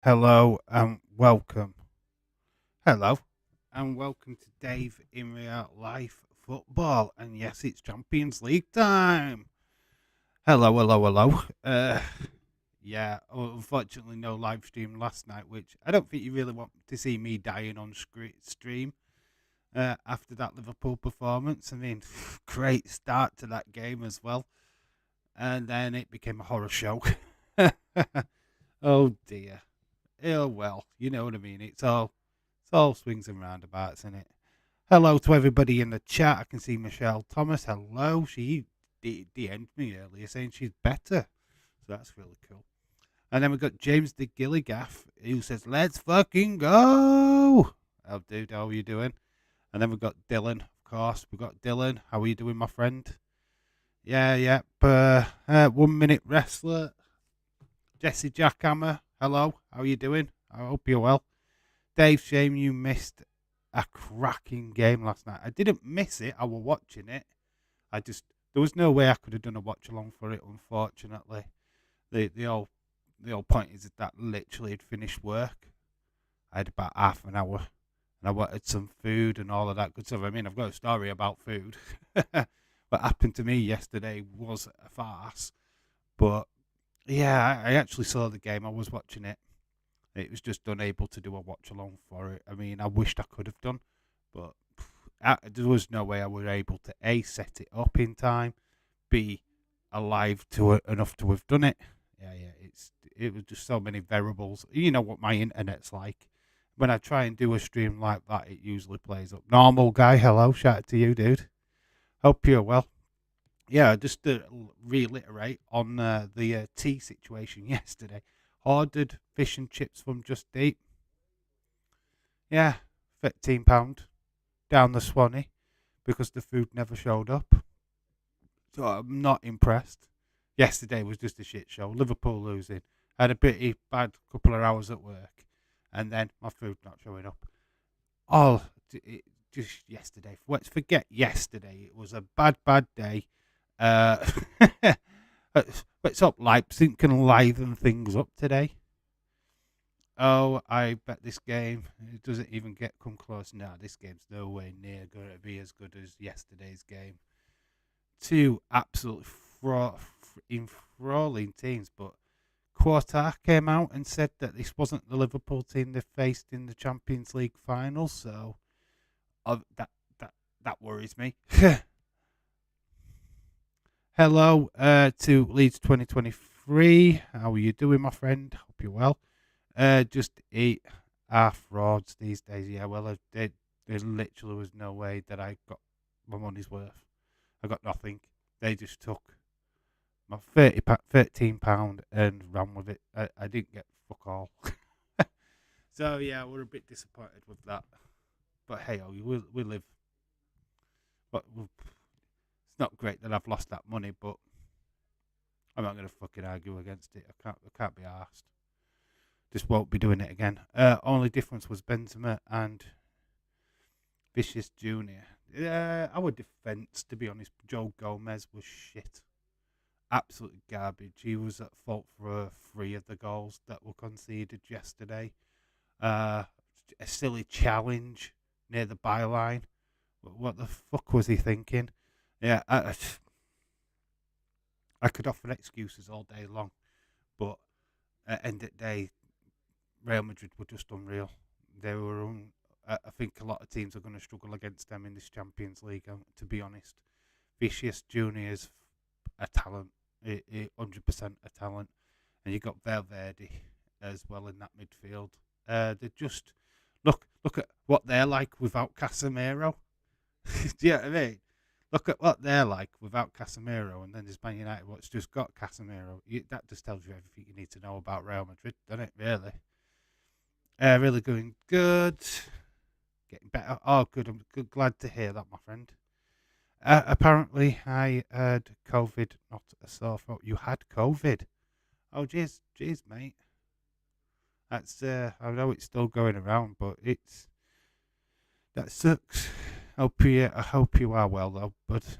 Hello and welcome. Hello and welcome to Dave in Real Life Football. And yes, it's Champions League time. Hello. Yeah, unfortunately, no live stream last night, which I don't think you really want to see me dying on stream after that Liverpool performance. I mean, great start to that game as well. And then it became a horror show. Oh dear. Oh well, you know what I mean. It's all swings and roundabouts, isn't it? Hello to everybody in the chat. I can see Michelle Thomas. Hello. She DM'd me earlier saying she's better. So that's really cool. And then we've got James the Gilligaff who says, let's fucking go. How dude, how are you doing? And then we've got Dylan, of course. We've got Dylan. How are you doing, my friend? Yeah. 1 minute wrestler. Jesse Jackhammer. Hello. How are you doing? I hope you're well. Dave, shame you missed a cracking game last night. I didn't miss it. I was watching it. There was no way I could have done a watch along for it. Unfortunately, the whole point is that literally had finished work. I had about half an hour, and I wanted some food and all of that good stuff. I mean, I've got a story about food. What happened to me yesterday was a farce, but yeah, I actually saw the game. I was watching it. It was just unable to do a watch along for it. I mean, I wished I could have done, but there was no way I was able to A, set it up in time, B, alive to it enough to have done it. Yeah. It was just so many variables. You know what my internet's like. When I try and do a stream like that, it usually plays up. Normal guy, hello, shout out to you, dude. Hope you're well. Yeah, just to reiterate on the tea situation yesterday. Ordered fish and chips from Just Eat. Yeah, £13 down the Swanee because the food never showed up. So I'm not impressed. Yesterday was just a shit show. Liverpool losing. I had a pretty bad couple of hours at work, and then my food not showing up. Oh, just yesterday. Let's forget yesterday. It was a bad day. Uh, let's hope Leipzig can liven things up today. Oh, I bet this game it doesn't even come close. No, this game's no way near going to be as good as yesterday's game. Two absolutely enthralling teams, but Quartar came out and said that this wasn't the Liverpool team they faced in the Champions League final, so that that worries me. Hello to Leeds 2023. How are you doing, my friend? Hope you're well. Just eat our frauds these days. Yeah, well, there literally was no way that I got my money's worth. I got nothing. They just took my £13 and ran with it. I didn't get fuck all. So yeah, we're a bit disappointed with that. But hey, we live. But it's not great that I've lost that money. But I'm not going to fucking argue against it. I can't be arsed. Just won't be doing it again. Only difference was Benzema and Vicious Junior. Our defence, to be honest, Joe Gomez was shit. Absolute garbage. He was at fault for 3 of the goals that were conceded yesterday. A silly challenge near the byline. What the fuck was he thinking? Yeah, I could offer excuses all day long, but at the end of the day, Real Madrid were just unreal. They were I think a lot of teams are going to struggle against them in this Champions League. To be honest, Vicious Junior is a talent, 100% a talent, and you got Valverde as well in that midfield. They just look at what they're like without Casemiro. Do you know what I mean? Look at what they're like without Casemiro, and then there's Man United, what's just got Casemiro. That just tells you everything you need to know about Real Madrid, doesn't it? Really. Really going good. Getting better. Oh, good. I'm glad to hear that, my friend. Apparently, I had COVID, not a sore throat. You had COVID. Oh, jeez, mate. That's. I know it's still going around, but that sucks. I hope you are well though. But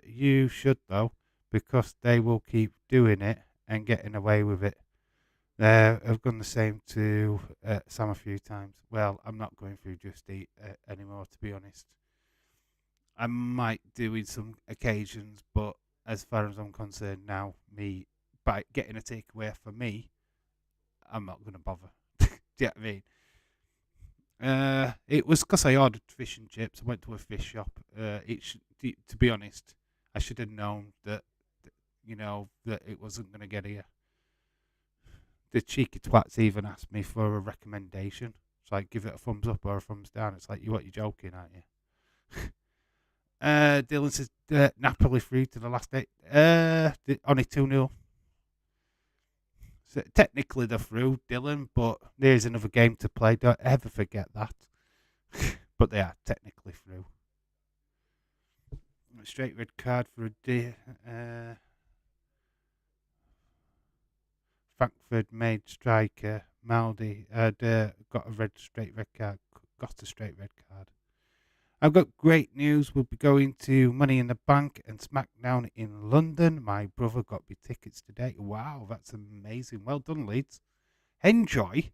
you should though, because they will keep doing it and getting away with it. I've done the same to Sam a few times. Well, I'm not going through Just Eat anymore, to be honest. I might do in some occasions, but as far as I'm concerned now, me by getting a takeaway for me, I'm not going to bother. Do you know what I mean? It was because I ordered fish and chips. I went to a fish shop. To be honest, I should have known that, that it wasn't going to get here. The cheeky twats even asked me for a recommendation. It's like, give it a thumbs up or a thumbs down. It's like, you're joking, aren't you? Dylan says Napoli through to the last eight. Only 2-0. So technically they're through, Dylan, but there's another game to play. Don't ever forget that. But they are technically through. Straight red card for a day. Frankfurt made striker Maldi had got a straight red card. Got a straight red card. I've got great news. We'll be going to Money in the Bank and SmackDown in London. My brother got me tickets today. Wow, that's amazing. Well done, Leeds. Enjoy.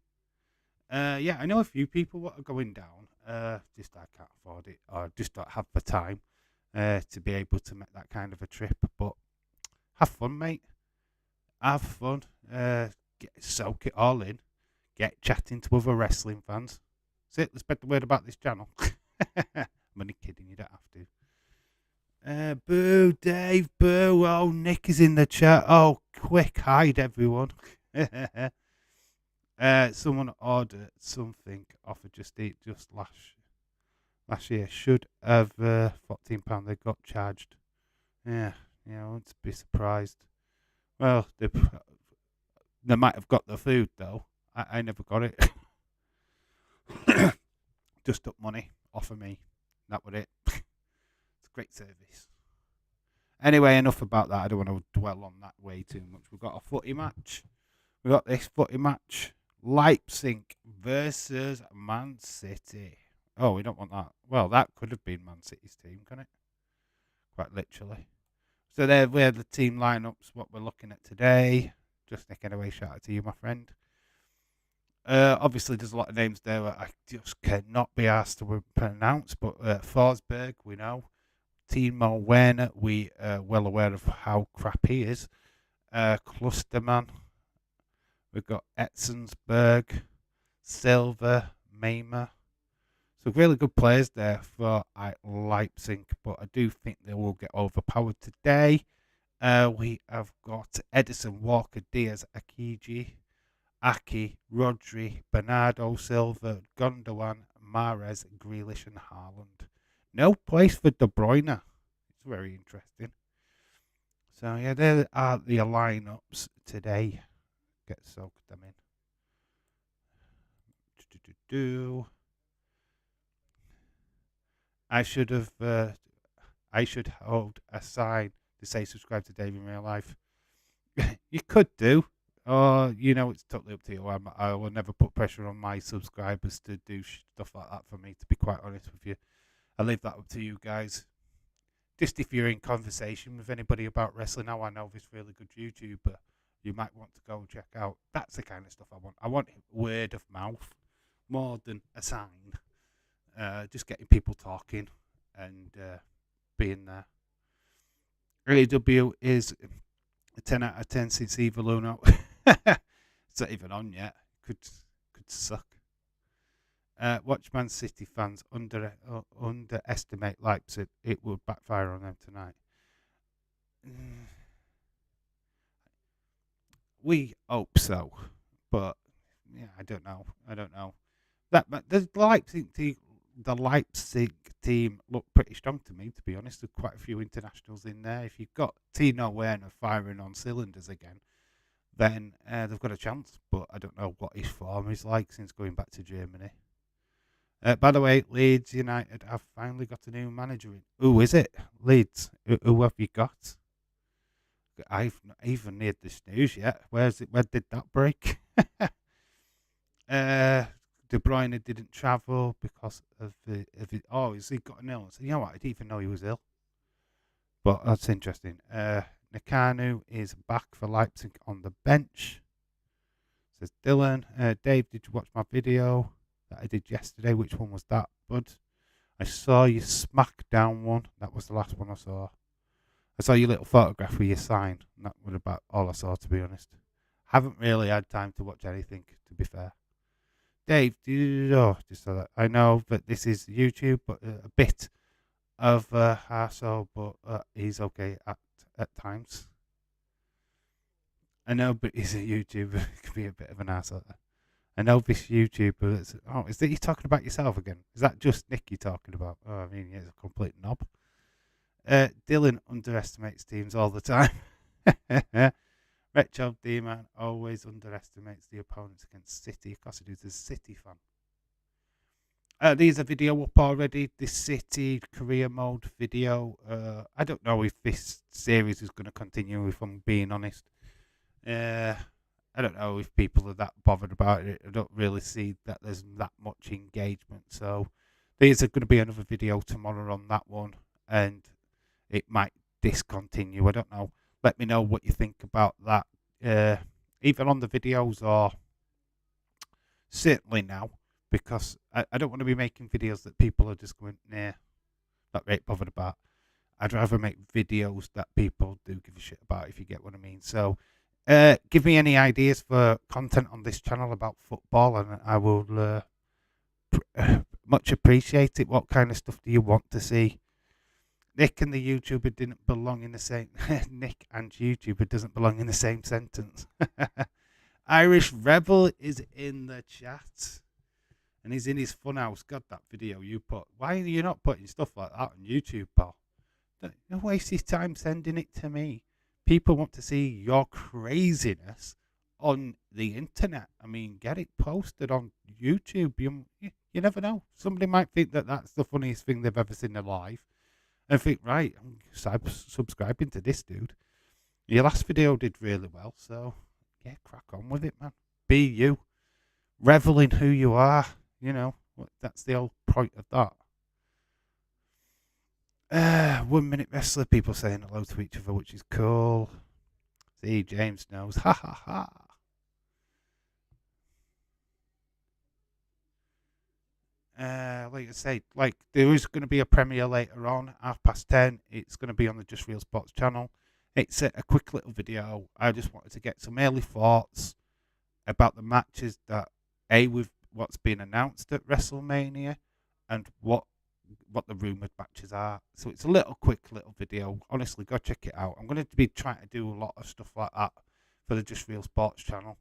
Yeah, I know a few people that are going down. Just I can't afford it, or just don't have the time to be able to make that kind of a trip. But have fun, mate. Have fun. Soak it all in. Get chatting to other wrestling fans. That's it. Let's spread the word about this channel. I'm only kidding. You don't have to. Boo, Dave. Boo. Oh, Nick is in the chat. Oh, quick, hide everyone. Someone ordered something off of Just Eat just last year. Should have £14 they got charged. Yeah, I wouldn't be surprised. Well, they might have got the food though. I never got it. Just took money off of me. That was it. It's a great service. Anyway, enough about that. I don't want to dwell on that way too much. We've got a footy match. We got this footy match. Leipzig versus Man City. Oh, we don't want that. Well, that could have been Man City's team, couldn't it? Quite literally. So there we're the team lineups, what we're looking at today. Just Nick anyway, shout out to you, my friend. Obviously, there's a lot of names there that I just cannot be asked to pronounce, but Forsberg, we know. Timo Werner, we are well aware of how crap he is. Klusterman, we've got Etzensberg, Silva, Maimer. So really good players there for Leipzig, but I do think they will get overpowered today. We have got Edison, Walker, Diaz, Akiji, Aki, Rodri, Bernardo Silva, Gondowan, Mahrez, Grealish and Haaland. No place for De Bruyne. It's very interesting. So yeah, there are the lineups today. Get soaked them in. I should hold a sign to say subscribe to Dave in real life. You could do. Or, it's totally up to you. I will never put pressure on my subscribers to do stuff like that for me, to be quite honest with you. I leave that up to you guys. Just if you're in conversation with anybody about wrestling, now I know this really good YouTuber you might want to go check out. That's the kind of stuff I want. I want word of mouth more than a sign. Just getting people talking and being there. AEW is a 10 out of 10 since Evil Uno. It's not even on yet. Could suck. Watch Man City fans underestimate Leipzig. It will backfire on them tonight. We hope so, but yeah, I don't know. But the Leipzig team look pretty strong to me, to be honest. There's quite a few internationals in there. If you've got Tino Werner firing on cylinders again, then they've got a chance. But I don't know what his form is like since going back to Germany. By the way, Leeds United have finally got a new manager in. Who is it? Leeds. Who have you got? I've not even heard this news yet. Where did that break? De Bruyne didn't travel because of has he got an illness? You know what? I didn't even know he was ill. But that's interesting. Nakanu is back for Leipzig on the bench. Says Dylan. Dave, did you watch my video that I did yesterday? Which one was that, bud? I saw your SmackDown one. That was the last one I saw. I saw your little photograph with your sign. And that was about all I saw, to be honest. Haven't really had time to watch anything, to be fair. Dave, just so that I know that this is YouTube, but a bit of hassle, but he's okay at times. I know, but he's a YouTuber. It can be a bit of an asshole. I know this YouTuber. Is that you talking about yourself again? Is that just Nick you're talking about? Oh, I mean, he's a complete knob. Dylan underestimates teams all the time. Retro D-Man always underestimates the opponents against City. Of course he does. He's a City fan. There's a video up already. This City career mode video. I don't know if this series is going to continue, if I'm being honest. I don't know if people are that bothered about it. I don't really see that there's that much engagement. So there's going to be another video tomorrow on that one, and it might discontinue. I don't know. Let me know what you think about that, either on the videos or certainly now, because I don't want to be making videos that people are just going, nah, not very bothered about. I'd rather make videos that people do give a shit about, if you get what I mean. So give me any ideas for content on this channel about football, and I will much appreciate it. What kind of stuff do you want to see? Nick and the YouTuber didn't belong in the same. Nick and YouTuber doesn't belong in the same sentence. Irish Rebel is in the chat, and he's in his funhouse. God, that video you put. Why are you not putting stuff like that on YouTube, pal? Don't waste your time sending it to me. People want to see your craziness on the internet. I mean, get it posted on YouTube. You never know. Somebody might think that that's the funniest thing they've ever seen in their life, and think, right, I'm subscribing to this dude. Your last video did really well, so yeah, crack on with it, man. Be you. Revel in who you are. You know, that's the whole point of that. 1 minute wrestler, people saying hello to each other, which is cool. See, James knows. Ha ha ha. Like I say, there is going to be a premiere later on, 10:30. It's going to be on the Just Real Sports channel. It's a quick little video. I just wanted to get some early thoughts about the matches that with what's been announced at WrestleMania and what the rumoured matches are. So it's a quick little video. Honestly, go check it out. I'm going to be trying to do a lot of stuff like that for the Just Real Sports channel.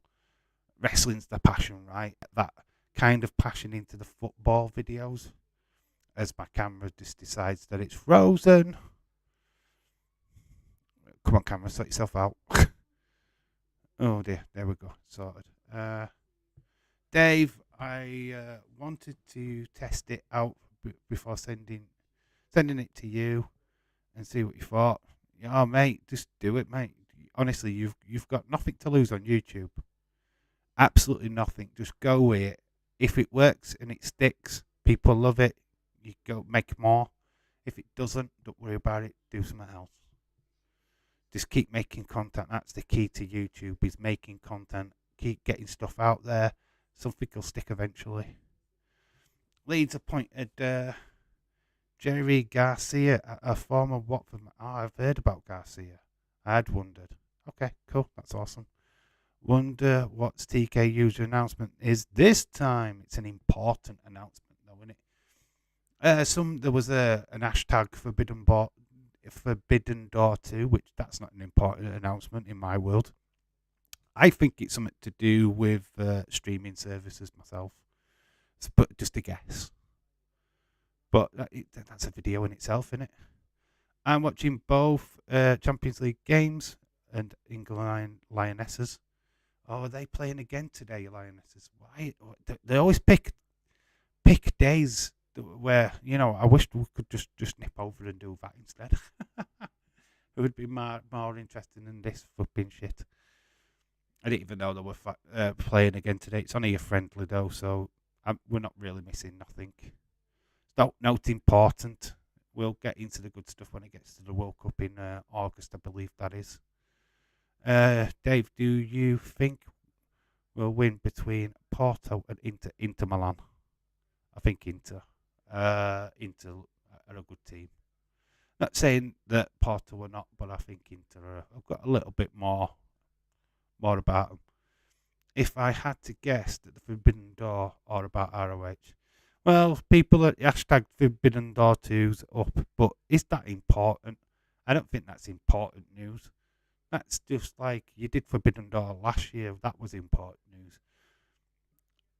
Wrestling's the passion, right? That kind of passion into the football videos, as my camera just decides that it's frozen. Come on, camera, sort yourself out. Oh dear, there we go, sorted. Dave, I wanted to test it out before sending it to you and see what you thought. Oh, mate, just do it, mate. Honestly, you've got nothing to lose on YouTube. Absolutely nothing. Just go with it. If it works and it sticks, people love it, you go make more. If it doesn't, don't worry about it. Do something else. Just keep making content. That's the key to YouTube, is making content. Keep getting stuff out there. Something will stick eventually. Leeds appointed Jerry Garcia, a former Watford. Oh, I've heard about Garcia. I had wondered. Okay, cool. That's awesome. Wonder what TK user announcement is this time. It's an important announcement, though, isn't it? There was an hashtag Forbidden Door 2, which that's not an important announcement in my world. I think it's something to do with streaming services myself, but just a guess. But that's a video in itself, isn't it? I'm watching both Champions League games and England Lionesses. Oh, are they playing again today, Lionesses? Why? They always pick days where, I wish we could just nip over and do that instead. It would be more interesting than this flipping shit. I didn't even know they were playing again today. It's only a friendly though, so we're not really missing nothing. Note important. We'll get into the good stuff when it gets to the World Cup in August, I believe that is. Dave, do you think will win between Porto and Inter Milan. I think Inter are a good team. Not saying that Porto are not, but I think Inter have got a little bit more about them. If I had to guess that the Forbidden Door are about ROH, well, people at hashtag Forbidden Door 2's up, but is that important? I don't think that's important news. That's just like you did Forbidden Door last year. That was important news.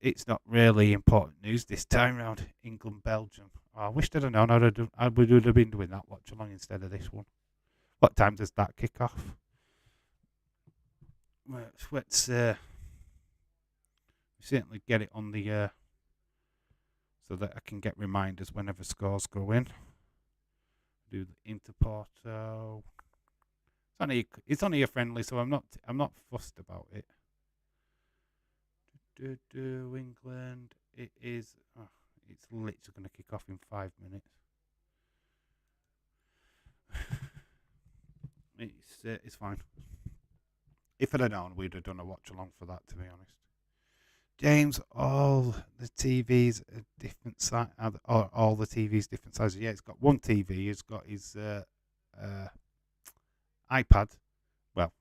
It's not really important news this time round. England, Belgium. Oh, I wish I'd have known. I would have been doing that watch along instead of this one. What time does that kick off? Let's certainly get it on the so that I can get reminders whenever scores go in. Do the Interporto. It's only a friendly, so I'm not fussed about it. England. It is. Oh, it's literally going to kick off in 5 minutes. It's fine. If I'd have known, we'd have done a watch along for that. To be honest, James, all the TVs are different size. All the TVs different sizes. Yeah, it's got one TV. He's got his iPad, well,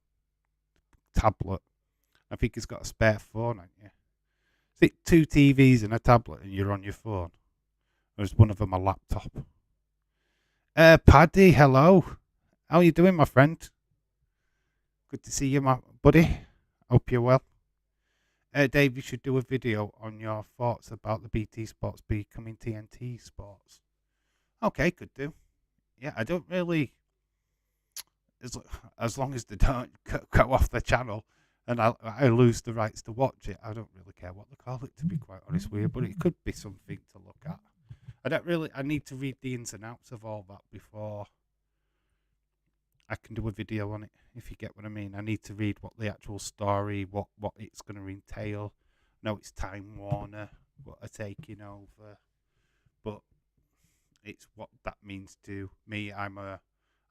tablet. I think he's got a spare phone, haven't you? Is it 2 TVs and a tablet and you're on your phone? Or is one of them a laptop? Paddy, hello. How are you doing, my friend? Good to see you, my buddy. Hope you're well. Dave, you should do a video on your thoughts about the BT Sports becoming TNT Sports. Okay, could do. Yeah, I don't really... As long as they don't go off the channel and I lose the rights to watch it, I don't really care what they call it, to be quite honest with you, but it could be something to look at. I need to read the ins and outs of all that before I can do a video on it, if you get what I mean. I need to read what the actual story, what it's going to entail. No, it's Time Warner, what are taking over, but it's what that means to me.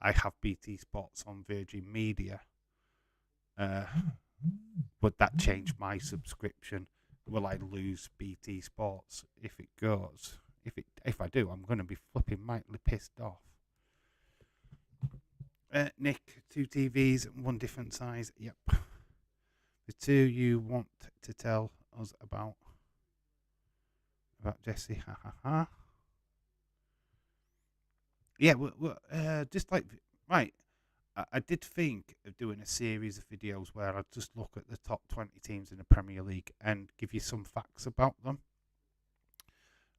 I have BT Sports on Virgin Media. Would that change my subscription? Will I lose BT Sports if it goes? If I do, I'm going to be flipping mightily pissed off. Nick, 2 TVs, 1 different size. Yep. The 2 you want to tell us about Jesse. Ha ha ha. Yeah, just like, right, I did think of doing a series of videos where I'd just look at the top 20 teams in the Premier League and give you some facts about them.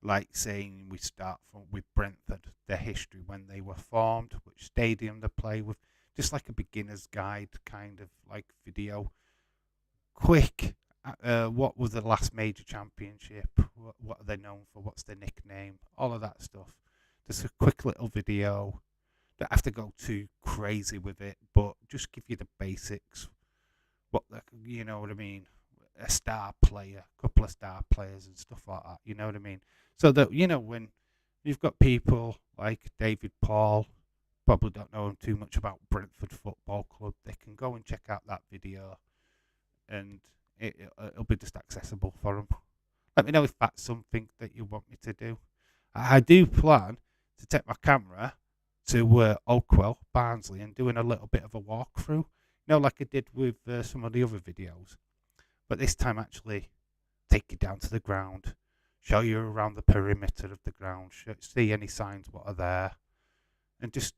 Like saying we start with Brentford, their history, when they were formed, which stadium they play with, just like a beginner's guide kind of like video. Quick, what was the last major championship? What are they known for? What's their nickname? All of that stuff. Just a quick little video. Don't have to go too crazy with it, but just give you the basics. You know what I mean? A star player, a couple of star players and stuff like that. You know what I mean? So that, when you've got people like David Paul, probably don't know too much about Brentford Football Club, they can go and check out that video and it'll be just accessible for them. Let me know if that's something that you want me to do. I do plan to take my camera to Oakwell, Barnsley, and doing a little bit of a walkthrough, like I did with some of the other videos. But this time actually take you down to the ground, show you around the perimeter of the ground, see any signs what are there, and just,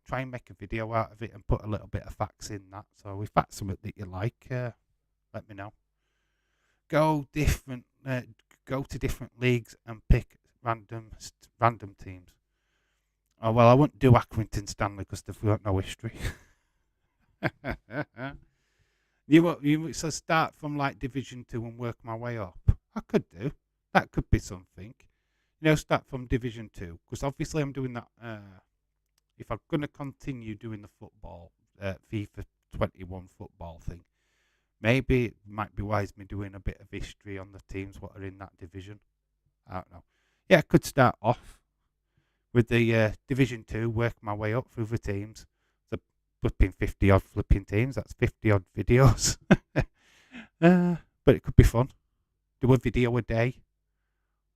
try and make a video out of it and put a little bit of facts in that. So if that's something that you like, let me know. Go to different leagues and pick random teams. Oh, well, I wouldn't do Accrington Stanley because they've got no history. So start from like Division 2 and work my way up. I could do. That could be something. Start from Division 2 because obviously I'm doing that. If I'm going to continue doing the football, FIFA 21 football thing, maybe it might be wise me doing a bit of history on the teams what are in that division. I don't know. Yeah, I could start off with the Division 2, work my way up through the teams. Flipping 50 odd flipping teams. That's 50 odd videos. But it could be fun. Do a video a day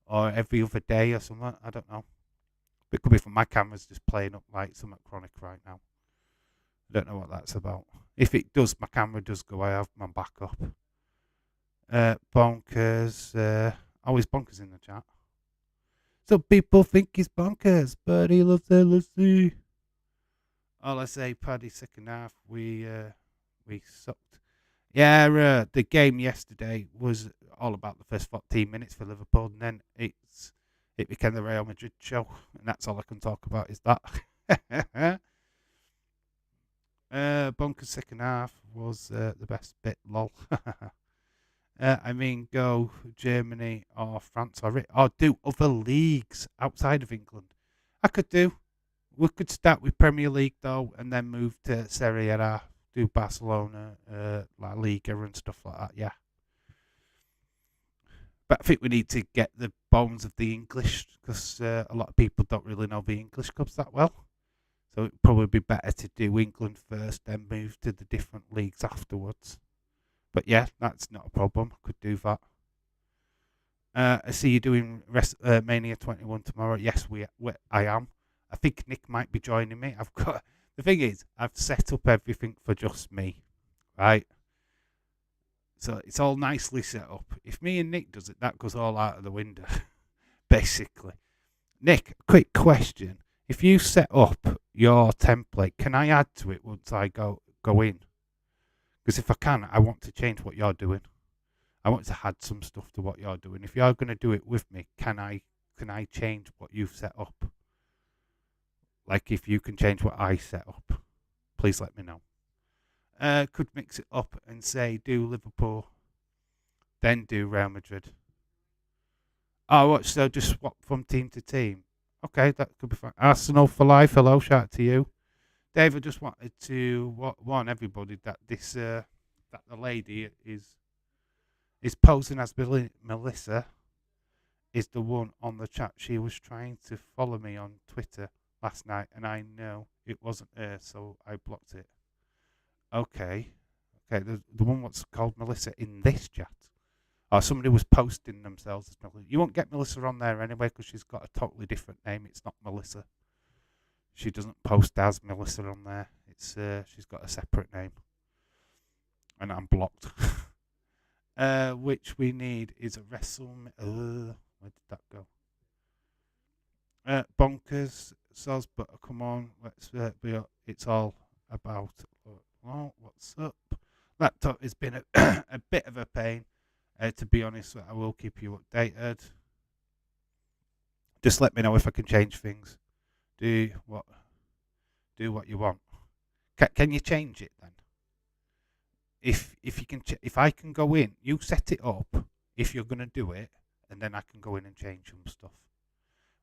or every other day or something. I don't know. But it could be fun. My camera's just playing up like something chronic right now. I don't know what that's about. If it does, my camera does go, I have my backup. Bonkers. Always bonkers in the chat. Some people think he's bonkers, but he loves LSD. Oh, let's say Paddy second half. We sucked. Yeah, the game yesterday was all about the first 14 minutes for Liverpool, and then it became the Real Madrid show, and that's all I can talk about is that. Bonkers second half was the best bit, lol. I mean, go Germany or France or do other leagues outside of England. I could do. We could start with Premier League though, and then move to Serie A, do Barcelona, La Liga and stuff like that. Yeah, but I think we need to get the bones of the English because a lot of people don't really know the English clubs that well. So it'd probably be better to do England first, then move to the different leagues afterwards. But yeah, that's not a problem. I could do that. I see you doing Mania 21 tomorrow. Yes, I am. I think Nick might be joining me. The thing is, I've set up everything for just me, right? So it's all nicely set up. If me and Nick does it, that goes all out of the window, basically. Nick, quick question. If you set up your template, can I add to it once I go in? Because if I can, I want to change what you're doing. I want to add some stuff to what you're doing. If you're going to do it with me, can I change what you've set up? Like if you can change what I set up, please let me know. Could mix it up and say do Liverpool, then do Real Madrid. Oh, what? So just swap from team to team. Okay, that could be fine. Arsenal for life. Hello, shout out to you, Dave. I just wanted to warn everybody that that the lady is posing as Melissa is the one on the chat. She was trying to follow me on Twitter last night, and I know it wasn't her, so I blocked it. Okay, the one what's called Melissa in this chat. Or somebody was posting themselves as Melissa. You won't get Melissa on there anyway because she's got a totally different name. It's not Melissa. She doesn't post as Melissa on there. It's she's got a separate name, and I'm blocked. Which we need is a where did that go? Bonkers, Soz, but come on, let's be. It's all about. Well, what's up? Laptop has been a bit of a pain. To be honest, I will keep you updated. Just let me know if I can change things. Do what you want. Can you change it then? If you can, if I can go in, you set it up. If you're gonna do it, and then I can go in and change some stuff.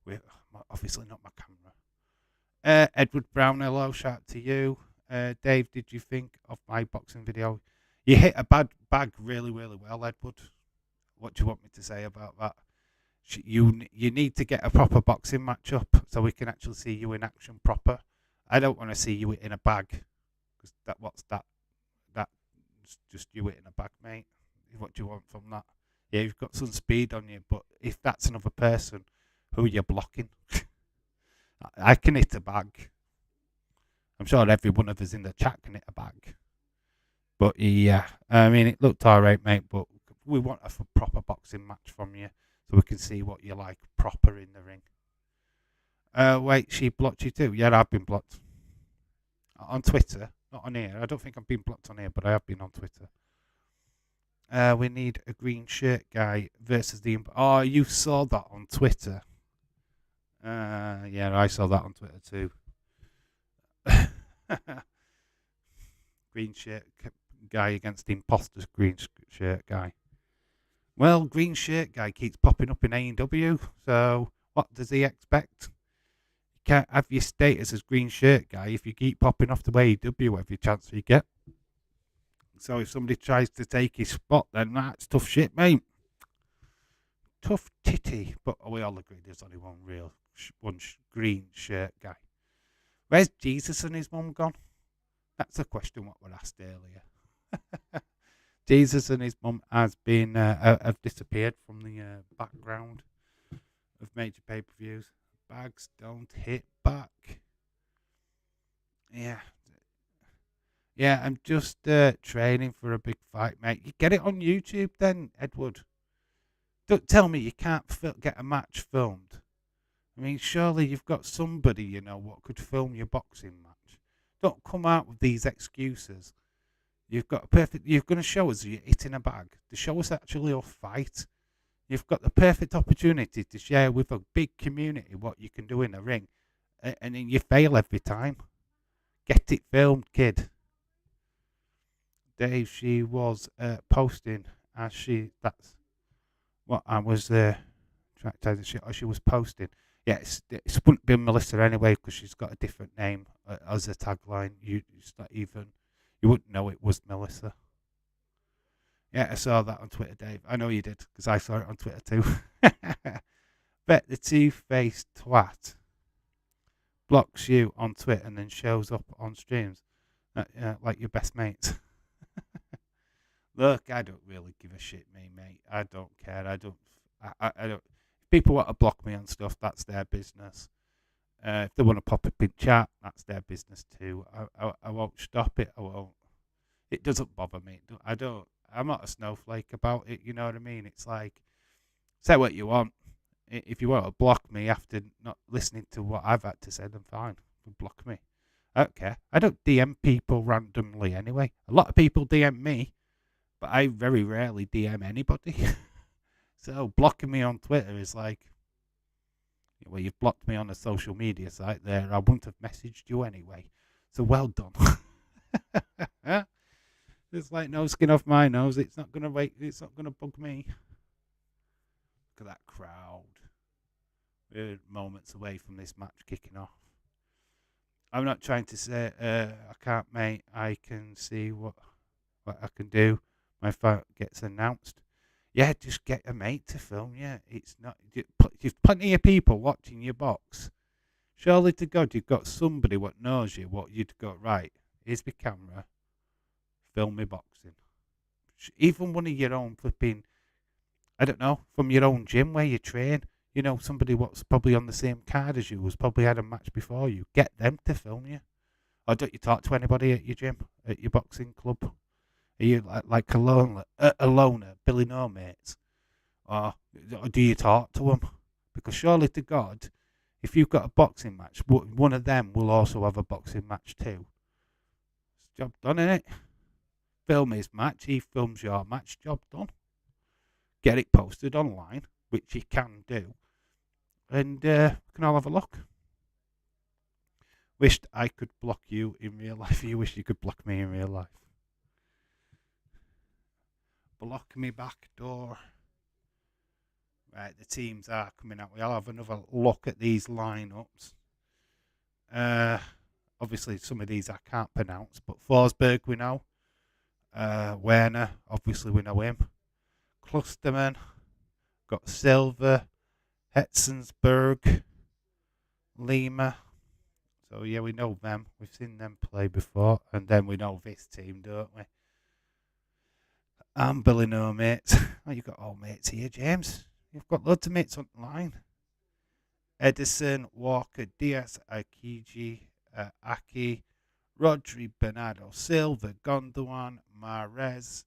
With obviously not my camera. Edward Brown, hello, shout out to you. Dave, did you think of my boxing video? You hit a bad bag really, really well, Edward. What do you want me to say about that? You need to get a proper boxing match up so we can actually see you in action proper. I don't want to see you in a bag because that's just you in a bag, mate. What do you want from that? Yeah, you've got some speed on you, but if that's another person, who are you blocking? I can hit a bag. I'm sure every one of us in the chat can hit a bag. But yeah, I mean, it looked alright, mate, but we want a proper boxing match from you so we can see what you like proper in the ring. Wait, she blocked you too? Yeah, I've been blocked. On Twitter, not on here. I don't think I've been blocked on here, but I have been on Twitter. We need a green shirt guy versus the... Oh, you saw that on Twitter. Yeah, I saw that on Twitter too. Green shirt guy against the imposters green shirt guy. Well, green shirt guy keeps popping up in AEW, so what does he expect? You can't have your status as green shirt guy if you keep popping off to AEW every chance you get. So if somebody tries to take his spot, then that's tough shit, mate. Tough titty. But we all agree there's only one real green shirt guy. Where's Jesus and his mum gone? That's a question what was asked earlier. Jesus and his mum has been have disappeared from the background of major pay-per-views. Bags don't hit back. Yeah, yeah. I'm just training for a big fight, mate. You get it on YouTube, then, Edward. Don't tell me you can't get a match filmed. I mean, surely you've got somebody what could film your boxing match. Don't come out with these excuses. You've got a perfect. You're going to show us you're hitting a bag. To show us actually a fight. You've got the perfect opportunity to share with a big community what you can do in a ring, and then you fail every time. Get it filmed, kid. Dave, she was posting as that's what I was trying to tell you. She was posting. Yeah, it wouldn't be Melissa anyway because she's got a different name as a tagline. It's not even. You wouldn't know it was Melissa. Yeah, I saw that on Twitter, Dave. I know you did because I saw it on Twitter too. Bet the two-faced twat blocks you on Twitter and then shows up on streams like your best mates. Look, I don't really give a shit, mate. I don't care. I don't. If people want to block me on stuff, that's their business. If they want to pop up in chat, that's their business too. I won't stop it. I won't. It doesn't bother me. I don't. I'm not a snowflake about it. You know what I mean? It's like, say what you want. If you want to block me after not listening to what I've had to say, then fine. Block me. I don't care. I don't DM people randomly anyway. A lot of people DM me, but I very rarely DM anybody. So blocking me on Twitter is like, well, you've blocked me on a social media site there. I wouldn't have messaged you anyway. So well done. It's like no skin off my nose. It's not gonna bug me. Look at that crowd. We're moments away from this match kicking off. I'm not trying to say I can't, mate. I can see what I can do. My fight gets announced. Yeah, just get a mate to film. Yeah, it's not. You've plenty of people watching your box. Surely to God, you've got somebody what knows you. What you'd got right. Here's the camera. Film me boxing. Even one of your own flipping. I don't know, from your own gym where you train. Somebody what's probably on the same card as you, who's probably had a match before you. Get them to film you. Or don't you talk to anybody at your gym, at your boxing club? Are you like a loner, Billy No Mates? Or do you talk to them? Because surely to God, if you've got a boxing match, one of them will also have a boxing match too. It's job done, innit? Film his match, he films your match, job done. Get it posted online, which you can do. And can all have a look. Wished I could block you in real life. You wish you could block me in real life. Block me back door. Right, the teams are coming out. We'll have another look at these lineups. Obviously, some of these I can't pronounce, but Forsberg we know. Werner, obviously we know him. Klusterman, got Silva, Hetzensberg, Lima. So yeah, we know them. We've seen them play before, and then we know this team, don't we? I'm Billy No Mates. Oh, you've got all mates here, James. You've got loads of mates online. Edison, Walker, Diaz, Akiji, Aki, Rodri, Bernardo Silva, Gondwan, Mahrez.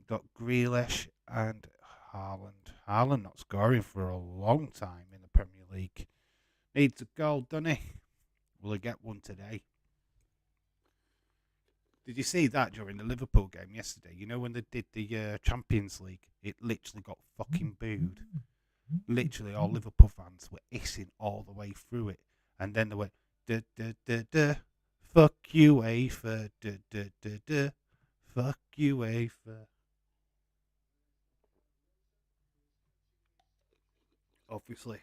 Got Grealish and Haaland. Haaland not scoring for a long time in the Premier League. Needs a goal, doesn't he? Will he get one today? Did you see that during the Liverpool game yesterday? When they did the Champions League, it literally got fucking booed. Literally, all Liverpool fans were hissing all the way through it. And then they went, duh, duh, duh, duh. Fuck you, UEFA. Duh, duh, duh, duh. Fuck you, UEFA. Obviously,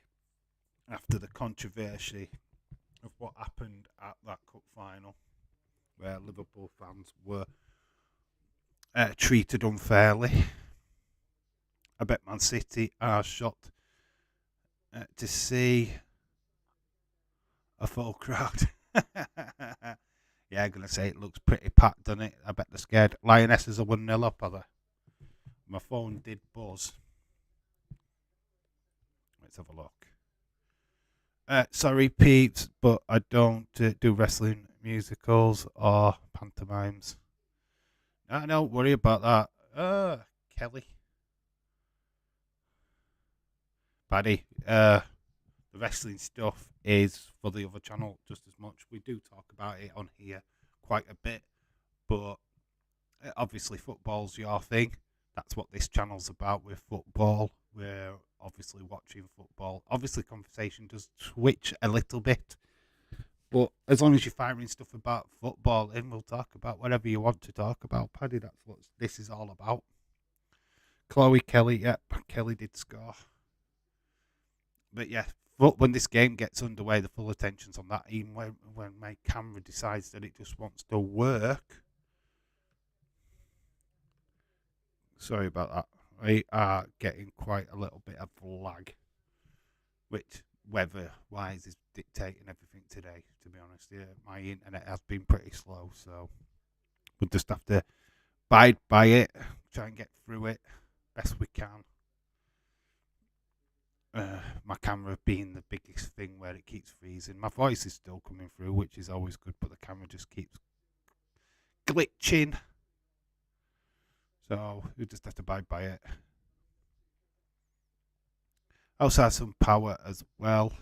after the controversy of what happened at that cup final, where Liverpool fans were treated unfairly, I bet Man City are shocked to see a full crowd. Yeah, I'm going to say it looks pretty packed, doesn't it? I bet they're scared. Lionesses are 1-0 up, are they? My phone did buzz. Let's have a look. Sorry, peeps, but I don't do wrestling musicals or pantomimes. No, don't worry about that. Kelly. Paddy. The wrestling stuff is for the other channel just as much. We do talk about it on here quite a bit, but obviously football's your thing. That's what this channel's about with football. We're obviously watching football. Obviously, conversation does switch a little bit, but as long as you're firing stuff about football, then we'll talk about whatever you want to talk about, Paddy. That's what this is all about. Chloe Kelly, yep, Kelly did score. But yeah, when this game gets underway, the full attention's on that. Even when my camera decides that it just wants to work. Sorry about that. We are getting quite a little bit of lag, which weather-wise is dictating everything today, to be honest. Yeah, my internet has been pretty slow, so we'll just have to bide by it, try and get through it best we can. My camera being the biggest thing where it keeps freezing. My voice is still coming through, which is always good, but the camera just keeps glitching. So we just have to abide by it. Also has some power as well.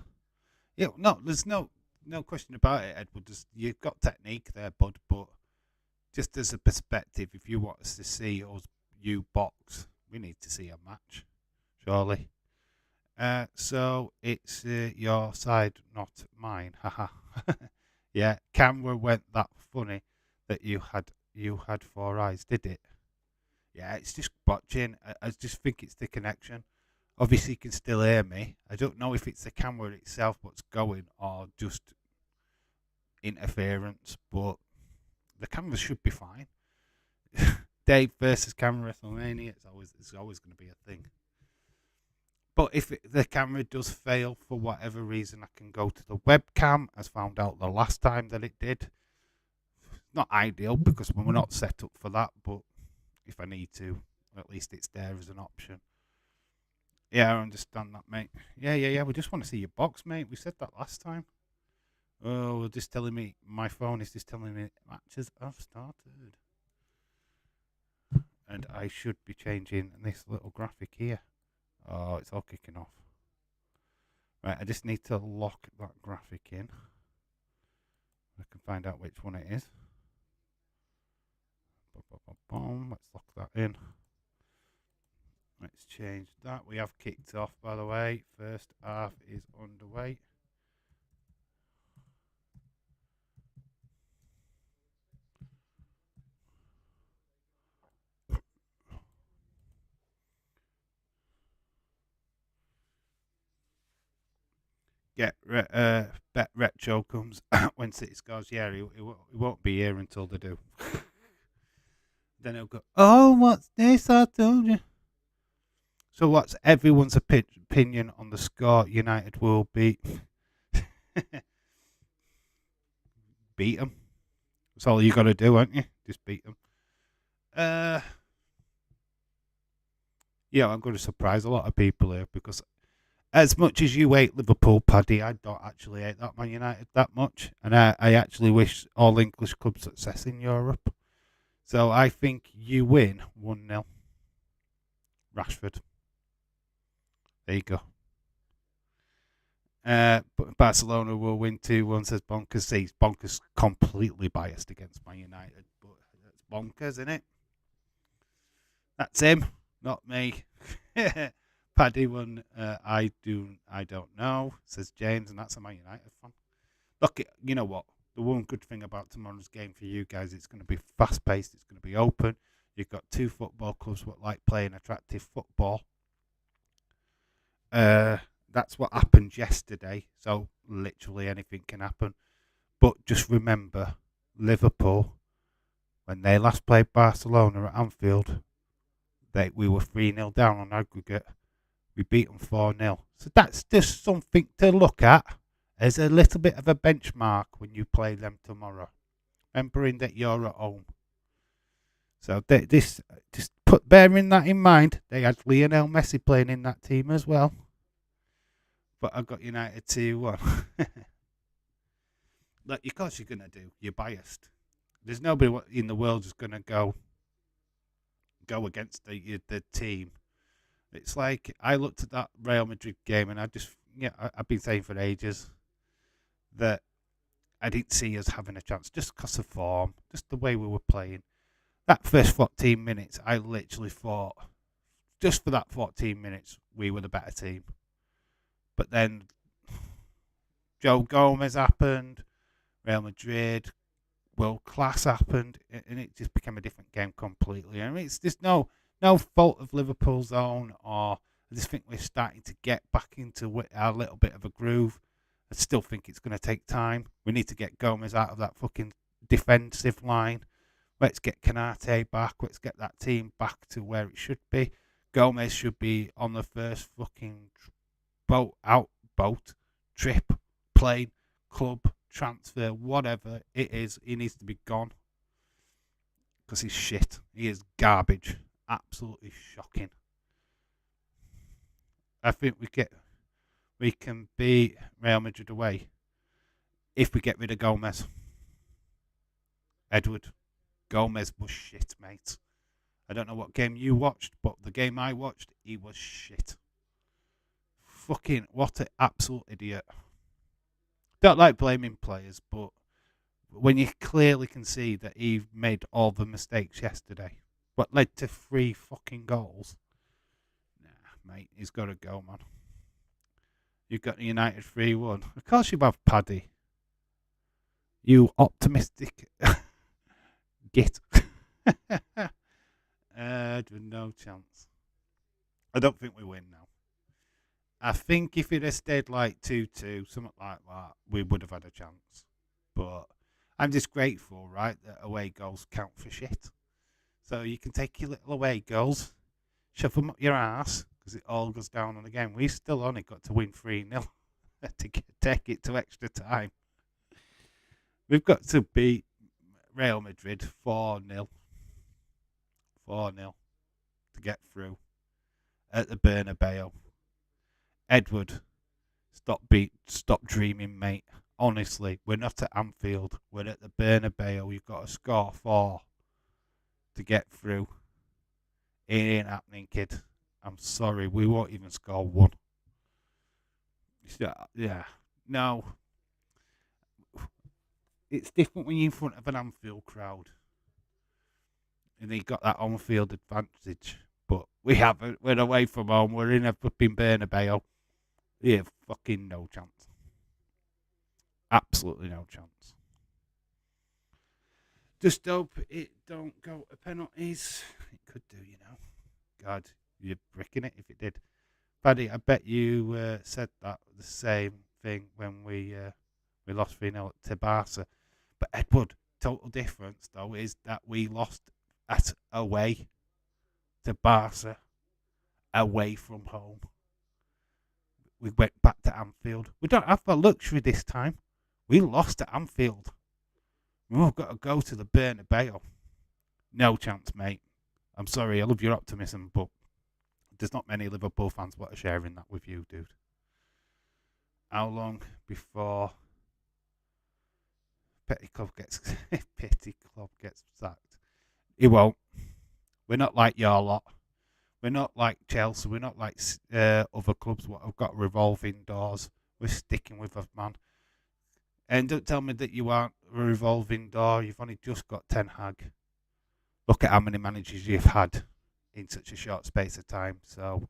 Yeah, no, there's no question about it, Edward. You've got technique there, bud, but just as a perspective, if you want us to see you box, we need to see a match, surely. So it's your side, not mine. Haha. Yeah, camera went that funny that you had 4 eyes, did it? Yeah, it's just watching. I just think it's the connection. Obviously, you can still hear me. I don't know if it's the camera itself what's going or just interference, but the camera should be fine. Dave versus camera WrestleMania. It's always going to be a thing. But if the camera does fail for whatever reason, I can go to the webcam, as found out the last time that it did. Not ideal because we're not set up for that, but if I need to, at least it's there as an option. Yeah, I understand that, mate. Yeah. We just want to see your box, mate. We said that last time. Oh, just telling me, my phone is just telling me matches have started. And I should be changing this little graphic here. Oh, it's all kicking off. Right, I just need to lock that graphic in. I can find out which one it is. Let's lock that in. Let's change that. We have kicked off, by the way. First half is underway. Bet Retro comes when City scores. Yeah, he won't be here until they do. Then he'll go, oh, what's this? I told you. So what's everyone's opinion on the score? United will beat them. That's all you got to do, aren't you? Just beat them. Yeah, I'm going to surprise a lot of people here because as much as you hate Liverpool, Paddy, I don't actually hate that Man United that much. And I actually wish all English clubs success in Europe. So I think you win 1-0. Rashford. There you go. Barcelona will win 2-1, says Bonkers. See, Bonkers completely biased against Man United. But that's Bonkers, isn't it? That's him, not me. Paddy won. I don't know, says James, and that's a Man United fan. Look, you know what? The one good thing about tomorrow's game for you guys, it's going to be fast-paced. It's going to be open. You've got 2 football clubs that like playing attractive football. That's what happened yesterday. So literally anything can happen. But just remember, Liverpool, when they last played Barcelona at Anfield, we were 3-0 down on aggregate. We beat them 4-0. So that's just something to look at as a little bit of a benchmark when you play them tomorrow. remembering that you're at home. So this just bearing that in mind, they had Lionel Messi playing in that team as well. But I got United 2-1. Like, of course you're gonna do. You're biased. There's nobody in the world who's gonna go against the team. It's like I looked at that Real Madrid game and I've been saying for ages that I didn't see us having a chance just because of form, just the way we were playing. That first 14 minutes, I literally thought, just for that 14 minutes, we were the better team. But then Joe Gomez happened, Real Madrid, world class happened, and it just became a different game completely. I mean, it's just no fault of Liverpool's own, or I just think we're starting to get back into our little bit of a groove. I still think it's going to take time. We need to get Gomez out of that fucking defensive line. Let's get Canate back. Let's get that team back to where it should be. Gomez should be on the first fucking boat, trip, plane, club, transfer, whatever it is. He needs to be gone because he's shit. He is garbage. Absolutely shocking. I think we can beat Real Madrid away if we get rid of Gomez. Edward, Gomez was shit, mate. I don't know what game you watched, but the game I watched, he was shit. Fucking, what an absolute idiot. Don't like blaming players, but when you clearly can see that he made all the mistakes yesterday, what led to 3 fucking goals, nah, mate, he's got to go, man. You've got United 3-1. Of course you have Paddy. You optimistic git. No chance. I don't think we win now. I think if it had stayed like 2-2, something like that, we would have had a chance. But I'm just grateful, right, that away goals count for shit. So you can take your little away goals, shove them up your ass, because it all goes down on the game. We still only got to win 3-0 to take it to extra time. We've got to beat Real Madrid 4-0. 4-0 to get through at the Bernabeu. Edward, stop dreaming, mate. Honestly, we're not at Anfield. We're at the Bernabeu. You've got to score 4 to get through. It ain't happening, kid. I'm sorry. We won't even score 1. Yeah. No. It's different when you're in front of an Anfield crowd. And you got that on-field advantage. But we haven't. We're away from home. We're in a flipping Bernabeu. We have fucking no chance. Absolutely no chance. Just hope it don't go to penalties. It could do, you know. God, you're bricking it if it did. Paddy, I bet you said that the same thing when we lost 3-0 to Barca. But Edward, total difference though is that we lost at away to Barca, away from home. We went back to Anfield. We don't have the luxury this time. We lost at Anfield. We've got to go to the Bernabeu. No chance, mate. I'm sorry, I love your optimism, but there's not many Liverpool fans that are sharing that with you, dude. How long before Petty Club gets sacked? He won't. We're not like your lot. We're not like Chelsea. We're not like other clubs that have got revolving doors. We're sticking with us, man. And don't tell me that you aren't a revolving door. You've only just got Ten Hag. Look at how many managers you've had in such a short space of time. So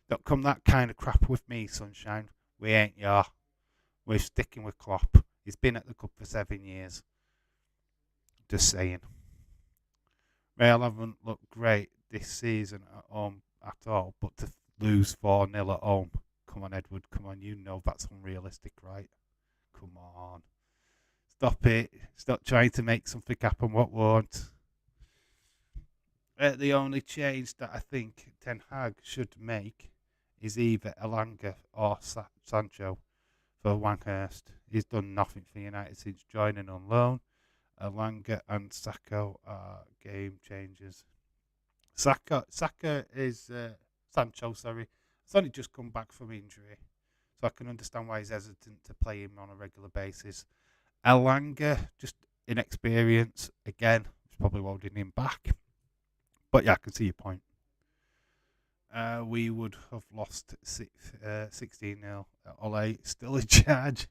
don't come that kind of crap with me, sunshine. We ain't ya. We're sticking with Klopp. He's been at the club for 7 years. Just saying. Real haven't looked great this season at home at all, but to lose 4-0 at home. Come on, Edward. Come on. You know that's unrealistic, right? Come on. Stop it. Stop trying to make something happen what won't. The only change that I think Ten Hag should make is either Elanga or Sancho for Wanghurst. He's done nothing for United since joining on loan. Alanga and Saka are game changers. Saka is Sancho. Sorry, it's only just come back from injury, so I can understand why he's hesitant to play him on a regular basis. Alanga, just inexperience again. It's probably holding him back. But yeah, I can see your point. We would have lost 16-0. Ole still in charge.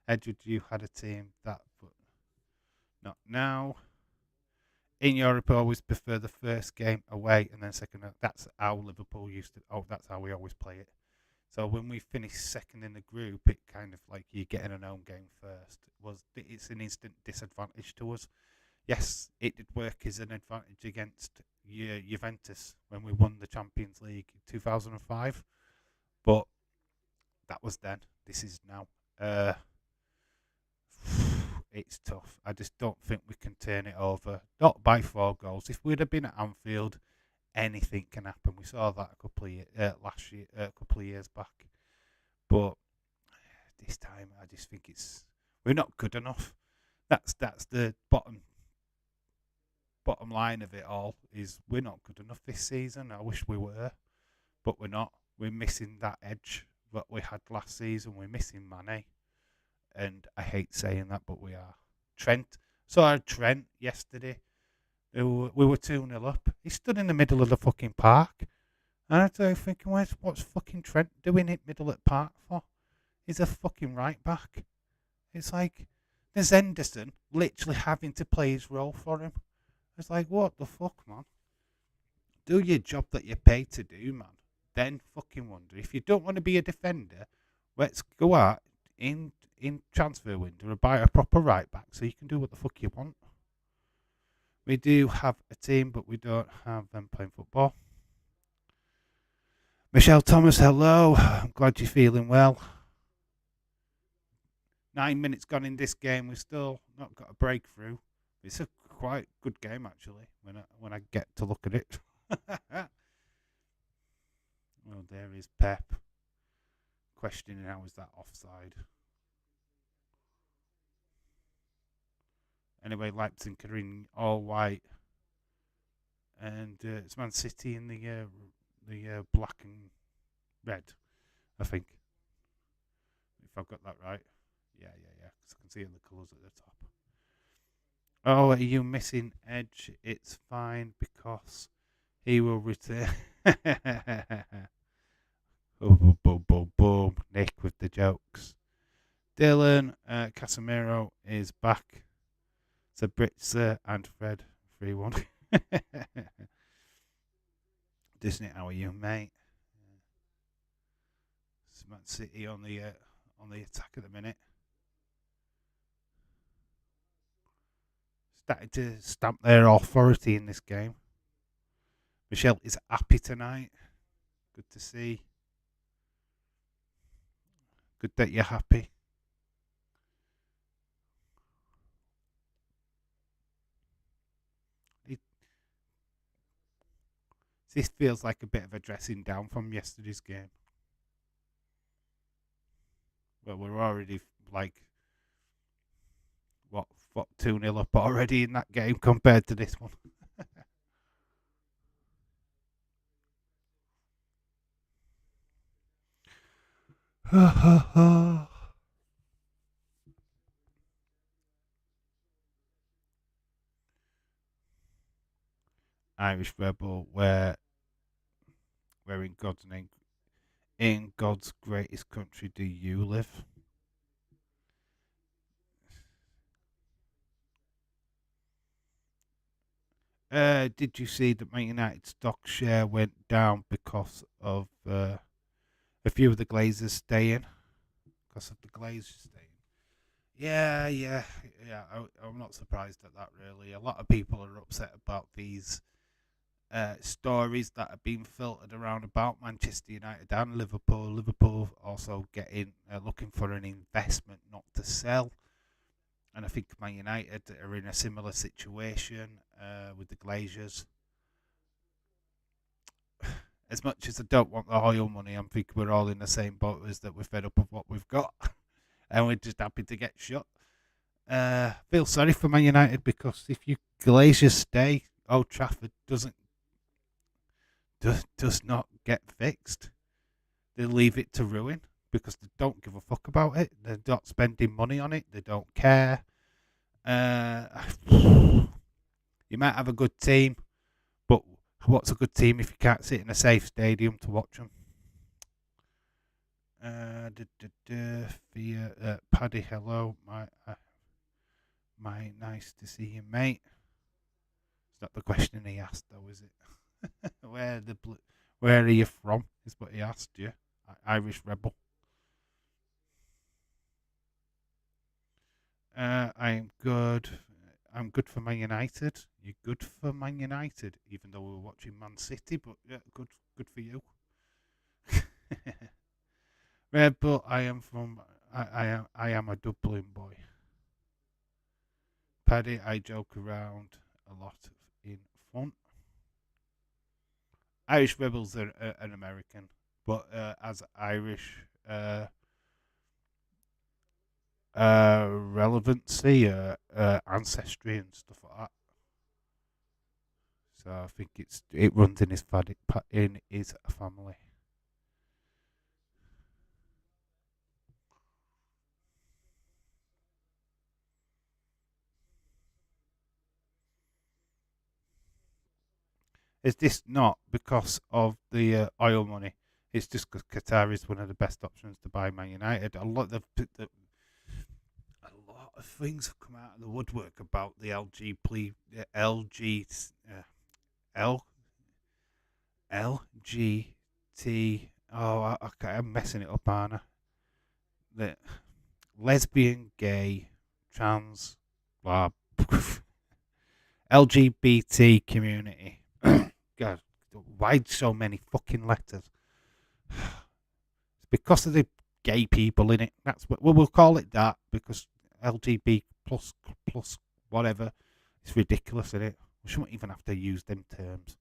Edward, you had a team that, but not now. In Europe, I always prefer the first game away and then second. That's how Liverpool used to. Oh, that's how we always play it. So when we finished second in the group, it kind of like you getting an home game first. It's an instant disadvantage to us. Yes, it did work as an advantage against Juventus when we won the Champions League in 2005, but that was then. This is now. It's tough. I just don't think we can turn it over. Not by 4 goals. If we'd have been at Anfield, anything can happen. We saw that a couple of last year, a couple of years back. But this time, I just think we're not good enough. That's the bottom line of it all. Is we're not good enough this season. I wish we were, but we're not. We're missing that edge that we had last season. We're missing Mane. And I hate saying that, but we are. Trent. Saw Trent yesterday. We were 2-0 up. He stood in the middle of the fucking park. And I started thinking, what's fucking Trent doing in middle of the park for? He's a fucking right back. It's like, there's Henderson literally having to play his role for him. It's like, what the fuck, man? Do your job that you're paid to do, man. Then fucking wonder. If you don't want to be a defender, let's go out in transfer window and buy a proper right back so you can do what the fuck you want. We do have a team, but we don't have them playing football. Michelle Thomas, hello. I'm glad you're feeling well. 9 minutes gone in this game. We've still not got a breakthrough. It's a quite good game, actually, when I get to look at it. Well, there is Pep questioning how is that offside. Anyway, Leipzig are in all white, and it's Man City in the black and red, I think. If I've got that right. Yeah. Because I can see the colours at the top. Oh, are you missing Edge? It's fine because he will return. Boom, boom, boom, boom. Nick with the jokes. Dylan Casemiro is back. Sabritzer and Fred 3-1. Disney, how are you, mate? Man City on the attack at the minute. Starting to stamp their authority in this game. Michelle is happy tonight. Good to see. Good that you're happy. This feels like a bit of a dressing down from yesterday's game. Well, we're already like, what 2-0 up already in that game compared to this one. Irish Rebel, where in God's name, in God's greatest country do you live? Did you see that Man United stock share went down because of a few of the Glazers staying? Because of the Glazers staying. Yeah. I'm not surprised at that, really. A lot of people are upset about these stories that are being filtered around about Manchester United and Liverpool. Liverpool also looking for an investment, not to sell. And I think Man United are in a similar situation with the Glazers. As much as I don't want the oil money, I'm thinking we're all in the same boat as that we're fed up of what we've got. And we're just happy to get shut. Feel sorry for Man United because if you Glaciers stay, Old Trafford does not get fixed. They leave it to ruin because they don't give a fuck about it. They're not spending money on it. They don't care. Uh, you might have a good team, but what's a good team if you can't sit in a safe stadium to watch them? Paddy, hello, my nice to see you, mate. It's not the question he asked, though, is it? Where are you from? Is what he asked you. Irish rebel. I'm good. I'm good for Man United. You're good for Man United, even though we were watching Man City. But yeah, good for you. Red Bull. I am from. I am a Dublin boy. Paddy. I joke around a lot in fun. Irish Rebels are an American, but as Irish relevancy, ancestry, and stuff like that. So I think it runs in his family. Is this not because of the oil money? It's just because Qatar is one of the best options to buy Man United. A lot of things have come out of the woodwork about the LG L LGBT. Okay, I'm messing it up, Anna. The lesbian, gay, trans, blah, LGBT community. God, why so many fucking letters? It's because of the gay people in it. That's what we'll call it that because LGBT plus whatever. It's ridiculous, isn't it? We shouldn't even have to use them terms.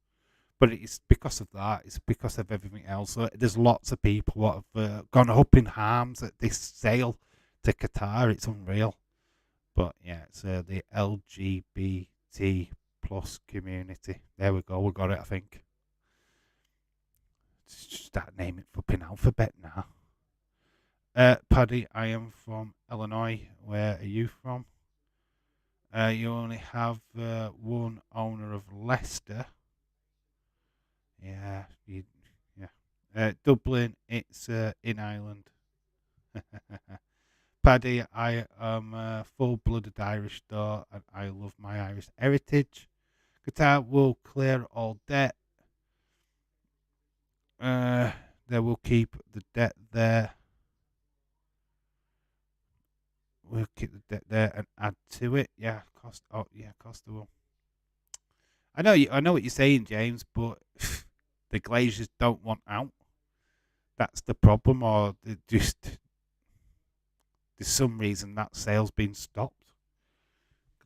But it's because of that. It's because of everything else. There's lots of people what have gone up in arms at this sale to Qatar. It's unreal. But yeah, it's the LGBT plus community. There we go. We got it. I think. Start naming flipping alphabet now. Paddy, I am from Illinois. Where are you from? You only have one owner of Leicester. Yeah, yeah. Dublin, it's in Ireland. Paddy, I am full-blooded Irish though, and I love my Irish heritage. Qatar will clear all debt. Uh, they will keep the debt there. We'll keep the debt there and add to it. Yeah, cost. Oh, yeah, Costa will. I know. I know what you're saying, James, but the Glazers don't want out. That's the problem, or just there's some reason that sale's been stopped.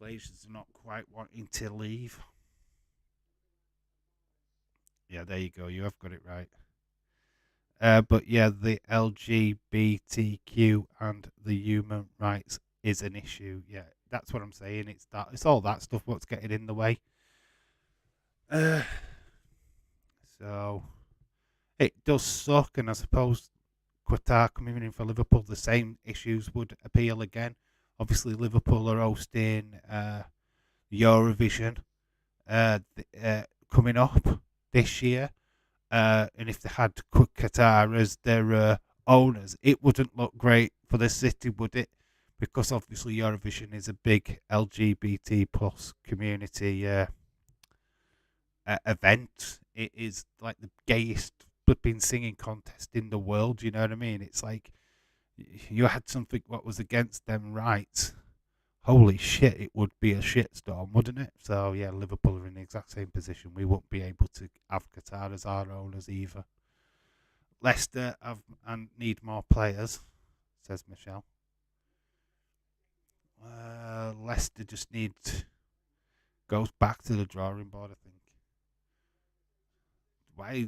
Glazers are not quite wanting to leave. Yeah, there you go. You have got it right. But yeah, the LGBTQ and the human rights is an issue. Yeah, that's what I'm saying. It's all that stuff what's getting in the way. Uh, so it does suck, and I suppose Qatar coming in for Liverpool, the same issues would appeal again. Obviously, Liverpool are hosting Eurovision coming up this year. And if they had Qatar as their owners, it wouldn't look great for the city, would it? Because obviously Eurovision is a big LGBT plus community event. It is like the gayest flipping singing contest in the world. You know what I mean? It's like you had something what was against them rights. Holy shit, it would be a shitstorm, wouldn't it? So yeah, Liverpool are in the exact same position. We won't be able to have Qatar as our owners either. Leicester have and need more players, says Michelle. Leicester just needs goes back to the drawing board. I think.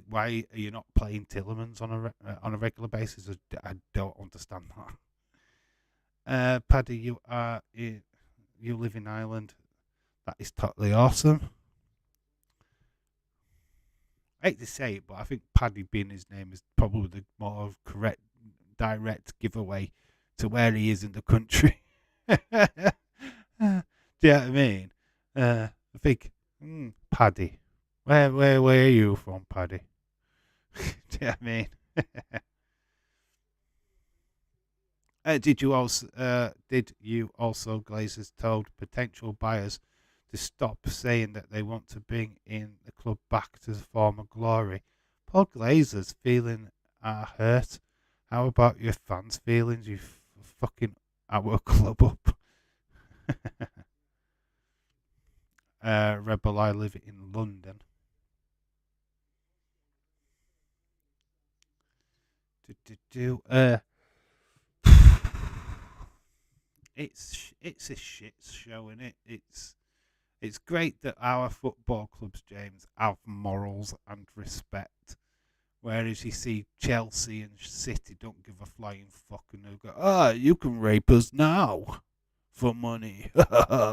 Why are you not playing Tillemans on a regular basis? I don't understand that. Paddy, you are in. you live in Ireland. That is totally awesome. I hate to say it, but I think Paddy being his name is probably the more correct, direct giveaway to where he is in the country. Do you know what I mean? I think Paddy. Where are you from, Paddy? Do you know what I mean? Did you also, Glazers, told potential buyers to stop saying that they want to bring in the club back to the former glory? Paul Glazers feeling hurt. How about your fans' feelings? You fucking our club up. Rebel, I live in London. It's a shit show, is it? It's great that our football clubs, James, have morals and respect. Whereas you see Chelsea and City don't give a flying fuck and they go, you can rape us now for money.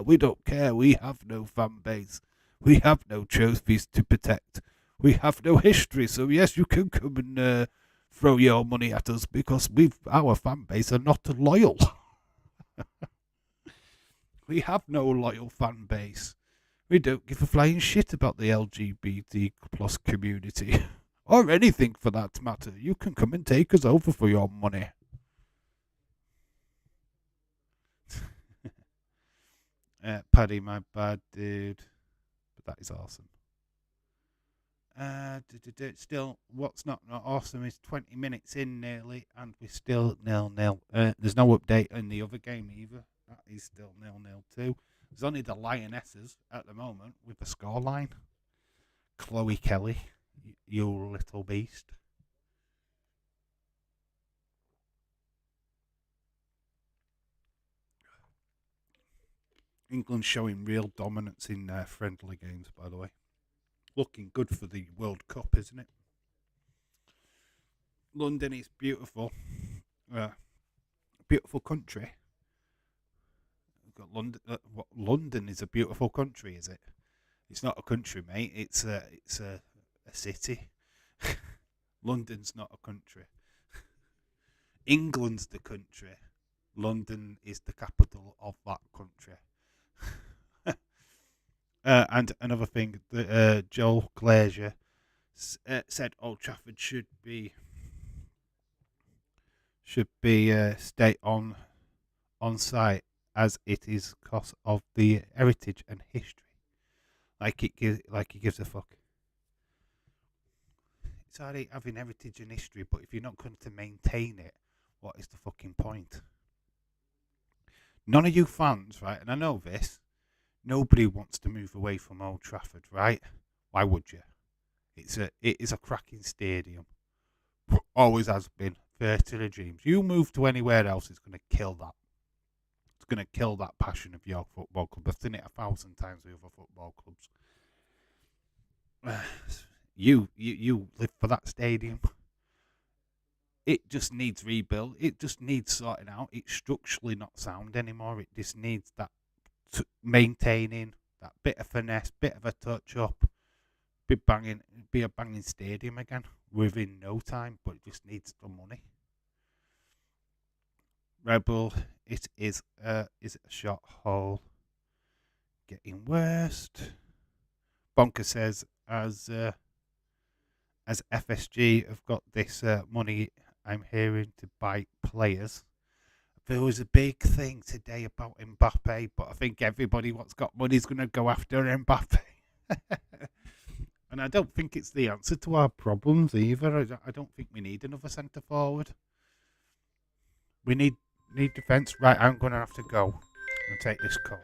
We don't care. We have no fan base. We have no trophies to protect. We have no history. So yes, you can come and throw your money at us because our fan base are not loyal. We have no loyal fan base. We don't give a flying shit about the LGBT plus community. Or anything for that matter. You can come and take us over for your money. Paddy, my bad dude. But that is awesome. Still, what's not awesome is 20 minutes in nearly, and we're still 0-0. There's no update in the other game either. That is still 0-0 too. There's only the Lionesses at the moment with the scoreline. Chloe Kelly, you little beast. England showing real dominance in their friendly games, by the way. Looking good for the World Cup, isn't it? London is beautiful. Beautiful country. We've got London. London is a beautiful country, is it? It's not a country, mate. It's a city. London's not a country. England's the country. London is the capital of that country. And another thing, Joel Glazier said Old Trafford should be stay on site as it is because of the heritage and history. Like he gives a fuck. It's alright having heritage and history, but if you're not going to maintain it, what is the fucking point? None of you fans, right? And I know this. Nobody wants to move away from Old Trafford, right? Why would you? It is a cracking stadium. Always has been. Fair to the dreams. You move to anywhere else, it's going to kill that. It's going to kill that passion of your football club. I've seen it 1,000 times with other football clubs. You live for that stadium. It just needs rebuild. It just needs sorting out. It's structurally not sound anymore. It just needs that maintaining, that bit of finesse, bit of a touch up, be a banging stadium again within no time. But it just needs the money. Rebel, it is a shot hole. Getting worst. Bonker says as FSG have got this money, I'm hearing to buy players. There was a big thing today about Mbappe, but I think everybody what's got money is going to go after Mbappe. And I don't think it's the answer to our problems either. I don't think we need another centre forward. We need defence. Right, I'm going to have to go and take this call.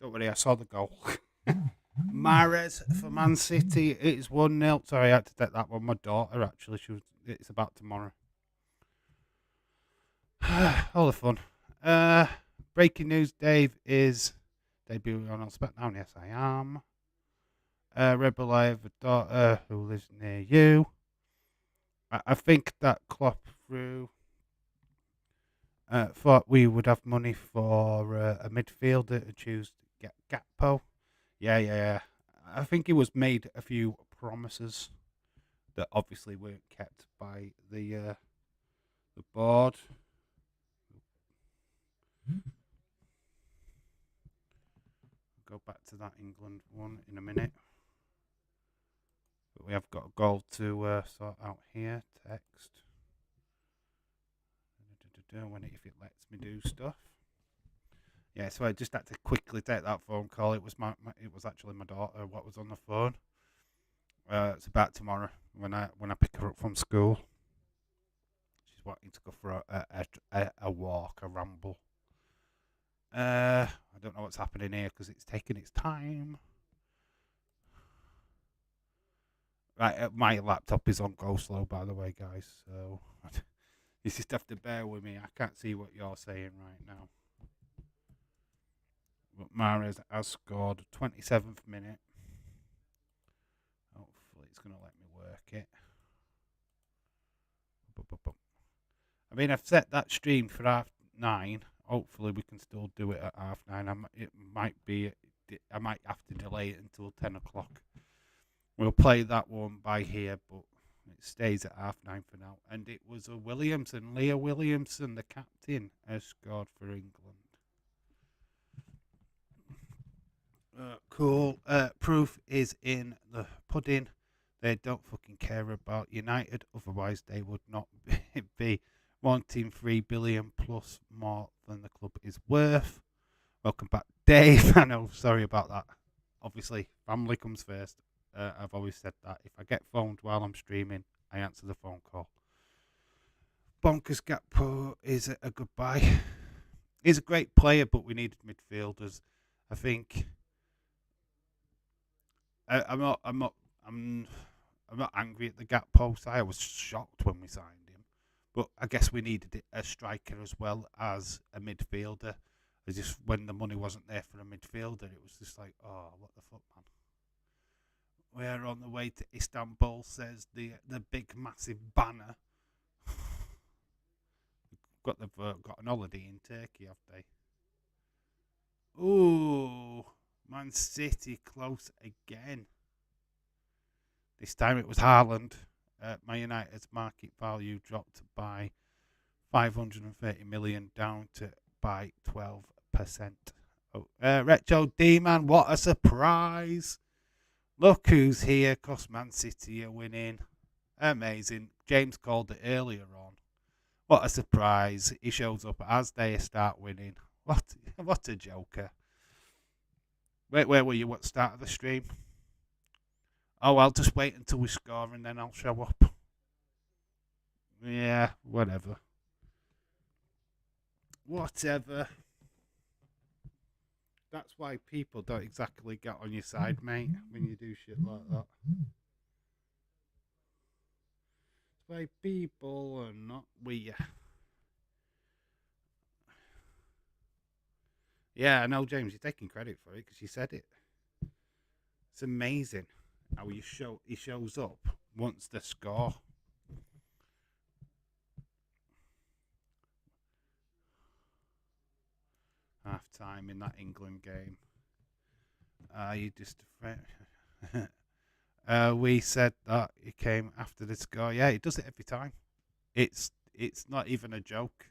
Don't worry, I saw the goal. Mahrez for Man City. It is 1-0. Sorry, I had to take that one. My daughter, actually. It's about tomorrow. All the fun. Breaking news, Dave is debuting on SmackDown. Yes, I am. Rebel, I have a daughter who lives near you. I think that Klopp thought we would have money for a midfielder to choose Gakpo. Yeah. I think he was made a few promises that obviously weren't kept by the board. Go back to that England one in a minute. But we have got a goal to sort out here. Text. If it lets me do stuff. Yeah, so I just had to quickly take that phone call. It was it was actually my daughter what was on the phone. It's about tomorrow when I pick her up from school. She's wanting to go for a walk, a ramble. I don't know what's happening here because it's taking its time. Right, my laptop is on go slow, by the way, guys. So you just have to bear with me. I can't see what you're saying right now. But Mahrez has scored 27th minute. Hopefully it's going to let me work it. I mean, I've set that stream for 9:30. Hopefully we can still do it at 9:30. It might be. I might have to delay it until 10 o'clock. We'll play that one by here, but it stays at 9:30 for now. And it was a Williamson, Leah Williamson, the captain, has scored for England. Cool. Proof is in the pudding. They don't fucking care about United, otherwise they would not be wanting 3 billion plus more than the club is worth. Welcome back, Dave. I know, sorry about that. Obviously, family comes first. I've always said that. If I get phoned while I'm streaming, I answer the phone call. Bonkers Gakpo is a good buy. He's a great player, but we needed midfielders. I think. I'm not angry at the Gakpo side. I was shocked when we signed him, but I guess we needed a striker as well as a midfielder. It's just when the money wasn't there for a midfielder, it was just like, oh, what the fuck, man. We're on the way to Istanbul, says the big massive banner. got an holiday in Turkey, have they? Ooh, Man City close again. This time it was Haaland. Man United's market value dropped by 530 million, down to by 12%. Oh, Retro D-Man, what a surprise! Look who's here, cause Man City are winning. Amazing. James called it earlier on. What a surprise. He shows up as they start winning. What a joker. Where were you at the start of the stream? Oh, I'll just wait until we score and then I'll show up. Yeah, whatever. Whatever. That's why people don't exactly get on your side, mate, when you do shit like that. That's why people are not with you. Yeah, I know, James, you're taking credit for it because you said it. It's amazing how he shows up once they score. Half time in that England game. You just we said that he came after the score. Yeah, he does it every time. It's not even a joke.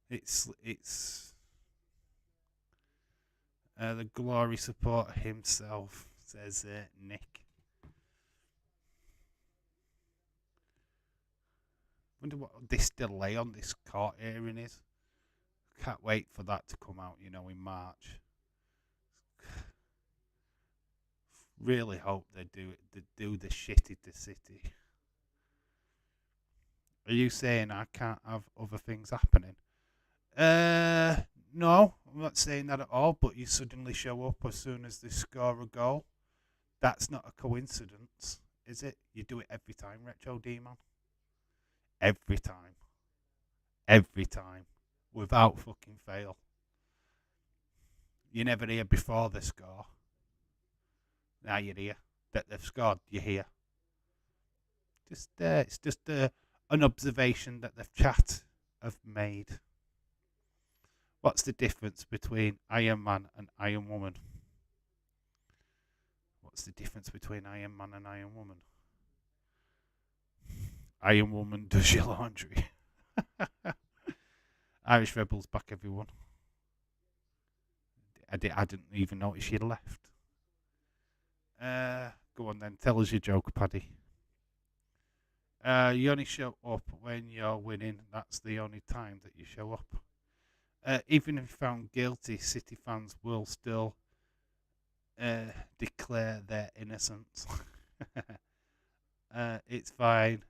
It's the glory support himself, says Nick. Wonder what this delay on this court hearing is. Can't wait for that to come out, in March. Really hope they do it. They do the shitty to City. Are you saying I can't have other things happening? No, I'm not saying that at all, but you suddenly show up as soon as they score a goal. That's not a coincidence, is it? You do it every time, Retro Demon. Every time. Every time. Without fucking fail. You never hear before they score. Now you're here. That they've scored, you're here. It's just an observation that the chat have made. What's the difference between Iron Man and Iron Woman? What's the difference between Iron Man and Iron Woman? Iron Woman does your laundry. Irish Rebels back, everyone. I didn't even notice she left. Go on then, tell us your joke, Paddy. You only show up when you're winning. That's the only time that you show up. Even if found guilty, City fans will still declare their innocence. It's fine.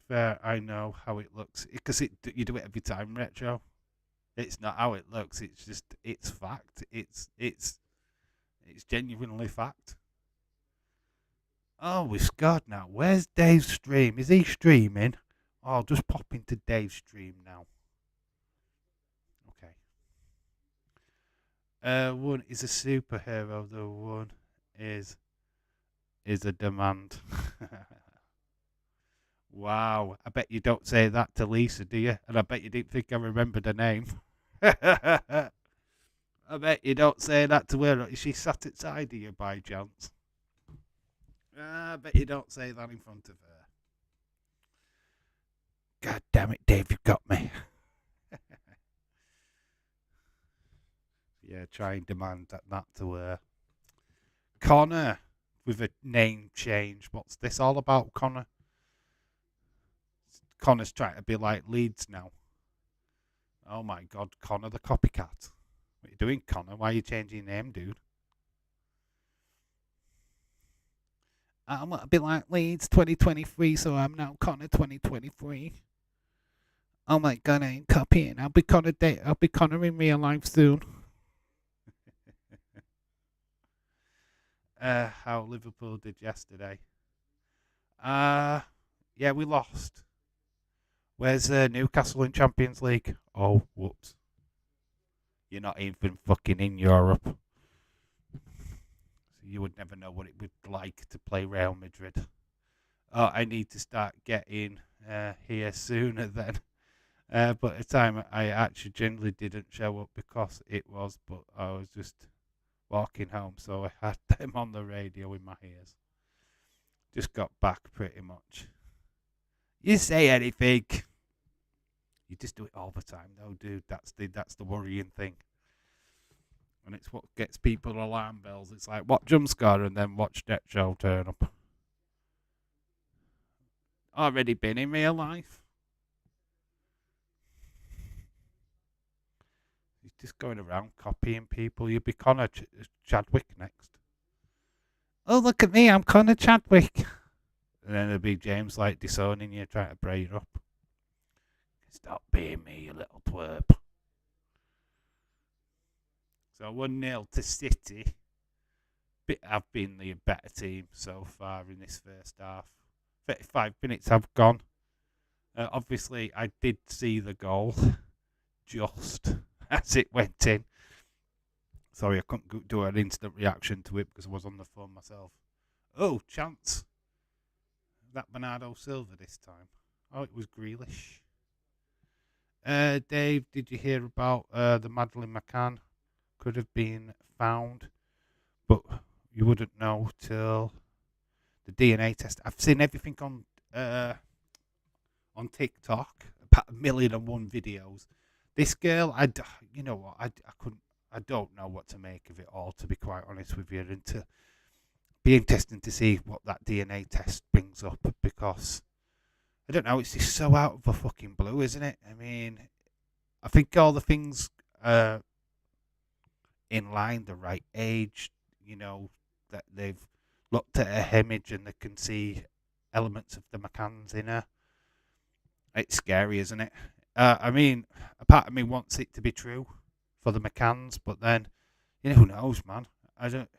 Fair, I know how it looks. Because you do it every time, Retro. It's not how it looks. It's just, it's fact. It's genuinely fact. Oh, we scored now. Where's Dave's stream? Is he streaming? Oh, I'll just pop into Dave's stream now. Okay. One is a superhero. The one is a demand. Wow. I bet you don't say that to Lisa, do you? And I bet you didn't think I remembered her name. I bet you don't say that to her. Is she sat outside of you by chance? I bet you don't say that in front of her. God damn it, Dave, you've got me. Yeah, try and demand that to her. Connor, with a name change. What's this all about, Connor? Connor's trying to be like Leeds now. Oh my God, Connor the copycat. What are you doing, Connor? Why are you changing your name, dude? I'm a bit like Leeds 2023, so I'm now Connor 2023. Oh my God, I ain't copying. I'll be Connor in real life soon. How Liverpool did yesterday. Yeah, we lost. Where's Newcastle in Champions League? Oh, whoops. You're not even fucking in Europe. So you would never know what it would like to play Real Madrid. Oh, I need to start getting here sooner then. But at the time, I actually generally didn't show up because but I was just walking home, so I had them on the radio in my ears. Just got back pretty much. You say anything. You just do it all the time, though, dude. That's the worrying thing. And it's what gets people alarm bells. It's like, watch jump scare and then watch Death Show turn up. Already been in real life. He's just going around copying people. You'll be Connor Chadwick next. Oh, look at me. I'm Connor Chadwick. And then there'll be James like disowning you, trying to braid up. Stop being me, you little twerp. So 1-0 to City. I've been the better team so far in this first half. 35 minutes have gone. Obviously, I did see the goal just as it went in. Sorry, I couldn't do an instant reaction to it because I was on the phone myself. Oh, chance. That Bernardo Silva this time. Oh, it was Grealish. Dave, did you hear about the Madeleine McCann? Could have been found, but you wouldn't know till the DNA test. I've seen everything on TikTok, about 1,000,001 videos. This girl, you know what? I don't know what to make of it all, to be quite honest with you, and to be interesting to see what that DNA test brings up, because I don't know, it's just so out of the fucking blue, isn't it? I mean, I think all the things in line, the right age, you know, that they've looked at her image and they can see elements of the McCanns in her. It's scary, isn't it? I mean, a part of me wants it to be true for the McCanns, but then, who knows, man? I don't.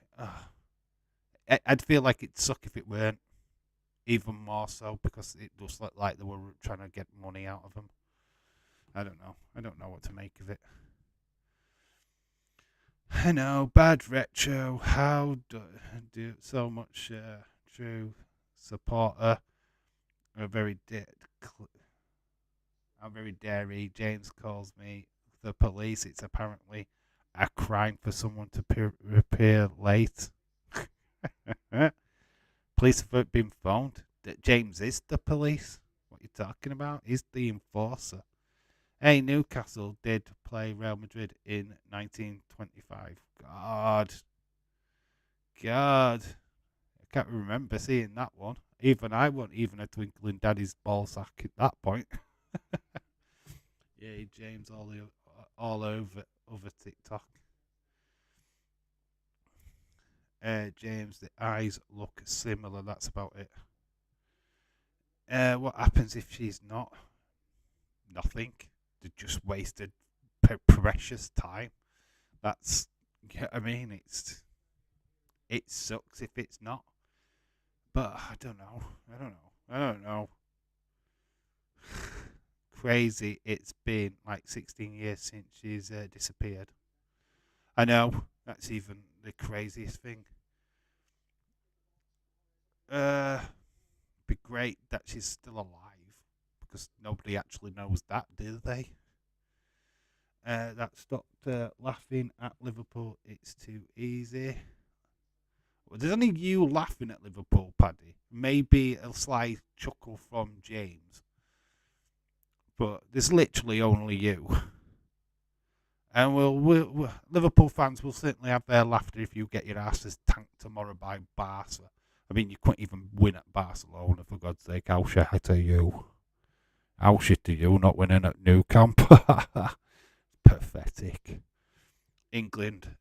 I'd feel like it'd suck if it weren't, even more so because it does look like they were trying to get money out of them. I don't know. I don't know what to make of it. I know, bad retro. How do so much true supporter? A very I'm very dairy. James calls me the police. It's apparently a crime for someone to appear late. Police have been phoned. James is the police. What are you talking about? He's the enforcer. Hey, Newcastle did play Real Madrid in 1925. God. I can't remember seeing that one. Even I wasn't even a twinkle in Daddy's ballsack at that point. Yeah, James all over TikTok. James, the eyes look similar. That's about it. What happens if she's not? Nothing. They just wasted precious time. That's. Yeah, I mean, it sucks if it's not. But I don't know. I don't know. Crazy. It's been like 16 years since she's disappeared. I know. That's even the craziest thing. Be great that she's still alive because nobody actually knows that, do they? That stopped laughing at Liverpool. It's too easy. Well, there's only you laughing at Liverpool, Paddy. Maybe a slight chuckle from James, but there's literally only you. And Liverpool fans will certainly have their laughter if you get your asses tanked tomorrow by Barca. I mean, you couldn't even win at Barcelona, for God's sake. How shit are you? How shit are you not winning at Nou Camp? Pathetic. England,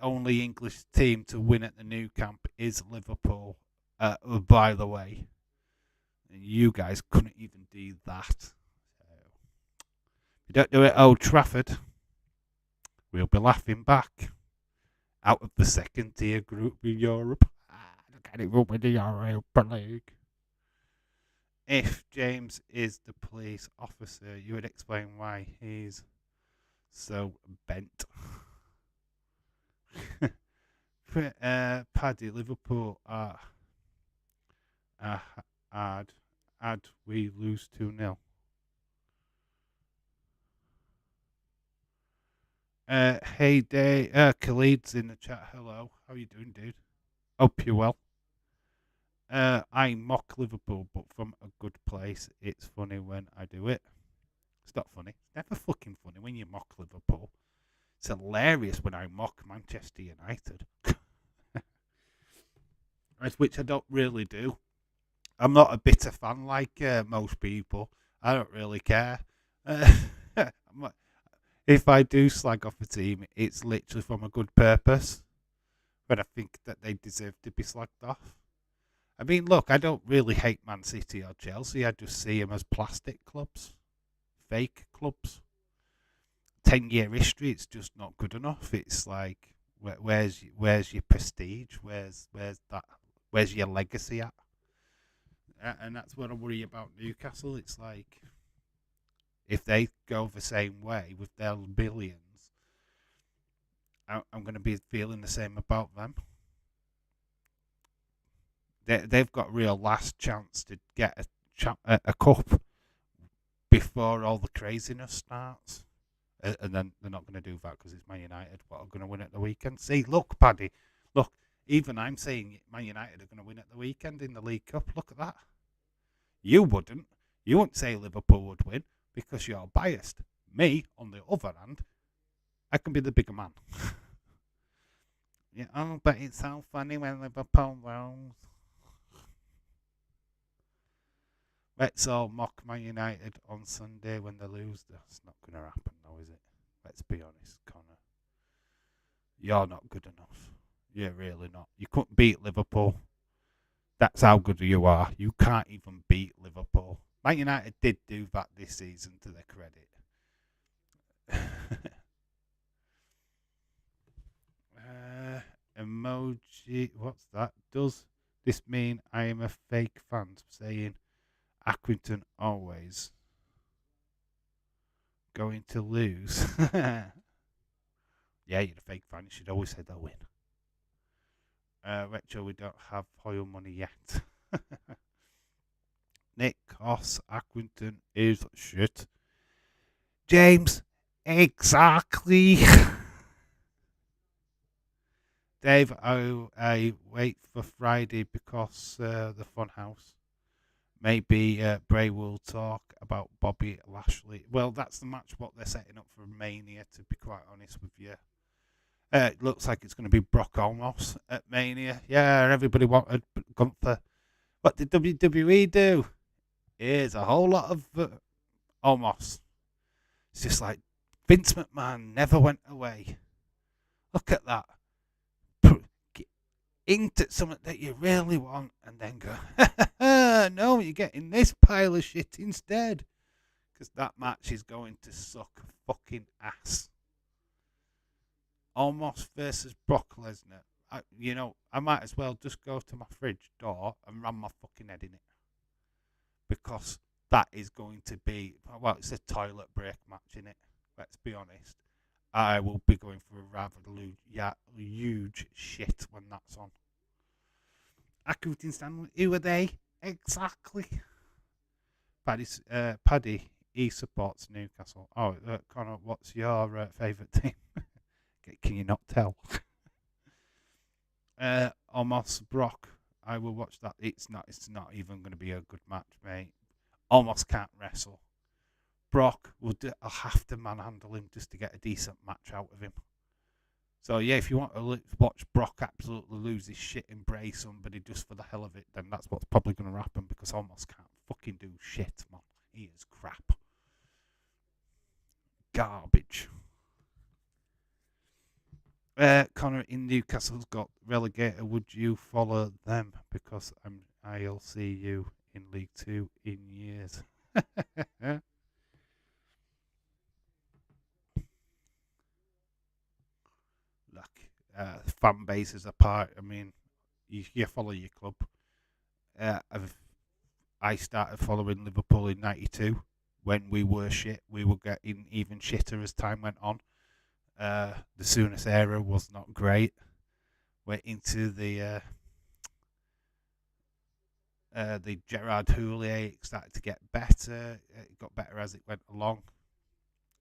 only English team to win at the Nou Camp is Liverpool, by the way. And you guys couldn't even do that. So, if you don't do it at Old Trafford, we'll be laughing back. Out of the second tier group in Europe. Look at it up with the Europa League. If James is the police officer, you would explain why he's so bent. Paddy, Liverpool had we lose 2-0. Hey Day, Khalid's in the chat. Hello, how you doing, dude? Hope you're well. I mock Liverpool, but from a good place. It's funny when I do it. It's not funny. It's never fucking funny when you mock Liverpool. It's hilarious when I mock Manchester United. Which I don't really do. I'm not a bitter fan like most people. I don't really care. If I do slag off a team, it's literally from a good purpose. When I think that they deserve to be slagged off. I mean, look, I don't really hate Man City or Chelsea. I just see them as plastic clubs. Fake clubs. 10-year history, it's just not good enough. It's like, where's your prestige? Where's your legacy at? And that's what I worry about Newcastle. It's like, if they go the same way with their billions, I'm going to be feeling the same about them. They've got real last chance to get a cup before all the craziness starts. And then they're not going to do that because it's Man United. What are going to win at the weekend? See, look, Paddy. Look, even I'm saying Man United are going to win at the weekend in the League Cup. Look at that. You wouldn't. You wouldn't say Liverpool would win because you're biased. Me, on the other hand, I can be the bigger man. Yeah, but it's so funny when Liverpool lose. Let's all mock Man United on Sunday when they lose. That's not going to happen, though, is it? Let's be honest, Connor. You're not good enough. You're really not. You couldn't beat Liverpool. That's how good you are. You can't even beat Liverpool. Man United did do that this season, to their credit. Emoji, what's that? Does this mean I am a fake fan? Saying Accrington always going to lose. Yeah, you're a fake fan. You should always say they'll win. Retro, we don't have Hoyle money yet. Nick Coss, Accrington is shit. James, exactly. Dave, I wait for Friday because the Funhouse. Maybe Bray will talk about Bobby Lashley. Well, that's the match what they're setting up for Mania, to be quite honest with you. It looks like it's going to be Brock Omos at Mania. Yeah, everybody wanted Gunther. What did WWE do? Here's a whole lot of Omos. It's just like Vince McMahon never went away. Look at that. Get into something that you really want and then go, no, you're getting this pile of shit instead. Because that match is going to suck fucking ass. Omos versus Brock Lesnar. I might as well just go to my fridge door and ram my fucking head in it. Because that is going to be, well, it's a toilet break match, in it. Let's be honest. I will be going for a rather huge shit when that's on. Accrington Stanley, who are they? Exactly. Paddy, he supports Newcastle. Oh, Connor, what's your favourite team? Can you not tell? Omos Brock, I will watch that. It's not even going to be a good match, mate. Omos can't wrestle. Brock I'll have to manhandle him just to get a decent match out of him. So yeah, if you want to watch Brock absolutely lose his shit, embrace somebody just for the hell of it, then that's what's probably going to happen, because Omos can't fucking do shit, man. He is crap. Garbage. Connor in Newcastle's got relegated. Would you follow them? Because I'll see you in League 2 in years. Look, fan bases apart. I mean, you follow your club. I started following Liverpool in '92 when we were shit. We were getting even shitter as time went on. The Souness era was not great. Went into the Gerard Houllier. It started to get better. It got better as it went along.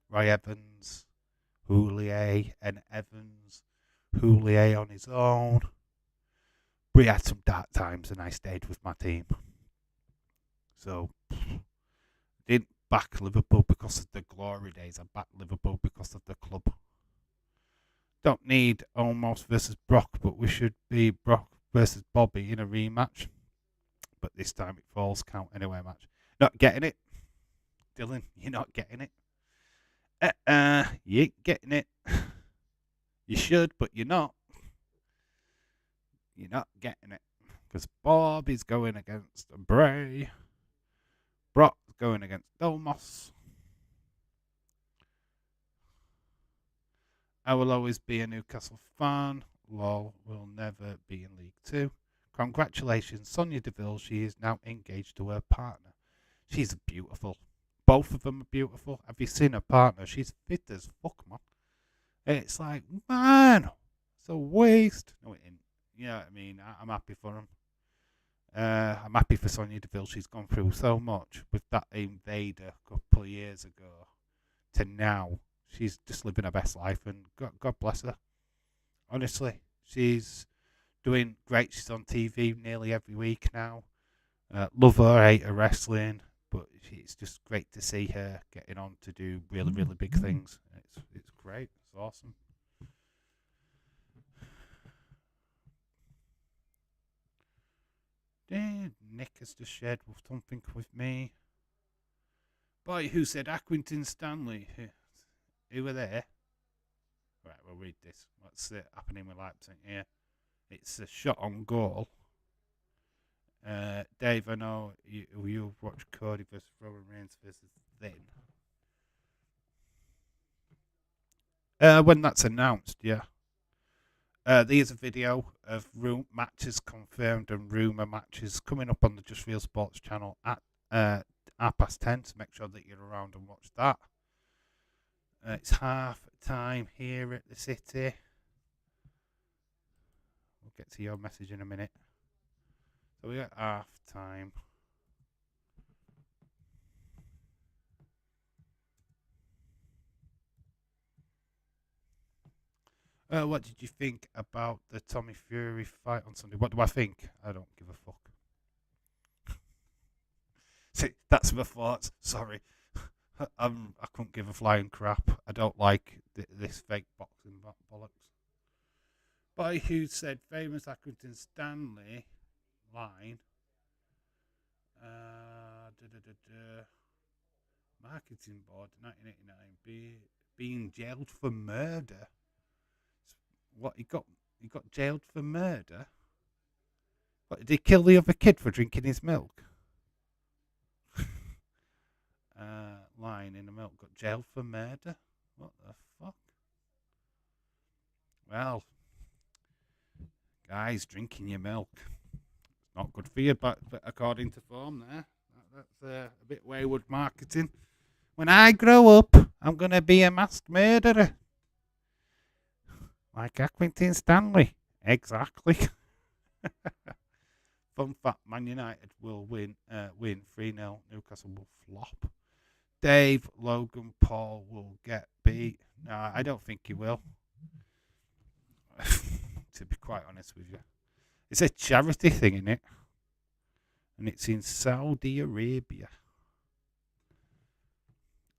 Roy Evans, Houllier, and Evans. Houllier on his own. We had some dark times, and I stayed with my team. So, didn't back Liverpool because of the glory days. I backed Liverpool because of the club. Don't need Omos versus Brock, but we should be Brock versus Bobby in a rematch. But this time it falls count anyway match. Not getting it. Dylan, you're not getting it. You ain't getting it. You should, but you're not. You're not getting it. Because Bob is going against Bray. Brock's going against Omos. I will always be a Newcastle fan. Lol will never be in League 2. Congratulations, Sonia Deville. She is now engaged to her partner. She's beautiful. Both of them are beautiful. Have you seen her partner? She's fit as fuck, man. It's like, man, it's a waste. No, it ain't. You know what I mean? I'm happy for him. I'm happy for Sonia Deville. She's gone through so much with that Invader a couple of years ago to now. She's just living her best life, and God bless her. Honestly, she's doing great. She's on TV nearly every week now. Love her, hate her wrestling, but it's just great to see her getting on to do really, really big things. It's great. It's awesome. Nick has just shared something with me. Boy, who said Accrington Stanley? Who were there? Right, we'll read this. What's happening with Leipzig here? It's a shot on goal. Dave, I know you've watched Cody versus Roman Reigns versus Thin. When that's announced, yeah. There's a video of matches confirmed and rumour matches coming up on the Just Feel Sports channel at 10:30, so make sure that you're around and watch that. It's half time here at the City. We'll get to your message in a minute. So we got half time. What did you think about the Tommy Fury fight on Sunday? What do I think? I don't give a fuck. See, that's my thoughts. Sorry. I couldn't give a flying crap. I don't like this fake boxing bollocks. Boy who said famous Accrington Stanley line. Marketing board 1989 being jailed for murder. What he got jailed for murder? What, did he kill the other kid for drinking his milk? Lying in the milk, got jailed for murder? What the fuck? Well, guys, drinking your milk. It's not good for you, but according to form there. That's a bit wayward marketing. When I grow up, I'm going to be a masked murderer. Like Accrington Stanley. Exactly. Fun fact, Man United will win 3-0. Newcastle will flop. Dave, Logan Paul will get beat. No, I don't think he will. To be quite honest with you. It's a charity thing, isn't it? And it's in Saudi Arabia.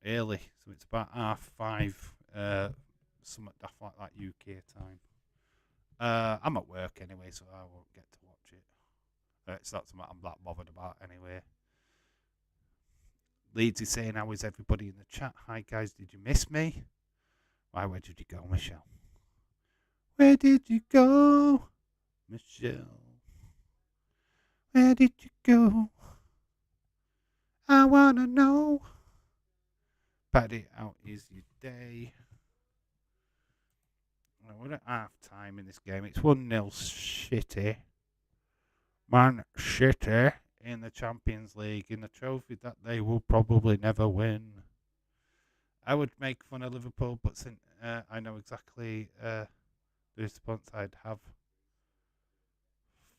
Early. So it's about 5:30. Something daft like that UK time. I'm at work anyway, so I won't get to watch it. It's not something I'm that bothered about anyway. Leeds is saying, how is everybody in the chat? Hi guys, did you miss me? Why, where did you go, Michelle? Where did you go, Michelle? Where did you go? I wanna know. Paddy, how is your day? We're at half time in this game. It's 1-0 City. Man City in the Champions League, in the trophy that they will probably never win. I would make fun of Liverpool, but since I know exactly the response I'd have.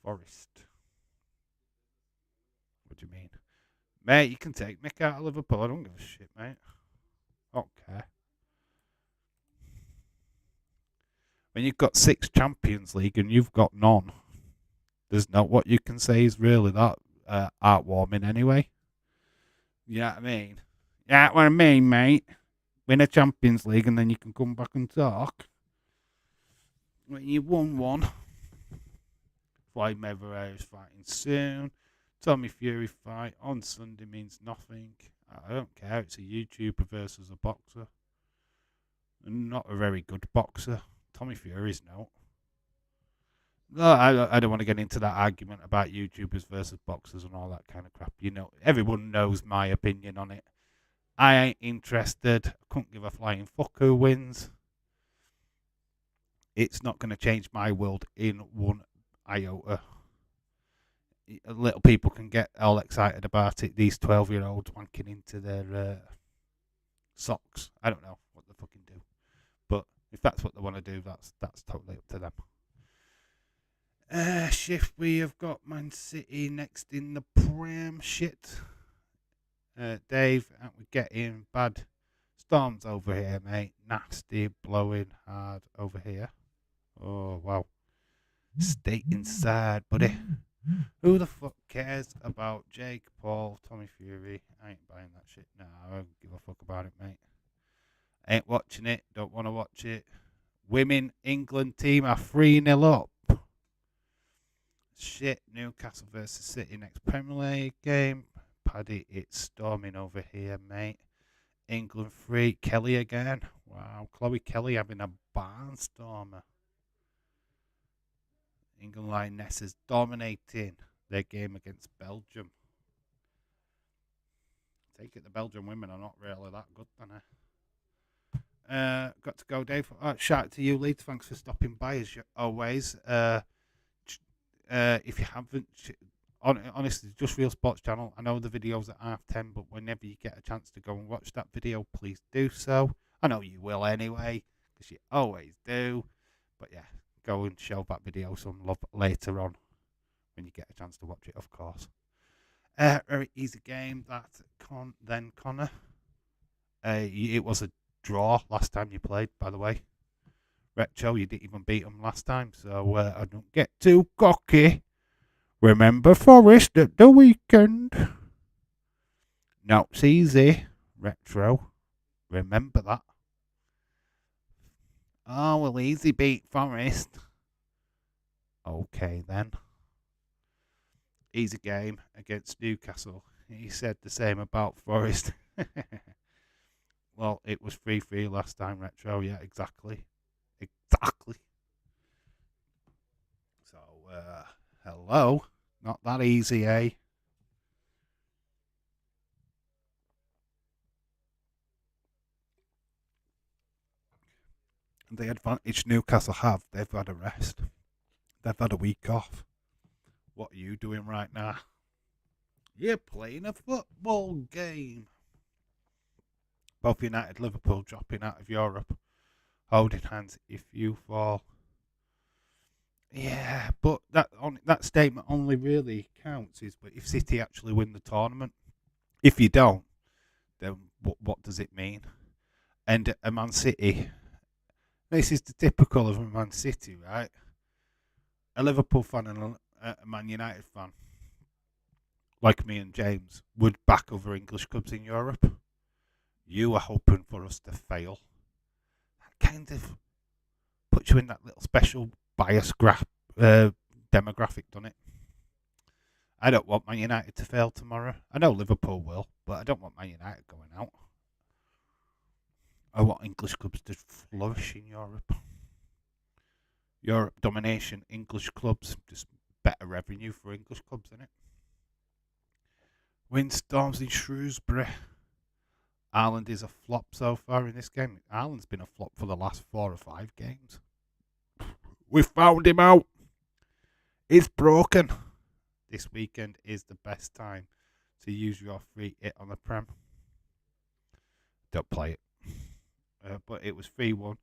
Forest. What do you mean? Mate, you can take Mick out of Liverpool. I don't give a shit, mate. Okay. When you've got 6 Champions League and you've got none, there's not what you can say is really that heartwarming anyway. You know what I mean? Yeah, what I mean, mate. Win a Champions League and then you can come back and talk. When you won one. Floyd Mayweather is fighting soon. Tommy Fury fight on Sunday means nothing. I don't care. It's a YouTuber versus a boxer. Not a very good boxer. Tommy Fury's not. No, I don't want to get into that argument about YouTubers versus boxers and all that kind of crap. You know, everyone knows my opinion on it. I ain't interested. I couldn't give a flying fuck who wins. It's not going to change my world in one iota. Little people can get all excited about it. These 12-year-olds wanking into their socks. I don't know what they fucking do. But if that's what they want to do, that's totally up to them. Shift, we have got Man City next in the Prem. Shit. Dave, we getting bad storms over here, mate. Nasty, blowing hard over here. Oh, wow. Stay inside, buddy. Who the fuck cares about Jake Paul, Tommy Fury? I ain't buying that shit. No, I don't give a fuck about it, mate. Ain't watching it. Don't want to watch it. Women England team are 3-0 up. Shit, Newcastle versus City next Premier League game. Paddy, it's storming over here, mate. England 3, Kelly again. Wow, Chloe Kelly having a barnstormer. England Lionesses dominating their game against Belgium. Take it, the Belgian women are not really that good, then. Got to go, Dave. Shout out to you, Leeds. Thanks for stopping by as always. If you haven't, honestly, Just Real Sports Channel. I know the video's at 10:30, but whenever you get a chance to go and watch that video, please do so. I know you will anyway, because you always do. But yeah, go and show that video some love later on when you get a chance to watch it, of course. Very easy game. That Connor. It was a draw last time you played, by the way. Retro, you didn't even beat them last time, so I don't get too cocky. Remember Forest at the weekend. No, it's easy. Retro, remember that. Oh, well, easy beat Forest. Okay, then. Easy game against Newcastle. He said the same about Forest. Well, it was 3-3 last time, Retro. Yeah, exactly. Exactly. So, hello. Not that easy, eh? And the advantage Newcastle have, they've had a rest. They've had a week off. What are you doing right now? You're playing a football game. Both United Liverpool dropping out of Europe. Holding hands if you fall. Yeah, but that statement only really counts if City actually win the tournament. If you don't, then what does it mean? And a Man City, this is the typical of a Man City, right? A Liverpool fan and a Man United fan, like me and James, would back other English clubs in Europe. You are hoping for us to fail. That kind of puts you in that little special bias demographic, doesn't it? I don't want Man United to fail tomorrow. I know Liverpool will, but I don't want Man United going out. I want English clubs to flourish in Europe. Europe domination, English clubs, just better revenue for English clubs, isn't it? Windstorms in Shrewsbury. Ireland is a flop so far in this game. Ireland's been a flop for the last 4 or 5 games. We found him out. It's broken. This weekend is the best time to use your free hit on the Prem. Don't play it. But it was 3-1.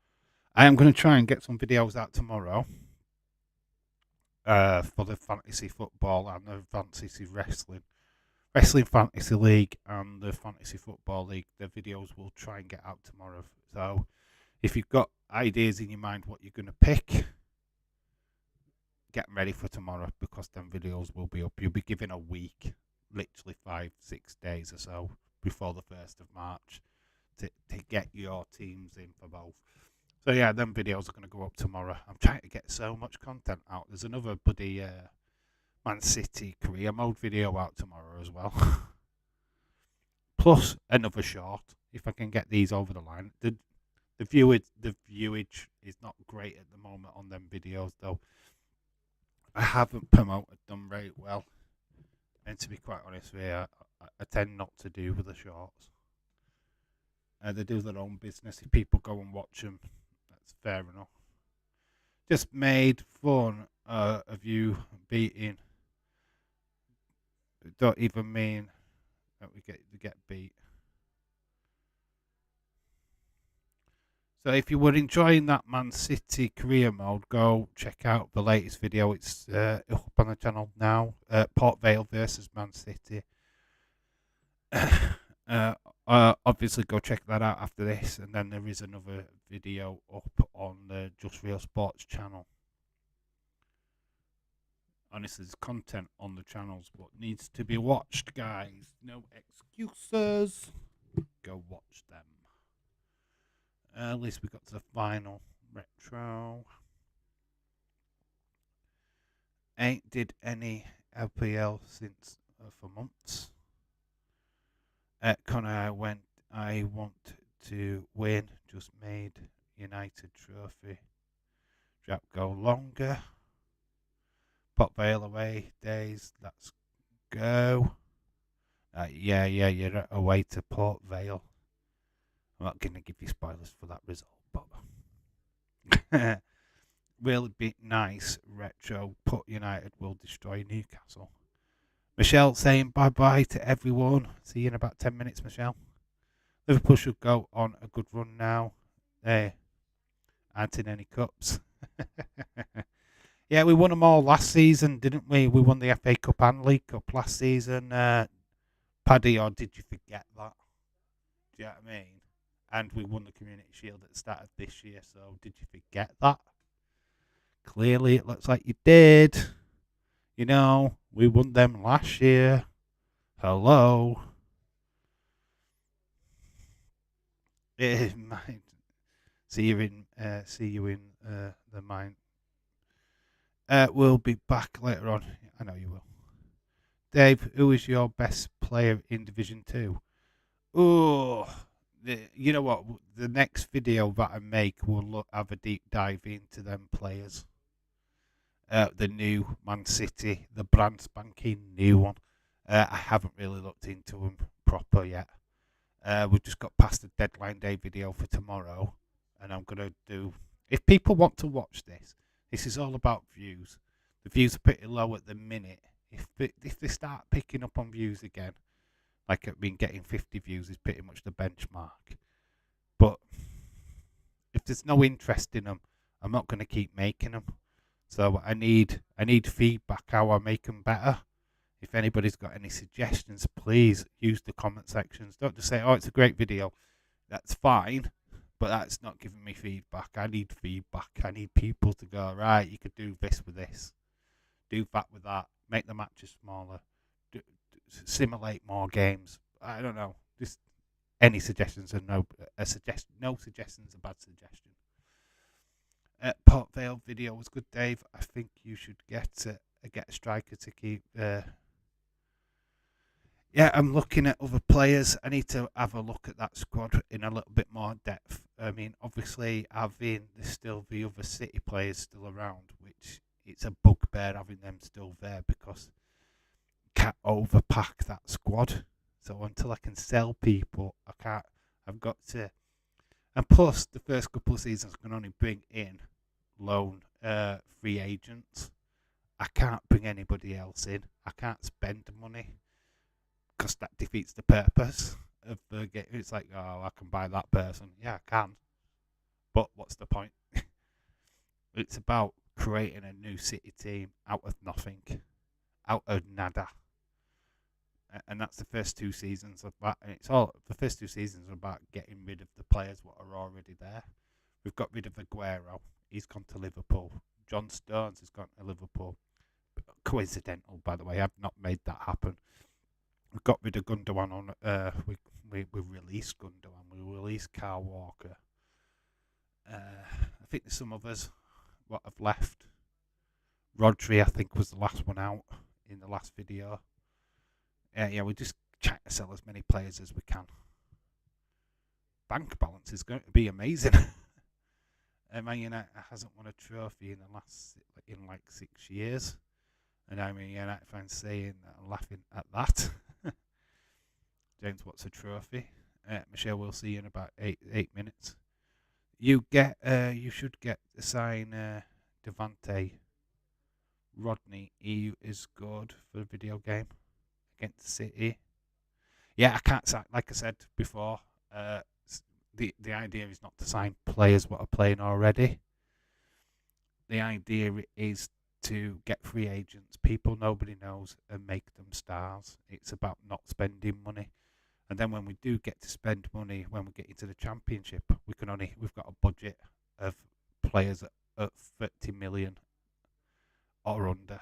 I am going to try and get some videos out tomorrow for the fantasy football and the fantasy wrestling. Wrestling Fantasy League and the Fantasy Football League. The videos will try and get out tomorrow. So if you've got ideas in your mind what you're going to pick, get ready for tomorrow because them videos will be up. You'll be given a week, literally 5-6 days or so before the 1st of March to get your teams in for both. So yeah, them videos are going to go up tomorrow. I'm trying to get so much content out. There's another bloody Man City career mode video out tomorrow as well. Plus another short if I can get these over the line. The viewage is not great at the moment on them videos though. I haven't promoted them very well, and to be quite honest with you, I tend not to do with the shorts. They do their own business. If people go and watch them, that's fair enough. Just made fun of you beating. Don't even mean that we get beat. So if you were enjoying that Man City career mode, go check out the latest video. It's up on the channel now. Port Vale versus Man City. Obviously, go check that out after this, and then there is another video up on the Just Real Sports channel. Honestly, there's content on the channels what needs to be watched, guys. No excuses. Go watch them. At least we got to the final retro. Ain't did any LPL since for months. Connor went. I want to win. Just made United trophy. Drop go longer. Port Vale away days. Let's go. Yeah, you're away to Port Vale. I'm not going to give you spoilers for that result, but will be nice. Retro Put United will destroy Newcastle. Michelle saying bye-bye to everyone. See you in about 10 minutes, Michelle. Liverpool should go on a good run now. Aren't in any cups. Yeah, we won them all last season, didn't we? We won the FA Cup and League Cup last season. Paddy, or did you forget that? Do you know what I mean? And we won the Community Shield at the start of this year, so did you forget that? Clearly, it looks like you did. You know, we won them last year. Hello. See you in the mine. We'll be back later on. I know you will. Dave, who is your best player in Division 2? Oh, you know what? The next video that I make will have a deep dive into them players. The new Man City, the brand spanking new one. I haven't really looked into them proper yet. We've just got past the deadline day video for tomorrow, and I'm going to do... If people want to watch this is all about views. The views are pretty low at the minute. If they start picking up on views again, like I've been getting 50 views is pretty much the benchmark. But if there's no interest in them, I'm not going to keep making them. So I need feedback how I make them better. If anybody's got any suggestions, please use the comment sections. Don't just say, oh, it's a great video. That's fine, but that's not giving me feedback. I need feedback. I need people to go, right, you could do this with this. Do that with that. Make the matches smaller. Simulate more games. I don't know. Just any suggestions are no suggestions a bad suggestion. Port Vale video was good, Dave. I think you should get a striker to keep. Yeah, I'm looking at other players. I need to have a look at that squad in a little bit more depth. I mean, obviously, there's still the other City players still around, which it's a bugbear having them still there because can't overpack that squad. So until I can sell people, I can't. I've got to. And plus, the first couple of seasons I can only bring in loan free agents. I can't bring anybody else in. I can't spend money because that defeats the purpose of the game. It's like, oh, I can buy that person. Yeah, I can. But what's the point? It's about creating a new City team out of nothing, out of nada. And that's the first 2 seasons of that. And the first 2 seasons are about getting rid of the players what are already there. We've got rid of Aguero. He's gone to Liverpool. John Stones has gone to Liverpool. Coincidental, by the way. I've not made that happen. We got rid of Gundogan on. We released Gundogan. We released Kyle Walker. I think there's some others what have left. Rodri, I think, was the last one out in the last video. Yeah, we just try to sell as many players as we can. Bank balance is going to be amazing. Man United hasn't won a trophy in like 6 years, and I mean United fans saying that and laughing at that. James, what's a trophy? Michelle, we'll see you in about 8 minutes. You should get to sign Devante Rodney. He is good for the video game against City. Yeah, I can't sign. Like I said before, the idea is not to sign players what are playing already. The idea is to get free agents, people nobody knows, and make them stars. It's about not spending money. And then when we do get to spend money, when we get into the Championship, we've got a budget of players at 30 million or under.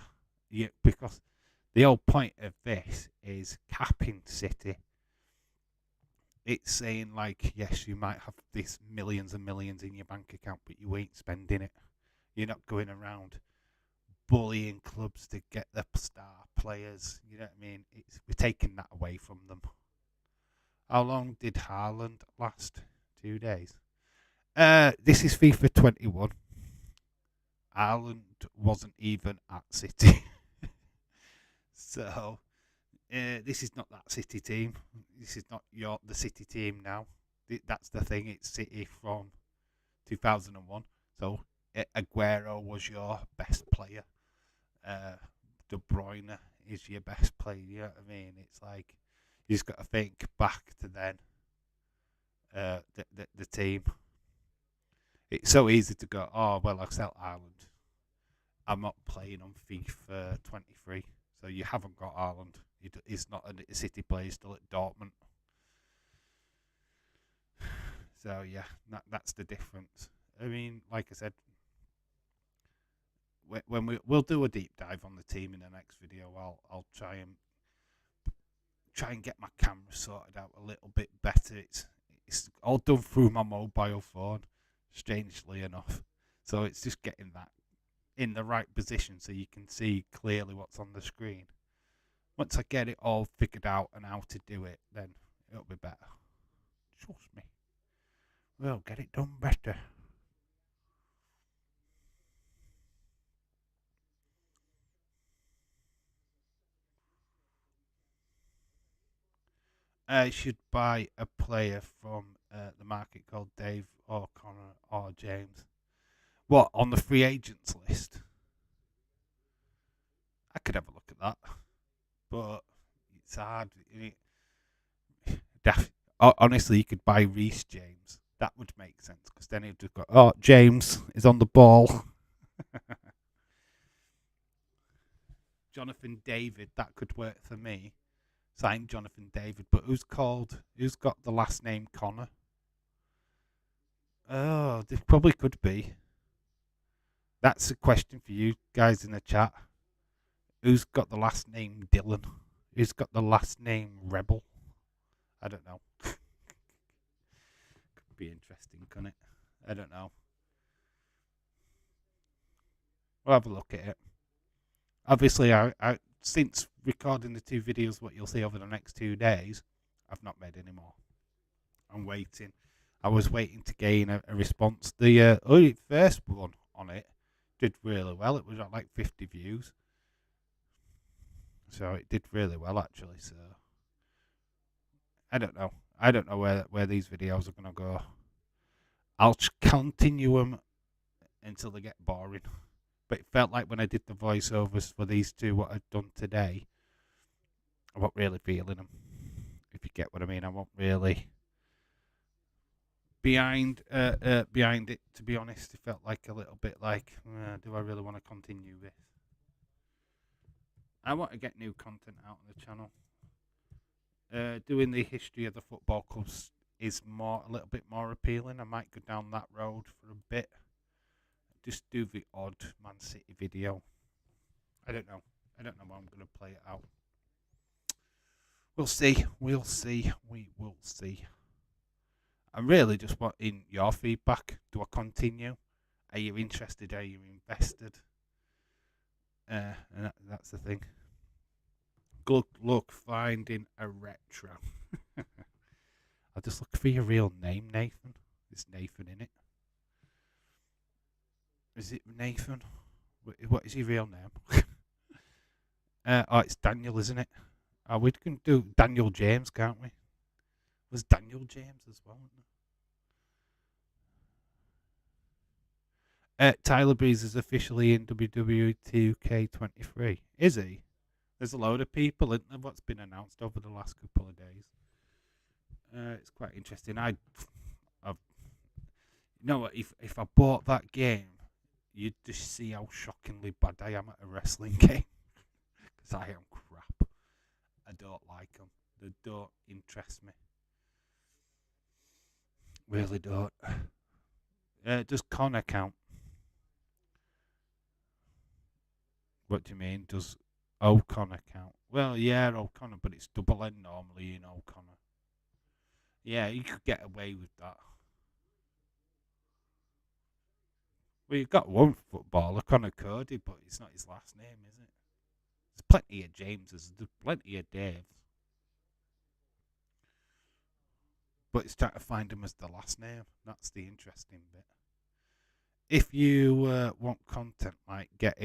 Yeah, because the whole point of this is capping City. It's saying like, yes, you might have these millions and millions in your bank account, but you ain't spending it. You're not going around bullying clubs to get the star players. You know what I mean? We're taking that away from them. How long did Haaland last? 2 days. This is FIFA 21. Haaland wasn't even at City. So this is not that City team. This is not the City team now. That's the thing. It's City from 2001. So Aguero was your best player. De Bruyne is your best player. You know what I mean? It's like you just got to think back to then. The team. It's so easy to go. Oh well, I sell Ireland. I'm not playing on FIFA 23, so you haven't got Ireland. He's not a City player. He's still at Dortmund. So yeah, that's the difference. I mean, like I said, when we'll do a deep dive on the team in the next video. I'll try and get my camera sorted out a little bit better. It's all done through my mobile phone, strangely enough. So it's just getting that in the right position so you can see clearly what's on the screen. Once I get it all figured out and how to do it, then it'll be better. Trust me. We'll get it done better. I should buy a player from the market called Dave or Connor or James. What, on the free agents list? I could have a look at that. But it's hard. Honestly, you could buy Reece James. That would make sense because then he'd just go, oh, James is on the ball. Jonathan David, that could work for me. Sign Jonathan David, but who's got the last name Connor? Oh, there probably could be. That's a question for you guys in the chat. Who's got the last name Dylan? Who's got the last name Rebel? I don't know. Could be interesting, couldn't it? I don't know. We'll have a look at it. Obviously, I since recording the two videos, what you'll see over the next 2 days, I've not made any more. I'm waiting. I was waiting to gain a response. The first one on it did really well. It was at like 50 views. So it did really well, actually. So I don't know. I don't know where these videos are going to go. I'll continue them until they get boring. But it felt like when I did the voiceovers for these two, what I've done today, I wasn't really feeling them. If you get what I mean, I wasn't really behind it. To be honest, it felt like a little bit like, do I really want to continue this? I want to get new content out on the channel. Doing the history of the football clubs is a little bit more appealing. I might go down that road for a bit. Just do the odd Man City video. I don't know how I'm going to play it out. We'll see. We will see. I'm really just wanting your feedback. Do I continue? Are you interested? Are you invested? And that's the thing. Good luck finding a retro. I'll just look for your real name, Nathan. There's Nathan in it. Is it Nathan? What is your real name? Oh, it's Daniel, isn't it? Oh, we can do Daniel James, can't we? Was Daniel James as well? Tyler Breeze is officially in WWE 2K23. Is he? There's a load of people, isn't there, what's been announced over the last couple of days. It's quite interesting. You know what? If I bought that game, you'd just see how shockingly bad I am at a wrestling game. Because I am crap. I don't like them. They don't interest me. Really don't. Does Connor count? What do you mean? Does O'Connor count? Well, yeah, O'Connor, but it's double N normally in O'Connor. Yeah, you could get away with that. Well, you've got one footballer, Connor Cody, but it's not his last name, is it? There's plenty of Jameses, there's plenty of Daves. But it's trying to find him as the last name. That's the interesting bit. If you want content like get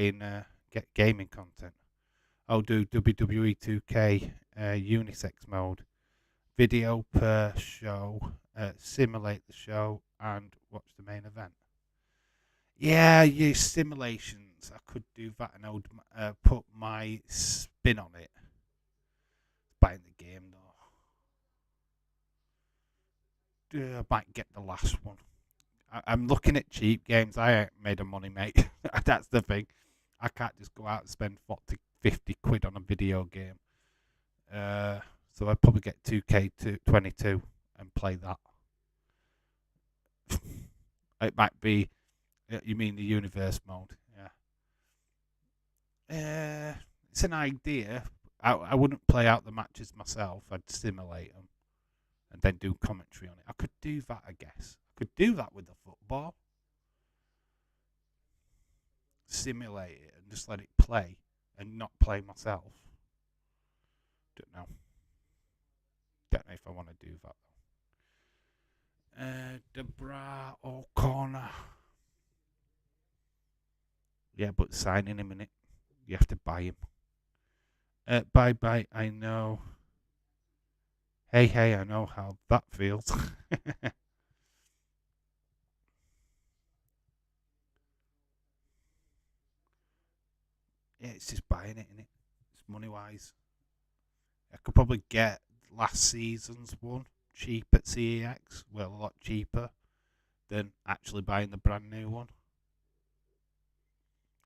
gaming content, I'll do WWE 2K unisex mode, video per show, simulate the show, and watch the main event. Yeah, you simulations. I could do that and I would put my spin on it. Buying the game though. I might get the last one. I'm looking at cheap games. I ain't made a money, mate. That's the thing. I can't just go out and spend 40, 50 quid on a video game. So I'd probably get 2K22 and play that. It might be. You mean the universe mode? Yeah. It's an idea. I wouldn't play out the matches myself. I'd simulate them and then do commentary on it. I could do that, I guess. I could do that with the football. Simulate it and just let it play and not play myself. Don't know. Don't know if I want to do that. Debra O'Connor. Yeah, but signing him in it. You have to buy him. Bye, I know. Hey, I know how that feels. Yeah, it's just buying it, innit? It's money wise. I could probably get last season's one cheap at CEX. Well, a lot cheaper than actually buying the brand new one.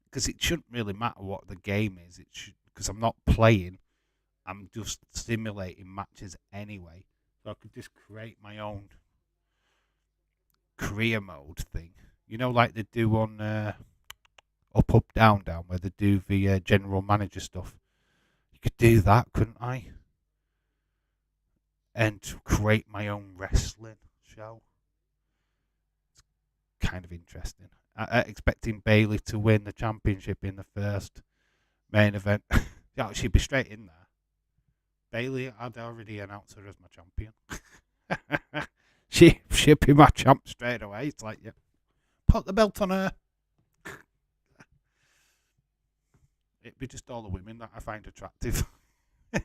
Because it shouldn't really matter what the game is. It should, because I'm not playing. I'm just simulating matches anyway. So I could just create my own career mode thing. You know, like they do on Up, Down, where they do the general manager stuff. You could do that, couldn't I? And create my own wrestling show. It's kind of interesting. Expecting Bailey to win the championship in the first main event. Yeah, she'd be straight in there. Bailey, I'd already announced her as my champion. She'd be my champ straight away. It's like, yeah, put the belt on her. It'd be just all the women that I find attractive. So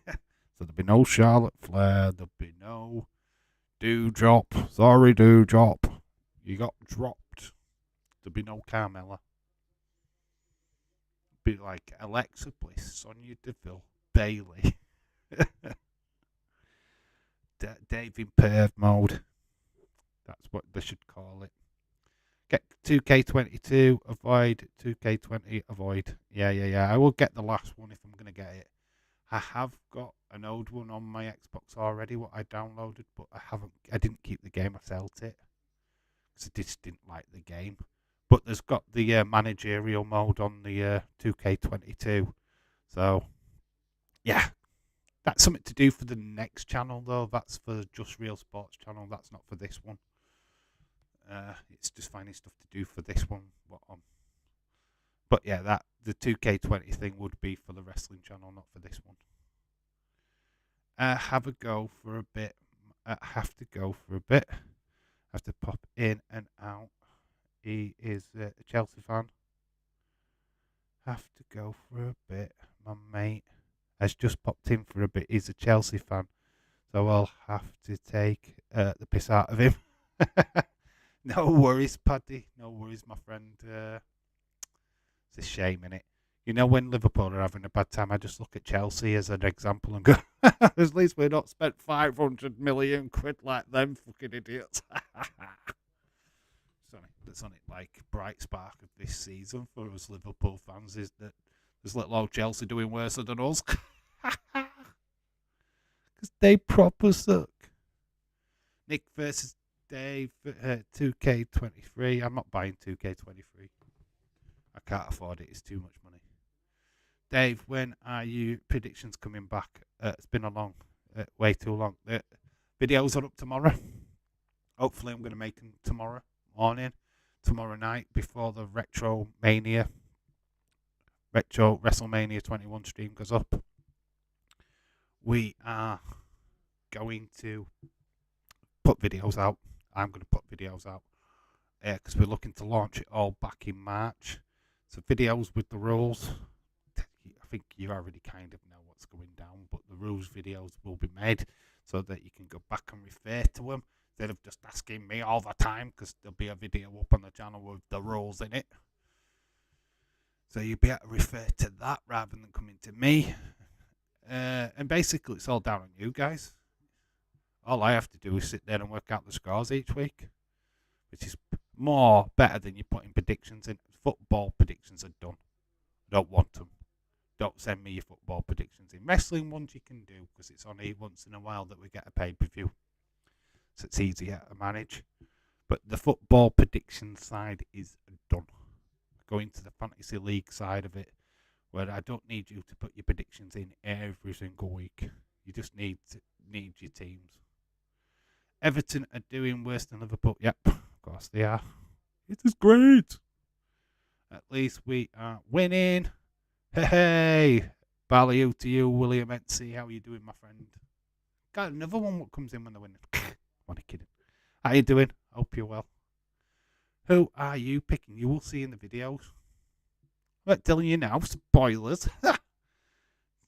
there'd be no Charlotte Flair. There'd be no Doudrop. Sorry, Doudrop. You got dropped. There'd be no Carmella. It'd be like Alexa Bliss, Sonya Deville, Bailey. Dave in perv mode. That's what they should call it. Get 2K22, avoid 2K20, avoid. Yeah. I will get the last one if I'm going to get it. I have got an old one on my Xbox already, what I downloaded, but I didn't keep the game, I sold it. Because I just didn't like the game. But there's got the managerial mode on the 2K22. So, yeah. That's something to do for the next channel, though. That's for Just Real Sports channel. That's not for this one. It's just finding stuff to do for this one. But yeah, the 2K20 thing would be for the wrestling channel, not for this one. Have a go for a bit. Have to go for a bit. Have to pop in and out. He is a Chelsea fan. Have to go for a bit. My mate has just popped in for a bit. He's a Chelsea fan, so I'll have to take the piss out of him. No worries, Paddy. No worries, my friend. It's a shame, innit? You know, when Liverpool are having a bad time, I just look at Chelsea as an example and go, at least we're not spent 500 million quid like them fucking idiots. It's on it like bright spark of this season for us Liverpool fans is that there's little old Chelsea doing worse than us. Because they proper suck. Nick versus Dave, 2K23. I'm not buying 2K23. I can't afford it. It's too much money. Dave, when are you predictions coming back? It's been way too long. Videos are up tomorrow. Hopefully I'm going to make them tomorrow morning, tomorrow night before the Retro WrestleMania 21 stream goes up. We are going to put videos out. I'm going to put videos out because we're looking to launch it all back in March. So videos with the rules. I think you already kind of know what's going down, but the rules videos will be made so that you can go back and refer to them instead of just asking me all the time, because there'll be a video up on the channel with the rules in it. So you'll be able to refer to that rather than coming to me. And basically, it's all down on you guys. All I have to do is sit there and work out the scores each week, which is better than you putting predictions in. Football predictions are done. I don't want them. Don't send me your football predictions in. Wrestling ones you can do, because it's only once in a while that we get a pay-per-view. So it's easier to manage. But the football prediction side is done. Going to the fantasy league side of it, where I don't need you to put your predictions in every single week. You just need your teams. Everton are doing worse than Liverpool. Yep, of course they are. It is great. At least we are winning. Hey, Ballyhoo to you, William Etsy. How are you doing, my friend? Got another one what comes in when they're winning. I'm only kidding. How you doing? Hope you're well. Who are you picking? You will see in the videos. I'm not telling you now. Spoilers.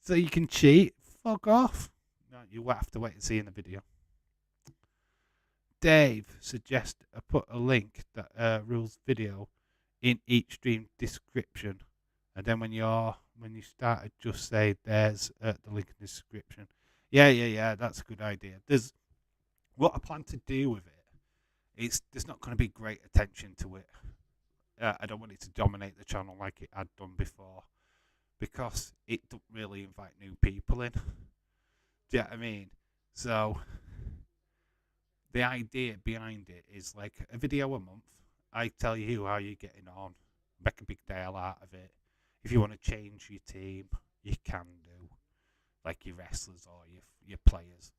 So you can cheat. Fuck off. No, you will have to wait and see in the video. Dave suggests I put a link that rules video in each stream description, and then when you start, just say there's the link in the description. Yeah, that's a good idea. There's what I plan to do with it. There's not going to be great attention to it. I don't want it to dominate the channel like it had done before, because it don't really invite new people in. Do you know what I mean? So the idea behind it is like a video a month. I tell you how you're getting on, make a big deal out of it. If you want to change your team, you can do, like your wrestlers or your players.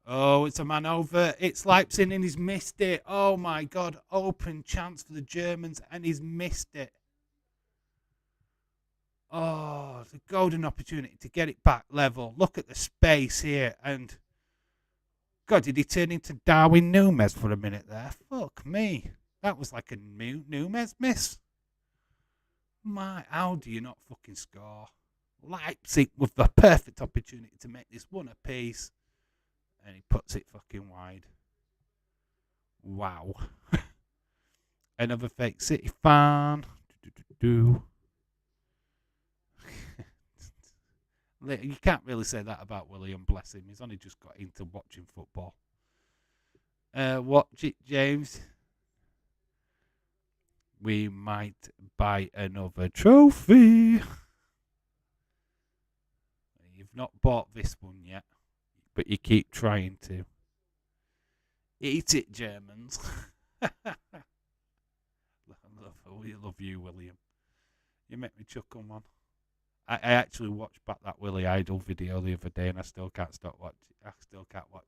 Oh, it's a man over. It's Leipzig and he's missed it. Oh my God, open chance for the Germans and he's missed it. Oh, the golden opportunity to get it back level. Look at the space here. And God, did he turn into Darwin Núñez for a minute there? Fuck me. That was like a Núñez miss. How do you not fucking score? Leipzig with the perfect opportunity to make this one apiece. And he puts it fucking wide. Wow. Another fake City fan. You can't really say that about William, bless him. He's only just got into watching football. Watch it, James. We might buy another trophy. You've not bought this one yet, but you keep trying to. Eat it, Germans. I love you, William. You make me chuckle, man. I actually watched back that Willie Idol video the other day, and I still can't stop watching. I still can't watch.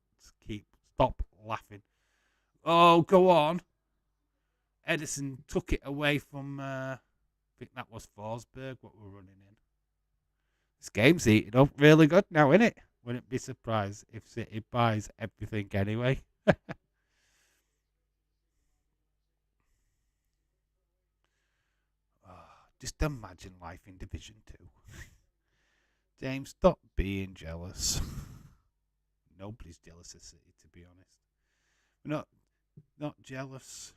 Stop laughing. Oh, go on. Edison took it away from, I think that was Forsberg, what we're running in. This game's heating up really good now, innit? Wouldn't be surprised if City buys everything anyway. Just imagine life in Division 2. James, stop being jealous. Nobody's jealous of City, to be honest. We're not jealous.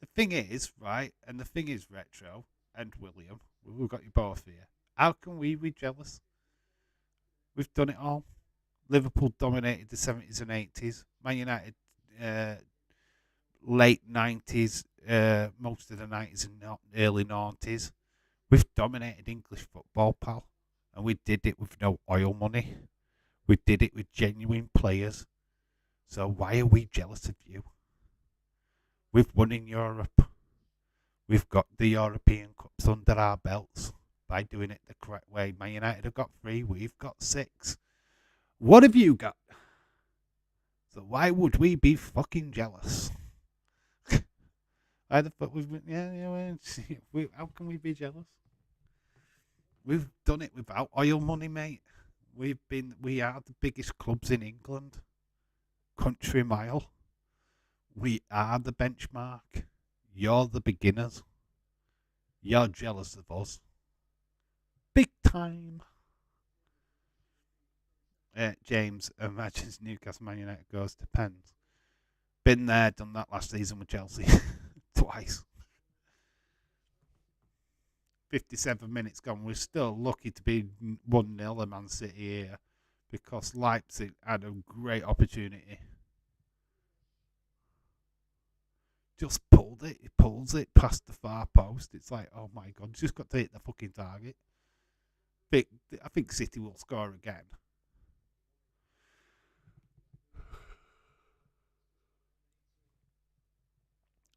The thing is, right, and the thing is, Retro and William, we've got you both here. How can we be jealous? We've done it all. Liverpool dominated the 70s and 80s. Man United, late 90s, most of the 90s and early 90s. We've dominated English football, pal. And we did it with no oil money. We did it with genuine players. So why are we jealous of you? We've won in Europe. We've got the European Cups under our belts by doing it the correct way. Man United have got 3. We've got 6. What have you got? So why would we be fucking jealous? Why the fuck was how can we be jealous? We've done it without oil money, mate. We are the biggest clubs in England. Country mile. We are the benchmark. You're the beginners. You're jealous of us. time. James imagines Newcastle Man United goes to pens. Been there, done that last season with Chelsea twice. 57 minutes gone. We're still lucky to be 1-0 at Man City here because Leipzig had a great opportunity. Just pulled it. He pulls it past the far post. It's like, oh my God, just got to hit the fucking target. I think City will score again.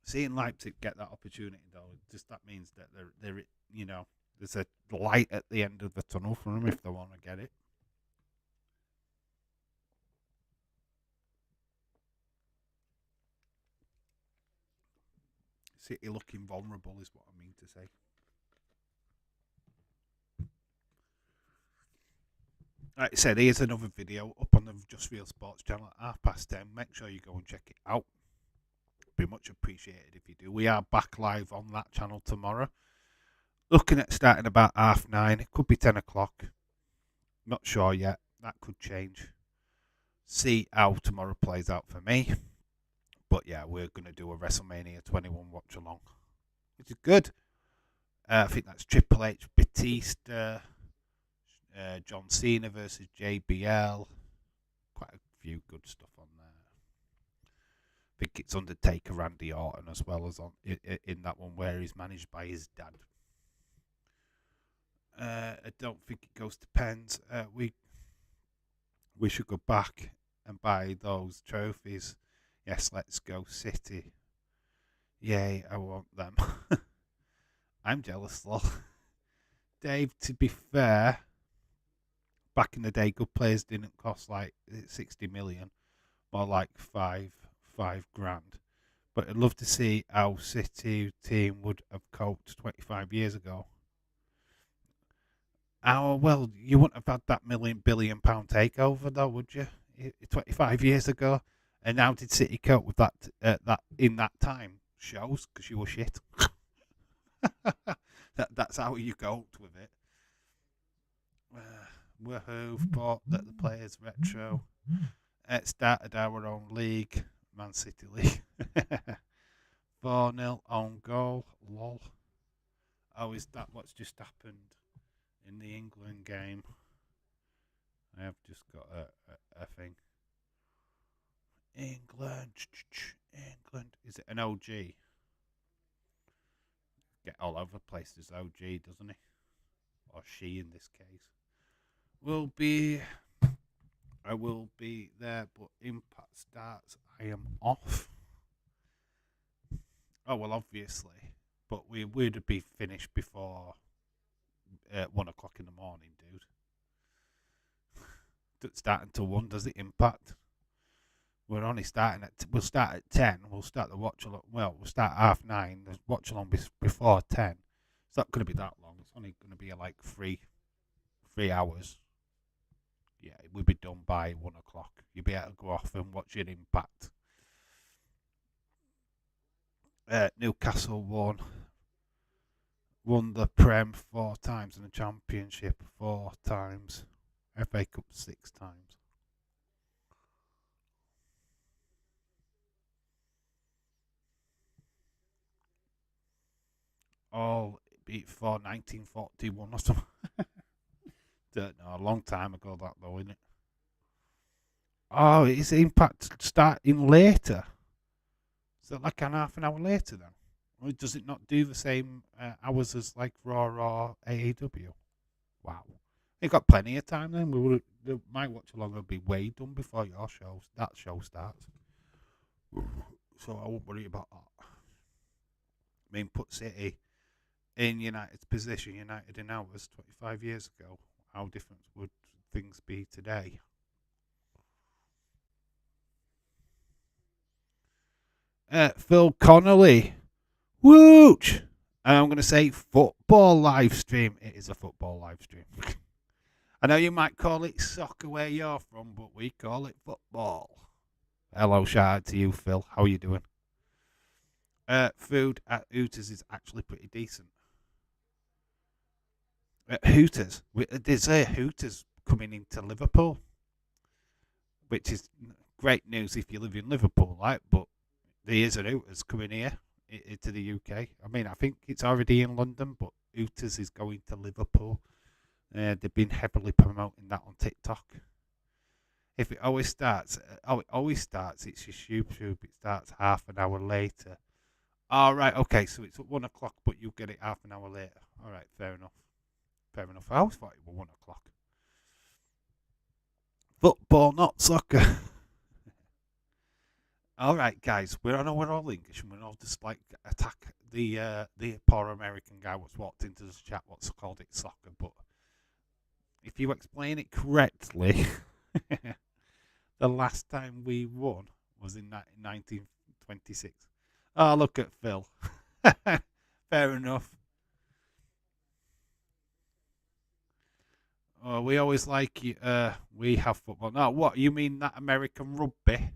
Seeing Leipzig get that opportunity though, just that means that they're there's a light at the end of the tunnel for them if they want to get it. City looking vulnerable is what I mean to say. Like I said, here's another video up on the Just Real Sports channel at 10:30. Make sure you go and check it out. Be much appreciated if you do. We are back live on that channel tomorrow. Looking at starting about 9:30. It could be 10 o'clock. Not sure yet. That could change. See how tomorrow plays out for me. But yeah, we're going to do a WrestleMania 21 watch along, which is good. I think that's Triple H, Batista, John Cena versus JBL. Quite a few good stuff on there. I think it's Undertaker, Randy Orton as well as on in that one where he's managed by his dad. I don't think it goes to pens. We should go back and buy those trophies. Yes, let's go City. Yay, I want them. I'm jealous, lol. Dave, to be fair, back in the day, good players didn't cost like 60 million, more like five grand. But I'd love to see how City team would have coped 25 years ago. Oh, well, you wouldn't have had that billion pound takeover, though, would you? 25 years ago. And how did City cope with that? That in that time shows because you were shit. That's how you coped with it. Woohoo! Thought that the players retro. It started our own league, Man City League. 4-0 own goal. Lol. Oh, is that what's just happened in the England game? I have just got a thing. England. Is it an OG? Get all over the place. There's OG, doesn't he? Or she in this case. I will be there, but Impact starts. I am off. Oh, well, obviously. But we would be finished before 1 o'clock in the morning, dude. Doesn't start until 1, does it, Impact? We're only starting we'll start at 10. We'll start the watch along. Well, we'll start at 9:30. The watch along before 10. It's not going to be that long. It's only going to be like 3 hours. Yeah, we'll be done by 1 o'clock. You'll be able to go off and watch your Impact. Newcastle won the Prem 4 times and the Championship 4 times. FA Cup 6 times. All beat for 1941 or something. Don't know, a long time ago that though, isn't it? Oh, is Impact starting later? Is it like an half an hour later then? Or does it not do the same hours as like Raw or AEW? Wow. You've got plenty of time then. My watch along will be way done before that show starts. So I won't worry about that. I mean, put City in United's position, United in ours 25 years ago. How different would things be today? Phil Connolly. Wooch! And I'm going to say football live stream. It is a football live stream. I know you might call it soccer where you're from, but we call it football. Hello, shout out to you, Phil. How are you doing? Food at Hooters is actually pretty decent. Hooters. There's a Hooters coming into Liverpool, which is great news if you live in Liverpool, right? But there is a Hooters coming here into the UK. I mean, I think it's already in London, but Hooters is going to Liverpool. They've been heavily promoting that on TikTok. If it always starts, it's your YouTube. It starts half an hour later. All right, okay, so it's at 1 o'clock, but you get it half an hour later. All right, fair enough. Fair enough. I always thought it was 1 o'clock. Football, not soccer. All right, guys, we're all English, and we're all just like attack the poor American guy what's walked into this chat. What's called it soccer, but if you explain it correctly, the last time we won was in 1926. Oh, look at Phil. Fair enough. Oh, we always like we have football. No, what you mean that American rugby?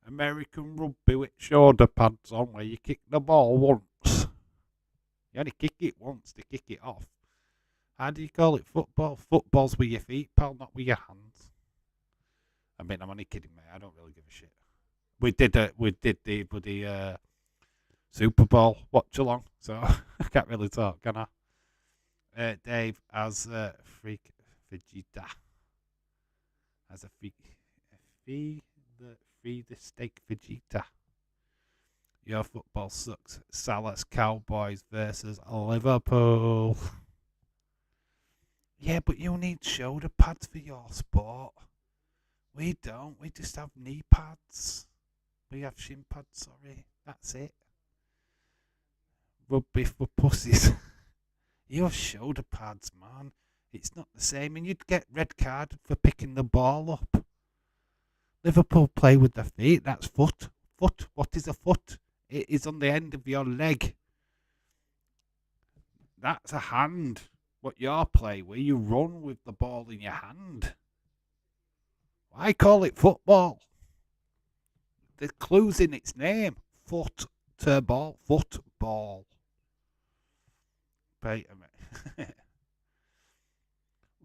American rugby with shoulder pads on, where you kick the ball once. You only kick it once to kick it off. How do you call it football? Football's with your feet, pal, not with your hands. I mean, I'm only kidding, mate. I don't really give a shit. We did the bloody Super Bowl watch along, so I can't really talk, can I? Dave as freak Vegeta, as a free the steak Vegeta. Your football sucks. Salah's Cowboys versus Liverpool. Yeah, but you need shoulder pads for your sport. We don't. We just have knee pads. We have shin pads, sorry. That's it. Rugby for pussies. You have shoulder pads, man. It's not the same, and you'd get red carded for picking the ball up. Liverpool play with their feet. That's foot. Foot. What is a foot? It is on the end of your leg. That's a hand. What you play where you run with the ball in your hand. I call it football. The clue's in its name. Foot to ball. Football. Wait a minute.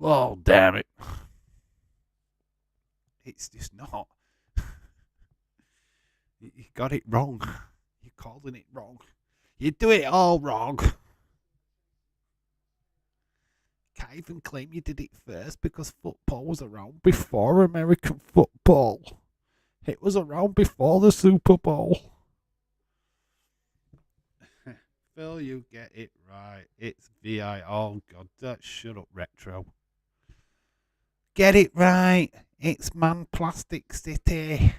Oh, damn it. It's just not. You got it wrong. You're calling it wrong. You do it all wrong. Can't even claim you did it first because football was around before American football. It was around before the Super Bowl. Phil, you get it right. It's VI. Oh, God. Shut up, Retro. Get it right. It's Man Plastic City.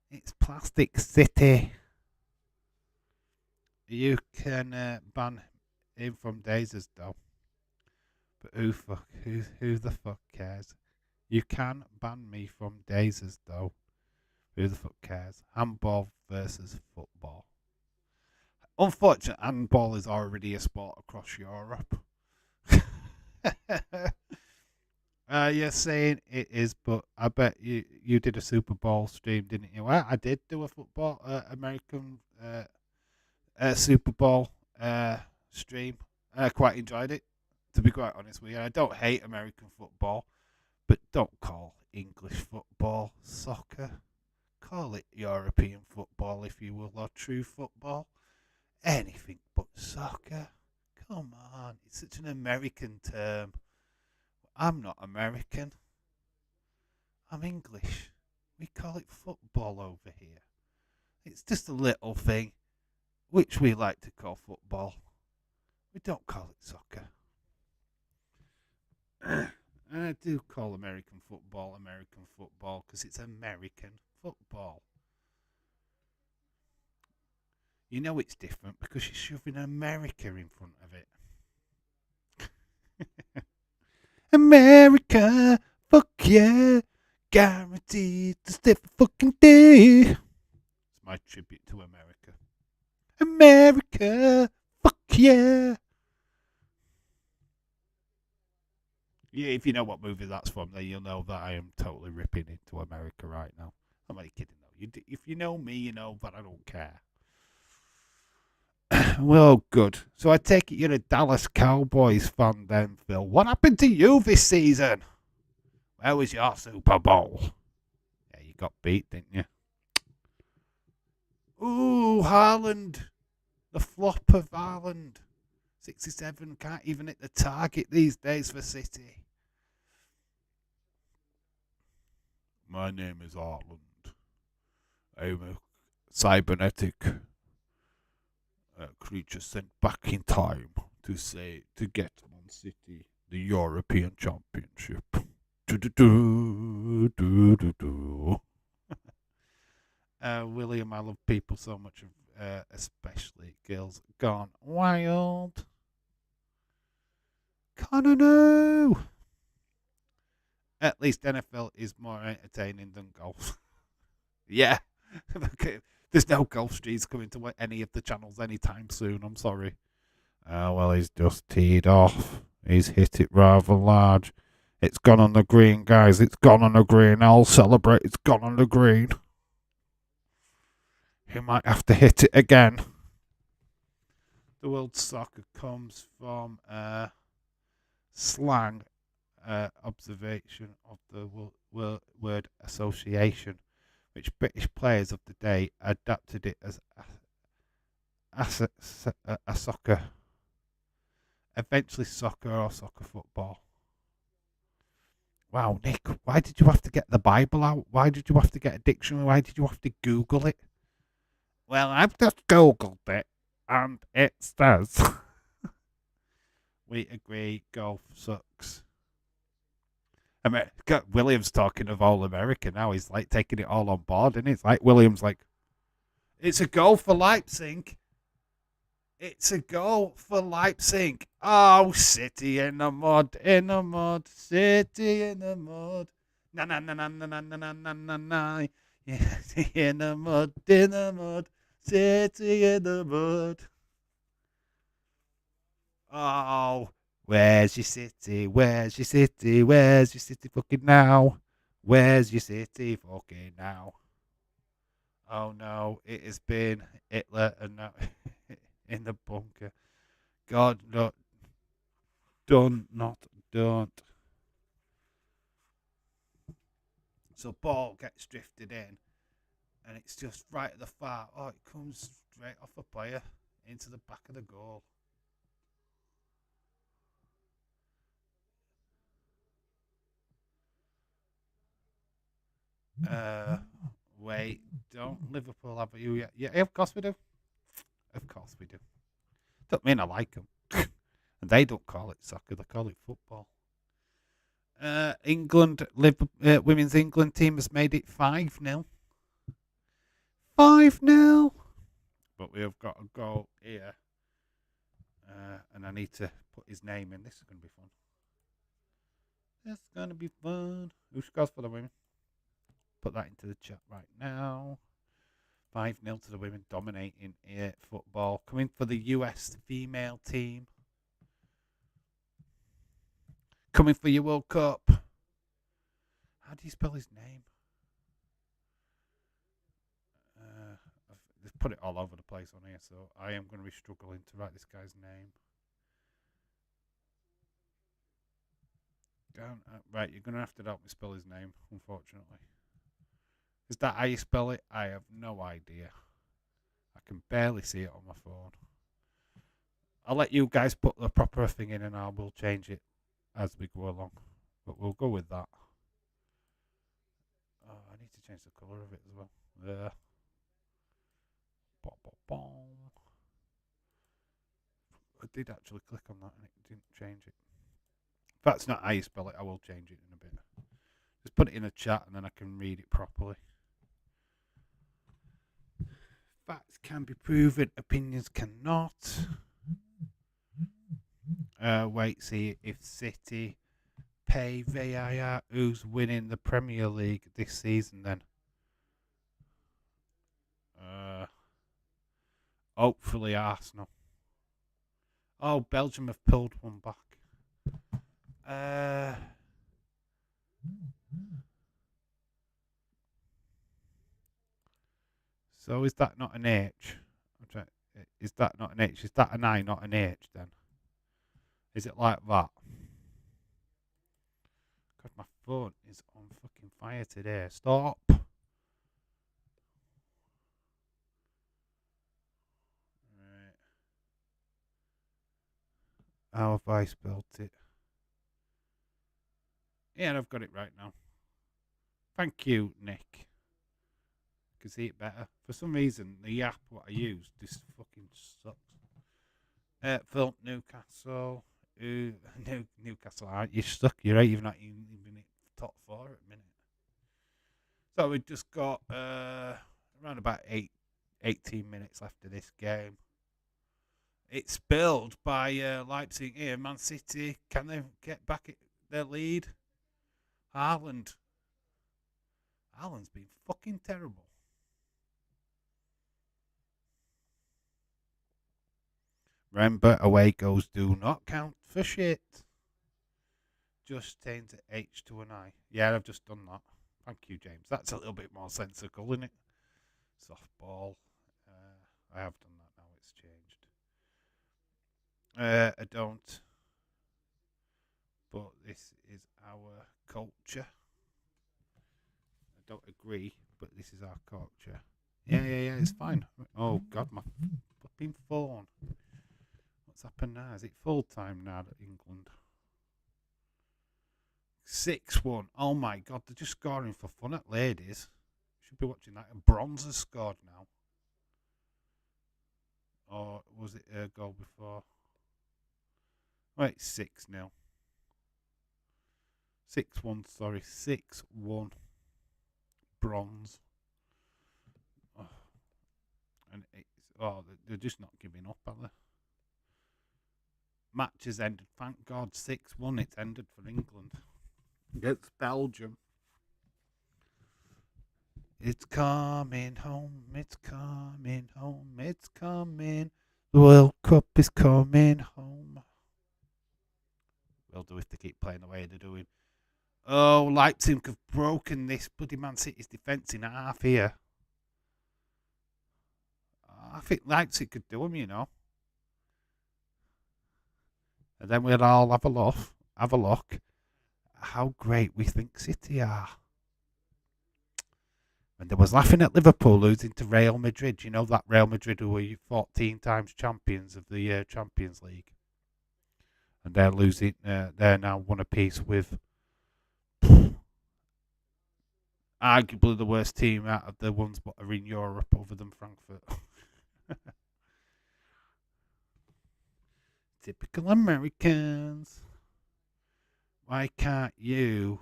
It's Plastic City. You can ban him from Dazers, though. But who the fuck cares? You can ban me from Dazers, though. Who the fuck cares? Handball versus football. Unfortunately, handball is already a sport across Europe. You're saying it is, but I bet you did a Super Bowl stream, didn't you? I did do a football American Super Bowl stream. I quite enjoyed it, to be quite honest with you. I don't hate American football, but don't call English football soccer. Call it European football, if you will, or true football. Anything but soccer. Come on, it's such an American term. I'm not American. I'm English. We call it football over here. It's just a little thing, which we like to call football. We don't call it soccer. And I do call American football because it's American football. You know it's different because you're shoving America in front of it. America, fuck yeah, guaranteed to stay for fucking day. It's my tribute to America. America, fuck yeah. Yeah, if you know what movie that's from, then you'll know that I am totally ripping into America right now. I'm only kidding though. If you know me, you know that I don't care. Well, good. So I take it you're a Dallas Cowboys fan then, Phil. What happened to you this season? Where was your Super Bowl? Yeah, you got beat, didn't you? Ooh, Haaland. The flop of Haaland. 67 can't even hit the target these days for City. My name is Haaland. I'm a cybernetic creature sent back in time to get Man City the European Championship. William, I love people so much, especially girls gone wild. Connor, no. At least NFL is more entertaining than golf. Yeah. There's no golf streets coming to any of the channels anytime soon. I'm sorry. Well, he's just teed off. He's hit it rather large. It's gone on the green, guys. It's gone on the green. I'll celebrate. It's gone on the green. He might have to hit it again. The word soccer comes from slang observation of the word association, which British players of the day adapted it as a soccer, eventually soccer or soccer football. Wow, Nick, why did you have to get the Bible out? Why did you have to get a dictionary? Why did you have to Google it? Well, I've just Googled it, and it says we agree golf sucks. Williams talking of all America now. He's like taking it all on board, and it's like Williams like, it's a goal for Leipzig. It's a goal for Leipzig. Oh, City in the mud, City in the mud. Na na na na na na na na na na. Yeah, in the mud, City in the mud. Oh, where's your City? Where's your City? Where's your City fucking now? Where's your City fucking now? Oh no, it has been Hitler and now in the bunker. God, no, don't. So ball gets drifted in, and it's just right at the far. Oh, it comes straight off a player into the back of the goal. Wait, don't Liverpool have you yet? Yeah, of course we do. Of course we do. Don't mean I like them. And they don't call it soccer; they call it football. Women's England team has made it 5-0. 5-0. But we have got a goal here. And I need to put his name in. This is going to be fun. This is going to be fun. Who scores for the women? Put that into the chat right now. 5-0 to the women, dominating football. Coming for the US female team. Coming for your World Cup. How do you spell his name? They've put it all over the place on here, so I am going to be struggling to write this guy's name. Right, you're going to have to help me spell his name, unfortunately. Is that how you spell it? I have no idea. I can barely see it on my phone. I'll let you guys put the proper thing in and I will change it as we go along. But we'll go with that. Oh, I need to change the colour of it as well. There. I did actually click on that and it didn't change it. If that's not how you spell it, I will change it in a bit. Just put it in a chat and then I can read it properly. Facts can be proven, opinions cannot. Wait, see if City pay VAR. Who's winning the Premier League this season then? Hopefully Arsenal. Oh, Belgium have pulled one back. So is that not an H? Is that not an H? Is that an I, not an H? Then is it like that? God, my phone is on fucking fire today. Stop. Right. How have I spelled it? Yeah, I've got it right now. Thank you, Nick. I can see it better. For some reason, the app what I use this fucking sucks. Phil Newcastle. Newcastle, aren't you stuck? You're right. You've not even been in top four at the minute. So we've just got around about 18 minutes left of this game. It's spilled by Leipzig here. Man City, can they get back their lead? Haaland's been fucking terrible. Remember, away goals do not count for shit. Just change the H to an I. Yeah, I've just done that. Thank you, James. That's a little bit more sensible, isn't it? Softball. I have done that now. It's changed. I don't. But this is our culture. I don't agree, but this is our culture. Yeah, it's fine. Oh, God, my flipping phone. What's happened now? Is it full time now at England? 6-1. Oh, my God, they're just scoring for fun at ladies. Should be watching that. And Bronze has scored now. Or was it a goal before? Wait, 6-0. 6-1, sorry. 6-1. Bronze. Oh. And they're just not giving up, are they? Match has ended. Thank God, 6-1. It's ended for England. Against Belgium. It's coming home, it's coming home, it's coming. The World Cup is coming home. Will do if they keep playing the way they're doing. Oh, Leipzig have broken this bloody Man City's defence in half here. I think Leipzig could do them, you know. And then we'll all have a look how great we think City are. And they was laughing at Liverpool losing to Real Madrid. You know that Real Madrid who were 14 times champions of the Champions League. And they're losing. They're now one apiece with arguably the worst team out of the ones that are in Europe other than Frankfurt. Typical Americans. Why can't you,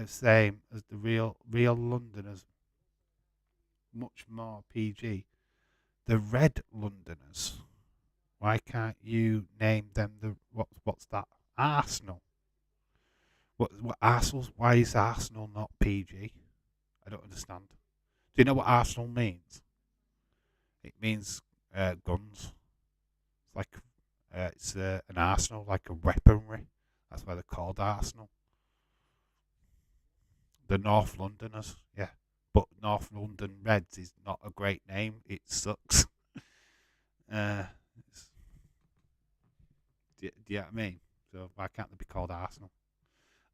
same as the real Londoners, much more PG, the Red Londoners? Why can't you name them what's that? Arsenal. What Arsenal's? Why is Arsenal not PG? I don't understand. Do you know what Arsenal means? It means guns. It's like it's an arsenal, like a weaponry. That's why they're called Arsenal. The North Londoners, yeah. But North London Reds is not a great name. It sucks. Do you know what I mean? So why can't they be called Arsenal?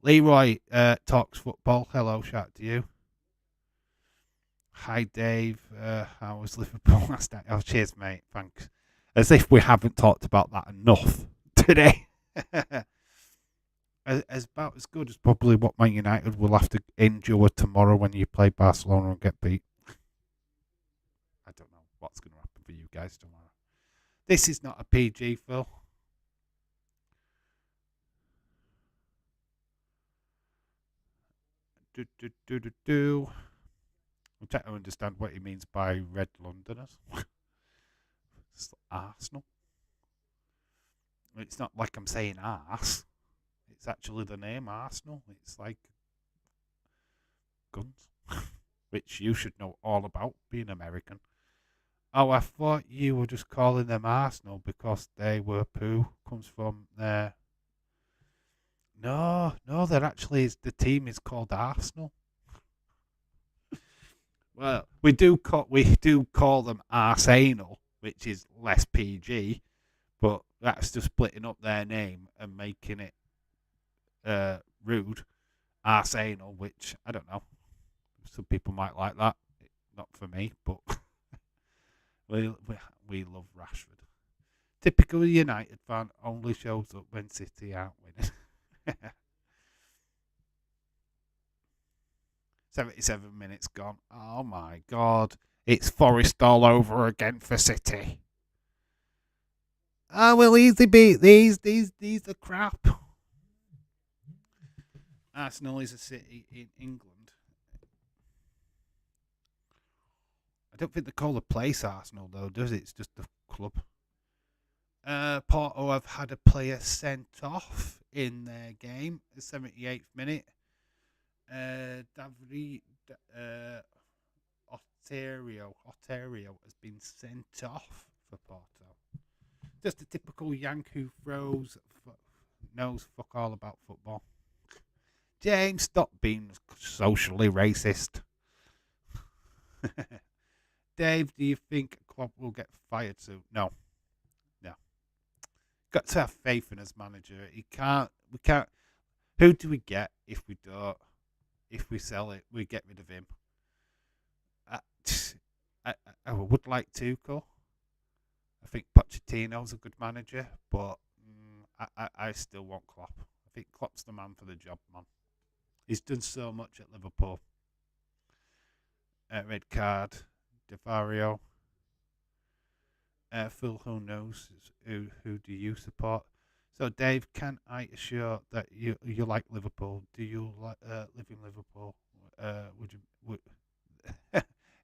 Leroy talks football. Hello, shout to you. Hi, Dave. How was Liverpool last night? Oh, cheers, mate. Thanks. As if we haven't talked about that enough today. As about as good as probably what Man United will have to endure tomorrow when you play Barcelona and get beat. I don't know what's going to happen for you guys tomorrow. This is not a PG, Phil. I'm trying to understand what he means by Red Londoners. It's Arsenal. It's not like I'm saying arse. It's actually the name Arsenal. It's like guns, which you should know all about being American. Oh, I thought you were just calling them Arsenal because they were poo. Comes from there. No, they're actually the team is called Arsenal. Well, we do call them Arsenal, which is less PG, but that's just splitting up their name and making it rude. Arsenal, which I don't know. Some people might like that. Not for me, but we love Rashford. Typical United fan only shows up when City aren't winning. 77 minutes gone. Oh my god. It's Forest all over again for City. Oh, we'll easily beat these. These are crap. Arsenal is a city in England. I don't think they call the place Arsenal, though, does it? It's just the club. Porto have had a player sent off in their game, the 78th minute. Davide Oterio has been sent off for Porto. Just a typical Yank who knows fuck all about football. James, stop being socially racist. Dave, do you think Klopp will get fired soon? No. Got to have faith in his manager. We can't. Who do we get if we don't? If we sell it, we get rid of him. I would like Tuchel. I think Pochettino's a good manager, but I still want Klopp. I think Klopp's the man for the job, man. He's done so much at Liverpool. Red card, Devario. Phil, who knows? Who do you support? So, Dave, can I assure that you like Liverpool? Do you live in Liverpool? Would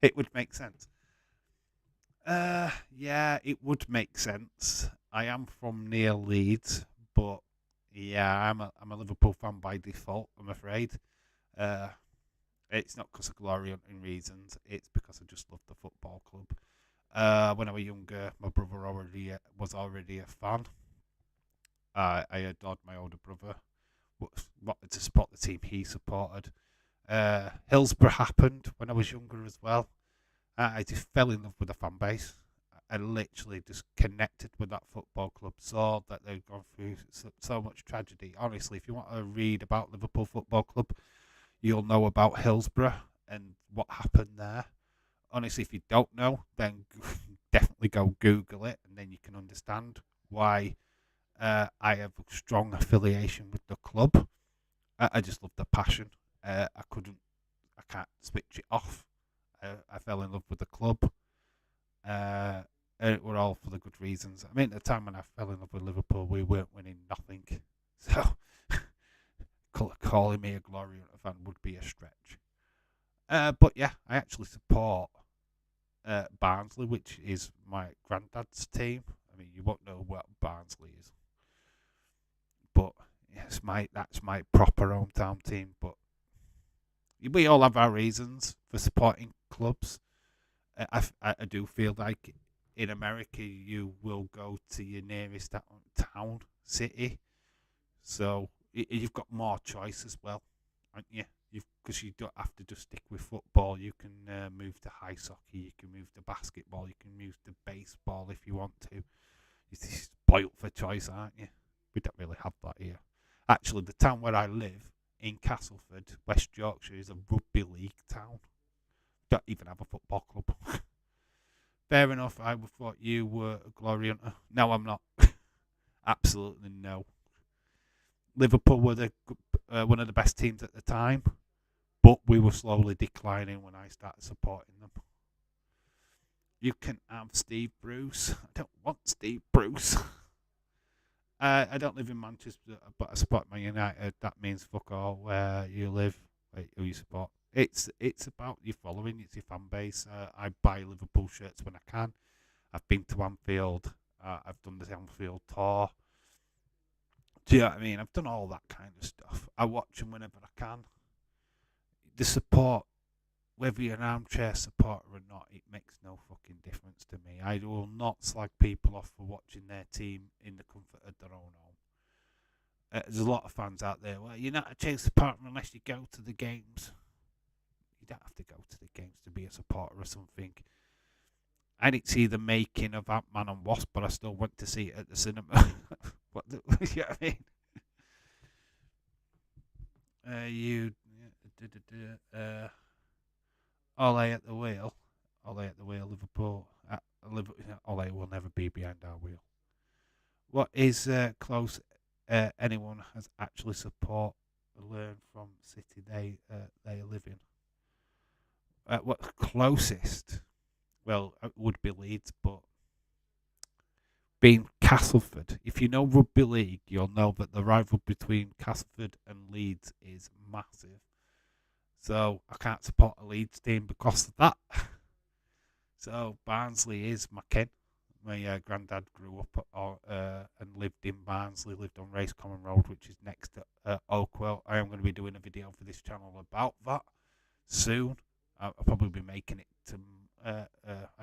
it would make sense? Yeah, it would make sense. I am from near Leeds, but yeah, I'm a Liverpool fan by default. I'm afraid. Uh, it's not because of glory hunting reasons. It's because I just love the football club. When I was younger, my brother was already a fan. I adored my older brother. Wanted to support the team he supported. Hillsborough happened when I was younger as well. I just fell in love with the fan base. I literally just connected with that football club, saw that they'd gone through so much tragedy. Honestly, if you want to read about Liverpool Football Club, you'll know about Hillsborough and what happened there. Honestly, if you don't know, then definitely go Google it, and then you can understand why I have a strong affiliation with the club. I just love the passion. I can't switch it off. I fell in love with the club. And it were all for the good reasons. I mean, at the time when I fell in love with Liverpool, we weren't winning nothing. So calling me a glory hunter fan would be a stretch. But yeah, I actually support Barnsley, which is my granddad's team. I mean, you won't know what Barnsley is, but yes, that's my proper hometown team. But we all have our reasons for supporting clubs. I do feel like in America you will go to your nearest town, city, so you've got more choice as well, aren't you? Because you don't have to just stick with football. You can move to ice hockey, you can move to basketball, you can move to baseball if you want to. You're spoilt for choice, aren't you? We don't really have that here. Actually, the town where I live, in Castleford, West Yorkshire, is a rugby league town. Don't even have a football club. Fair enough, I thought you were a glory hunter. No, I'm not. Absolutely no. Liverpool were one of the best teams at the time, but we were slowly declining when I started supporting them. You can have Steve Bruce. I don't want Steve Bruce. I don't live in Manchester, but I support Man United. That means fuck all where you live, who you support. It's about your following, it's your fan base. I buy Liverpool shirts when I can. I've been to Anfield. I've done the Anfield tour. Do you know what I mean? I've done all that kind of stuff. I watch them whenever I can. The support, whether you're an armchair supporter or not, it makes no fucking difference to me. I will not slag people off for watching their team in the comfort of their own home. There's a lot of fans out there, well, you're not a true supporter unless you go to the games. You don't have to go to the games to be a supporter or something. I didn't see the making of Ant-Man and Wasp, but I still went to see it at the cinema. You know what I mean? You, uh, Ole at the wheel. Ole at the wheel, Liverpool. Ole will never be behind our wheel. What is close anyone has actually support learn from city they live in? What's closest? Well, it would be Leeds, but being Castleford, if you know rugby league, you'll know that the rivalry between Castleford and Leeds is massive. So I can't support a Leeds team because of that. So Barnsley is my kin. My granddad grew up and lived in Barnsley, lived on Race Common Road, which is next to Oakwell. I am going to be doing a video for this channel about that soon. I'll probably be making it to. I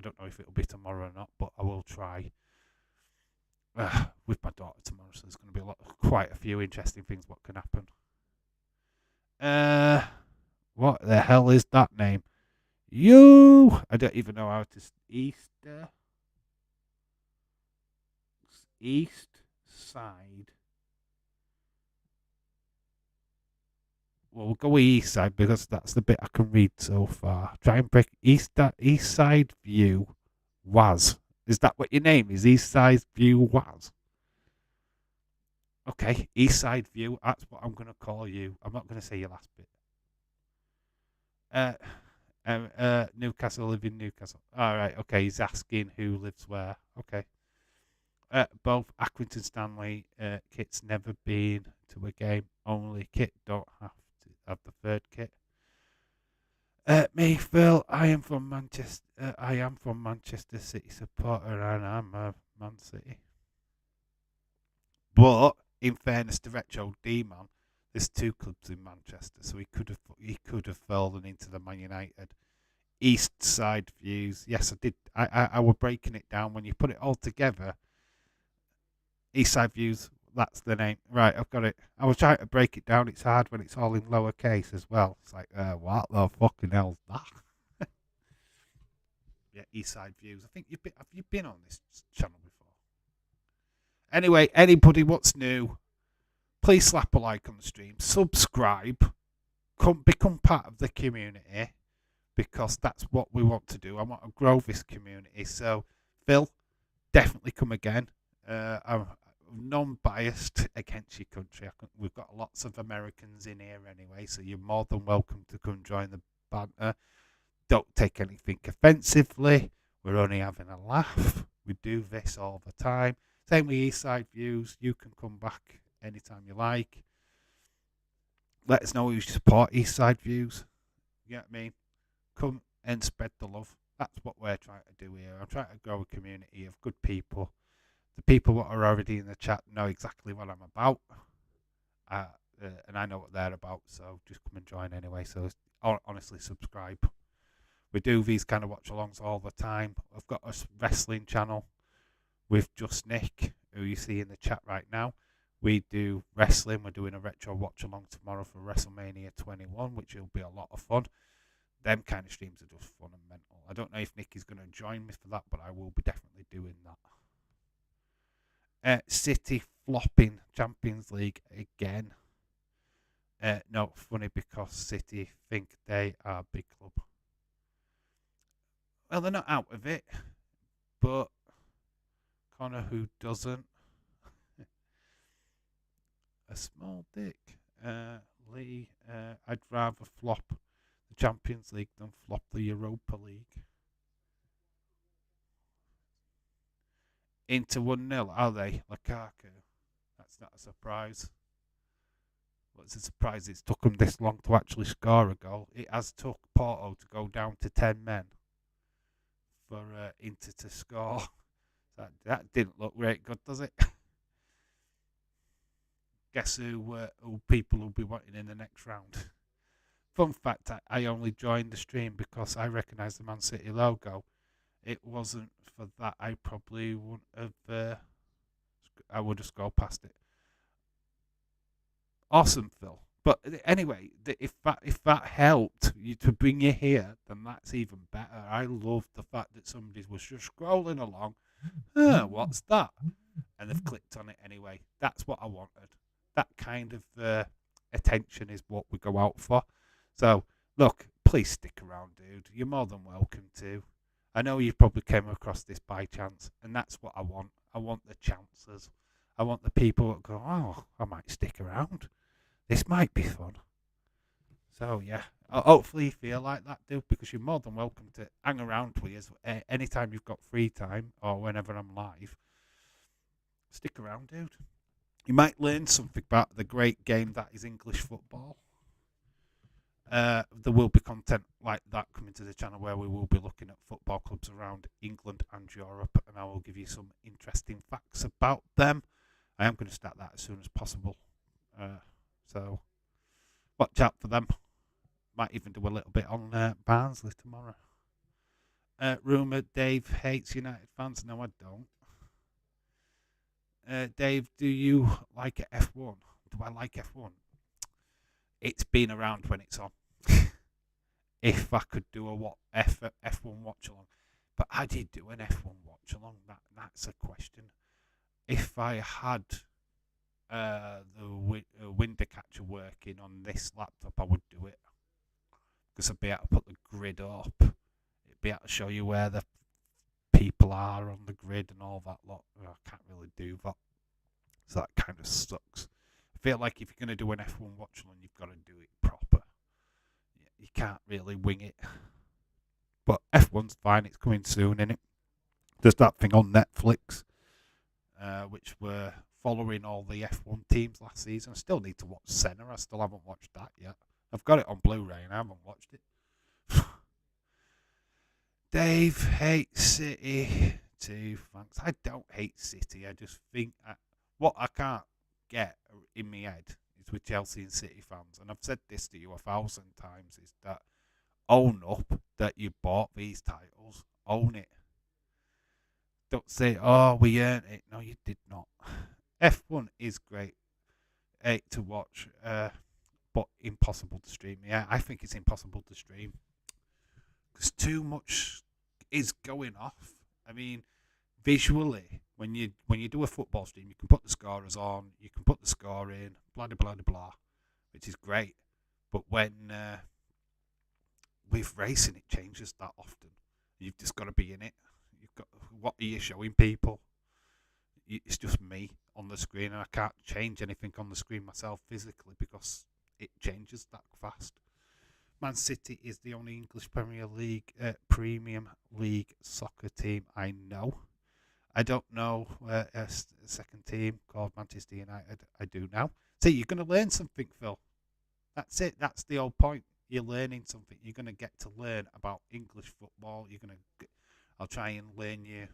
don't know if it'll be tomorrow or not, but I will try with my daughter tomorrow. So there's going to be quite a few interesting things what can happen. What the hell is that name? I don't even know how to East side. Well, we'll go with east side because that's the bit I can read so far. Try and break east side view was. Is that what your name is? East side view was. Okay, east side view. That's what I'm going to call you. I'm not going to say your last bit. Newcastle, live in Newcastle. All right, okay. He's asking who lives where. Okay. Both Accrington Stanley kits never been to a game. Only kit don't have to have the third kit. Me, Phil. I am from Manchester. I am from Manchester City supporter, and I'm a Man City. But in fairness to Retro D Man, there's two clubs in Manchester, so he could have fallen into the Man United East Side views. Yes, I did. I was breaking it down when you put it all together. East Side views. That's the name. Right, I've got it. I was trying to break it down. It's hard when it's all in lowercase as well. It's like, what the fucking hell's that? Yeah, East Side views. I think have you been on this channel before? Anyway, anybody what's new, please slap a like on the stream, subscribe, become part of the community because that's what we want to do. I want to grow this community. So, Phil, definitely come again. I'm non-biased against your country. We've got lots of Americans in here anyway, so you're more than welcome to come join the banter. Don't take anything offensively. We're only having a laugh. We do this all the time. Same with Eastside Views. You can come back anytime you like. Let us know who you support Eastside Views. You know what I mean? Come and spread the love. That's what we're trying to do here. I'm trying to grow a community of good people. The people that are already in the chat know exactly what I'm about. And I know what they're about. So just come and join anyway. So honestly, subscribe. We do these kind of watch-alongs all the time. I've got a wrestling channel with Just Nick, who you see in the chat right now. We do wrestling. We're doing a retro watch-along tomorrow for WrestleMania 21, which will be a lot of fun. Them kind of streams are just fun and mental. I don't know if Nick is going to join me for that, but I will be definitely doing that. City flopping Champions League again. No, funny because City think they are a big club. Well, they're not out of it, but Connor, who doesn't? A small dick. Lee, I'd rather flop the Champions League than flop the Europa League. Into 1-0, are they? Lukaku. That's not a surprise. What's a surprise? It's took them this long to actually score a goal. It has took Porto to go down to 10 men for Inter to score. That didn't look very good, does it? Guess who people will be wanting in the next round? Fun fact, I only joined the stream because I recognised the Man City logo. It wasn't for that. I probably wouldn't have... I would have scrolled past it. Awesome, Phil. But anyway, if that helped you to bring you here, then that's even better. I love the fact that somebody was just scrolling along. What's that? And they've clicked on it anyway. That's what I wanted. That kind of attention is what we go out for. So, look, please stick around, dude. You're more than welcome to. I know you probably came across this by chance, and that's what I want. I want the chancers. I want the people that go, oh, I might stick around. This might be fun. So, yeah. Hopefully you feel like that, dude, because you're more than welcome to hang around with us anytime you've got free time or whenever I'm live. Stick around, dude. You might learn something about the great game that is English football. There will be content like that coming to the channel where we will be looking at football clubs around England and Europe, and I will give you some interesting facts about them. I am going to start that as soon as possible. So watch out for them. Might even do a little bit on Barnsley tomorrow. Rumour Dave hates United fans. No, I don't. Dave, do you like F1? Do I like F1? It's been around when it's on. If I could do a F1 watch along, but I did do an F1 watch along. That's a question. If I had the window catcher working on this laptop, I would do it because I'd be able to put the grid up. It'd be able to show you where the people are on the grid and all that lot. I can't really do that, so that kind of sucks. I feel like if you're going to do an F1 watch along, you've got to do it proper. You can't really wing it. But F1's fine. It's coming soon, innit? There's that thing on Netflix, which were following all the F1 teams last season. I still need to watch Senna. I still haven't watched that yet. I've got it on Blu-ray and I haven't watched it. Dave hates City too. Thanks. I don't hate City. I just think what I can't get in my head is with Chelsea and City fans, and I've said this to you 1,000 times, is that own up that you bought these titles. Own it. Don't say, oh, we earned it. No, you did not. F1 is great to watch, but impossible to stream. Yeah, I think it's impossible to stream because too much is going off. I mean, visually, when you do a football stream, you can put the scorers on, you can put the score in, blah blah blah blah, which is great. But when with racing, it changes that often. You've just got to be in it. You've got, what are you showing people? It's just me on the screen, and I can't change anything on the screen myself physically because it changes that fast. Man City is the only English Premier League Premium League soccer team I know. I don't know a second team called Manchester United. I do now. See, you're going to learn something, Phil. That's it. That's the whole point. You're learning something. You're going to get to learn about English football. I'll try and learn you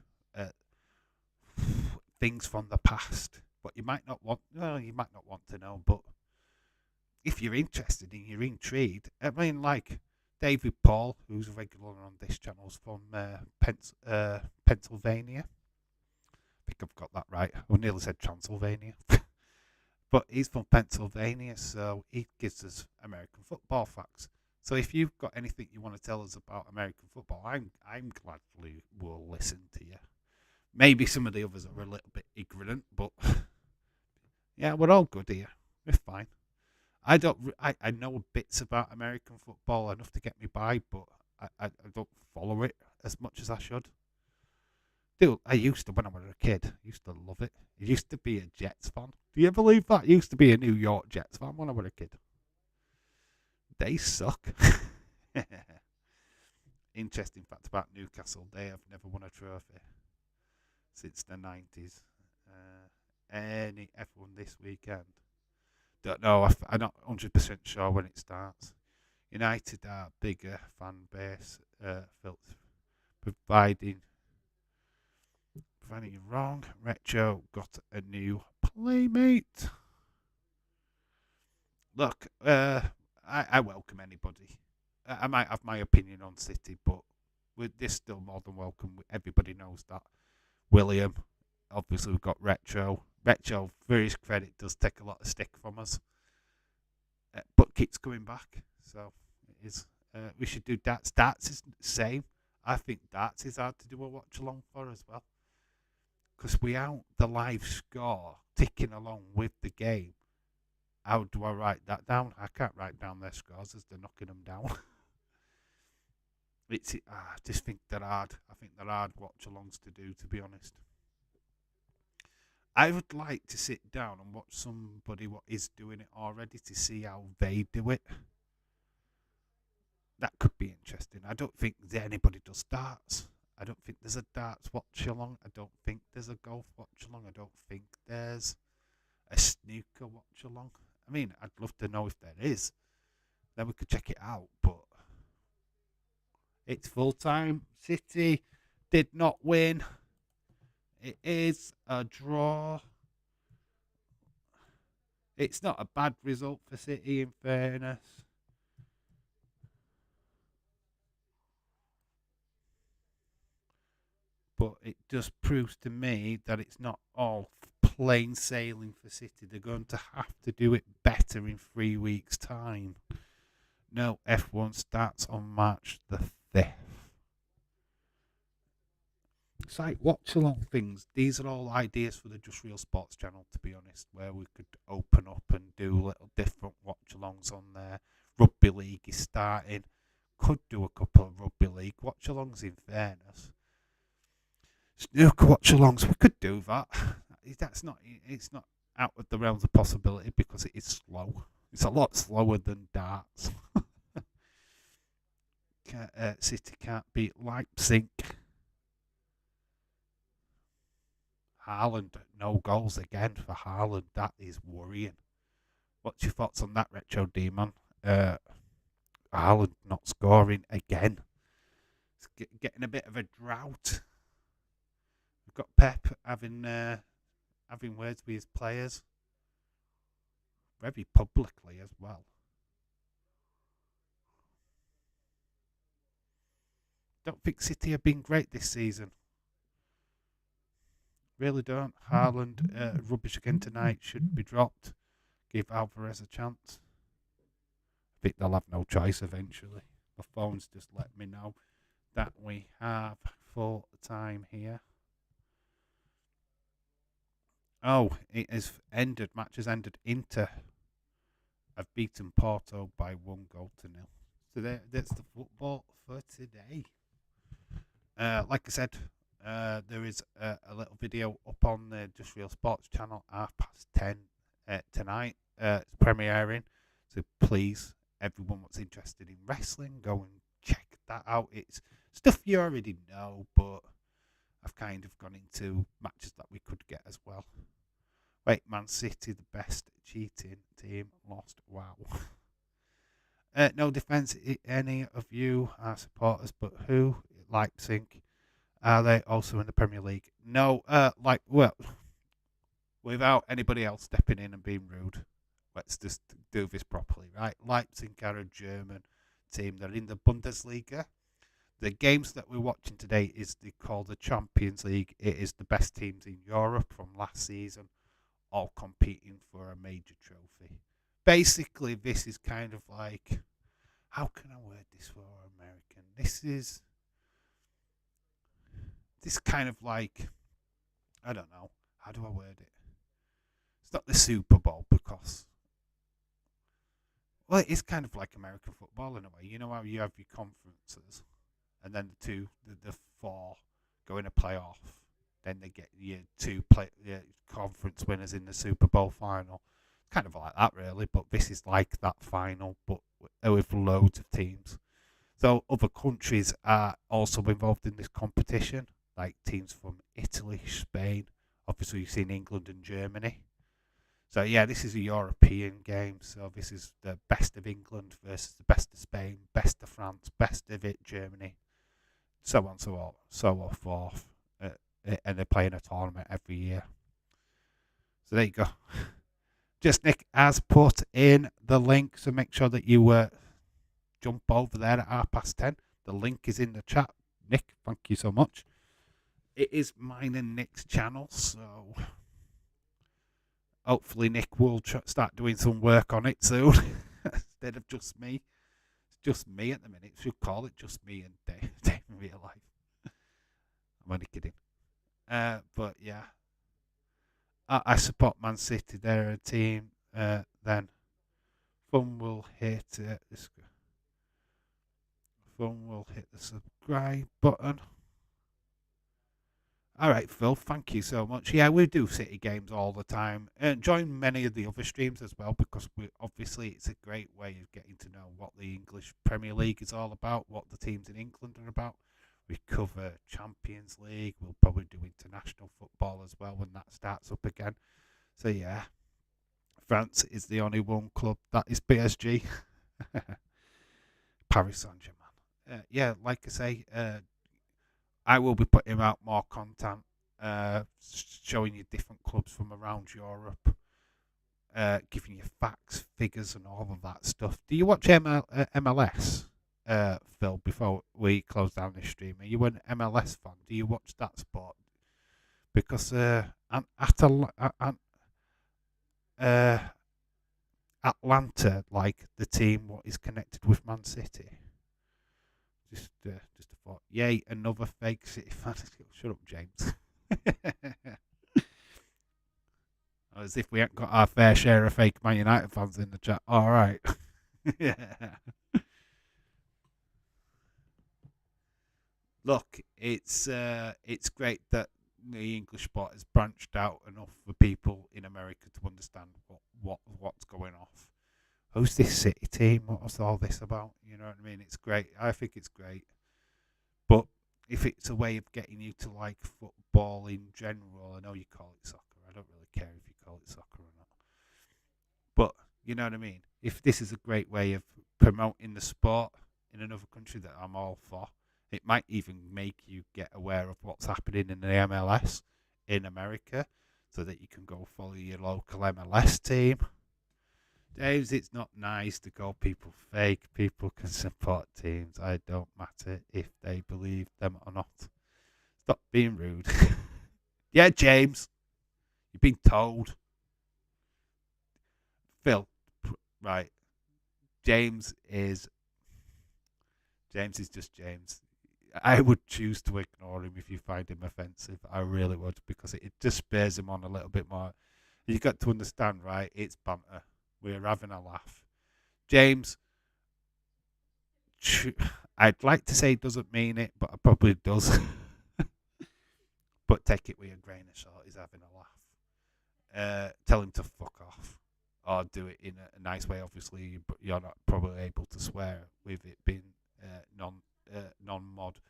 things from the past, but you might not want. Well, you might not want to know, but if you're interested and you're intrigued, I mean, like David Paul, who's a regular on this channel, is from Pennsylvania. I think I've got that right. I nearly said Transylvania. But he's from Pennsylvania, so he gives us American football facts. So if you've got anything you want to tell us about American football, I'm gladly will listen to you. Maybe some of the others are a little bit ignorant, but yeah, we're all good here. We're fine. I know bits about American football, enough to get me by, but I don't follow it as much as I should. Dude, I used to when I was a kid. I used to love it. I used to be a Jets fan. Do you believe that? I used to be a New York Jets fan when I was a kid. They suck. Interesting fact about Newcastle. They have never won a trophy since the 90s. Any F1 this weekend? Don't know. I'm not 100% sure when it starts. United are bigger fan base. Providing you wrong. Retro got a new playmate. Look, I welcome anybody. I might have my opinion on City, but with this still more than welcome. Everybody knows that. William, obviously we've got Retro. Retro, for his credit, does take a lot of stick from us. but keeps coming back. So it is. We should do darts. Darts is the same. I think darts is hard to do a watch along for as well because without the live score ticking along with the game, how do I write that down? I can't write down their scores as they're knocking them down. I just think they're hard. I think they're hard watch-alongs to do, to be honest. I would like to sit down and watch somebody what is doing it already to see how they do it. That could be interesting. I don't think anybody does darts. I don't think there's a darts watch-along. I don't think there's a golf watch-along. I don't think there's a snooker watch-along. I mean, I'd love to know if there is. Then we could check it out, but it's full-time. City did not win. It is a draw. It's not a bad result for City, in fairness. But it just proves to me that it's not all plain sailing for City. They're going to have to do it better in 3 weeks' time. No, F1 starts on March the 5th. It's like watch along things. These are all ideas for the Just Real Sports channel, to be honest, where we could open up and do little different watch alongs on there. Rugby League is starting. Could do a couple of Rugby League watch alongs, in fairness. Snooker watch alongs, we could do that. It's not out of the realms of possibility because it is slow. It's a lot slower than darts. City can't beat Leipzig. Haaland, no goals again for Haaland. That is worrying. What's your thoughts on that, Retro Demon? Haaland not scoring again. It's getting a bit of a drought. We've got Pep having words with his players. Very publicly as well. Don't think City have been great this season. Really don't. Haaland, rubbish again tonight. Should be dropped. Give Alvarez a chance. I think they'll have no choice eventually. My phone's just let me know that we have full time here. Oh, it has ended. Match has ended. Inter have beaten Porto by 1-0. So that's the football for today. Like I said, there is a little video up on the Just Real Sports channel 10:30 tonight. It's premiering, so please, everyone that's interested in wrestling, go and check that out. It's stuff you already know, but I've kind of gone into matches that we could get as well. Wait, Man City, the best cheating team, lost. Wow. No defence, any of you are supporters, but who? Leipzig. Are they also in the Premier League? No, without anybody else stepping in and being rude, let's just do this properly, right? Leipzig are a German team. They're in the Bundesliga. The games that we're watching today is called the Champions League. It is the best teams in Europe from last season, all competing for a major trophy. Basically, this is kind of like, how can I word this for American? This kind of like, I don't know, how do I word it? It's not the Super Bowl because, well, it is kind of like American football in a way. You know how you have your conferences, and then the four go in a playoff. Then they get your conference winners in the Super Bowl final. Kind of like that, really. But this is like that final, but with loads of teams. So other countries are also involved in this competition, like teams from Italy, Spain. Obviously, you've seen England and Germany. So yeah, this is a European game. So this is the best of England versus the best of Spain, best of France, best of Germany, so on, so forth. And they're playing a tournament every year. So there you go. Just Nick has put in the link, so make sure that you jump over there at 10:30. The link is in the chat. Nick, thank you so much. It is mine and Nick's channel, so hopefully Nick will start doing some work on it soon. instead of just me. It's just me at the minute. Should call it just me and Dave, Dave in real life. I'm only kidding. But yeah, I support Man City. They're a team. Then fun will hit fun will hit the subscribe button. All right, Phil, thank you so much. Yeah, we do City games all the time. And join many of the other streams as well because obviously it's a great way of getting to know what the English Premier League is all about, what the teams in England are about. We cover Champions League. We'll probably do international football as well when that starts up again. So, yeah, France is the only one club that is PSG. Paris Saint-Germain. Yeah, like I say, I will be putting out more content, showing you different clubs from around Europe, giving you facts, figures, and all of that stuff. Do you watch MLS, Phil, before we close down this stream? Are you an MLS fan? Do you watch that sport? Because Atlanta, like the team what is connected with Man City. Just a thought. Yay, another fake City fan. Shut up, James. As if we ain't got our fair share of fake Man United fans in the chat. All right. Yeah. Look, it's great that the English sport has branched out enough for people in America to understand what's going off. Who's this City team? What's all this about? You know what I mean? It's great. I think it's great. But if it's a way of getting you to like football in general, I know you call it soccer. I don't really care if you call it soccer or not. But you know what I mean? If this is a great way of promoting the sport in another country that I'm all for, it might even make you get aware of what's happening in the MLS in America so that you can go follow your local MLS team. James, it's not nice to call people fake. People can support teams. I don't matter if they believe them or not. Stop being rude. Yeah, James, you've been told. Phil, right. James is just James. I would choose to ignore him if you find him offensive. I really would, because it just spurs him on a little bit more. You've got to understand, right? It's banter. We're having a laugh. James, I'd like to say he doesn't mean it, but it probably does. But take it with a grain of salt. He's having a laugh. Tell him to fuck off. Or do it in a nice way. Obviously, you're not probably able to swear with it being non-mod.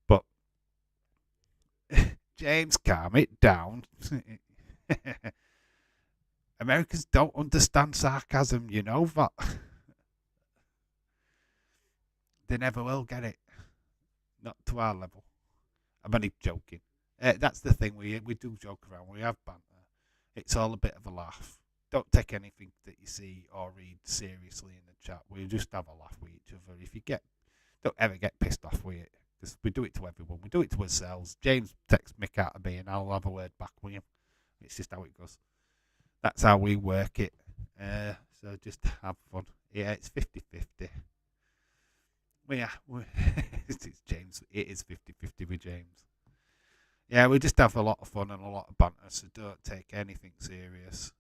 But James, calm it down. Americans don't understand sarcasm, you know that. They never will get it. Not to our level. I'm only joking. That's the thing, we do joke around, we have banter. It's all a bit of a laugh. Don't take anything that you see or read seriously in the chat. We just have a laugh with each other. Don't ever get pissed off with it, because we do it to everyone. We do it to ourselves. James texts Mick out of me and I'll have a word back with him. It's just how it goes. That's how we work it. So just have fun. Yeah, it's 50-50. Well, yeah, it's James. It is 50-50 with James. Yeah, we just have a lot of fun and a lot of banter, so don't take anything serious.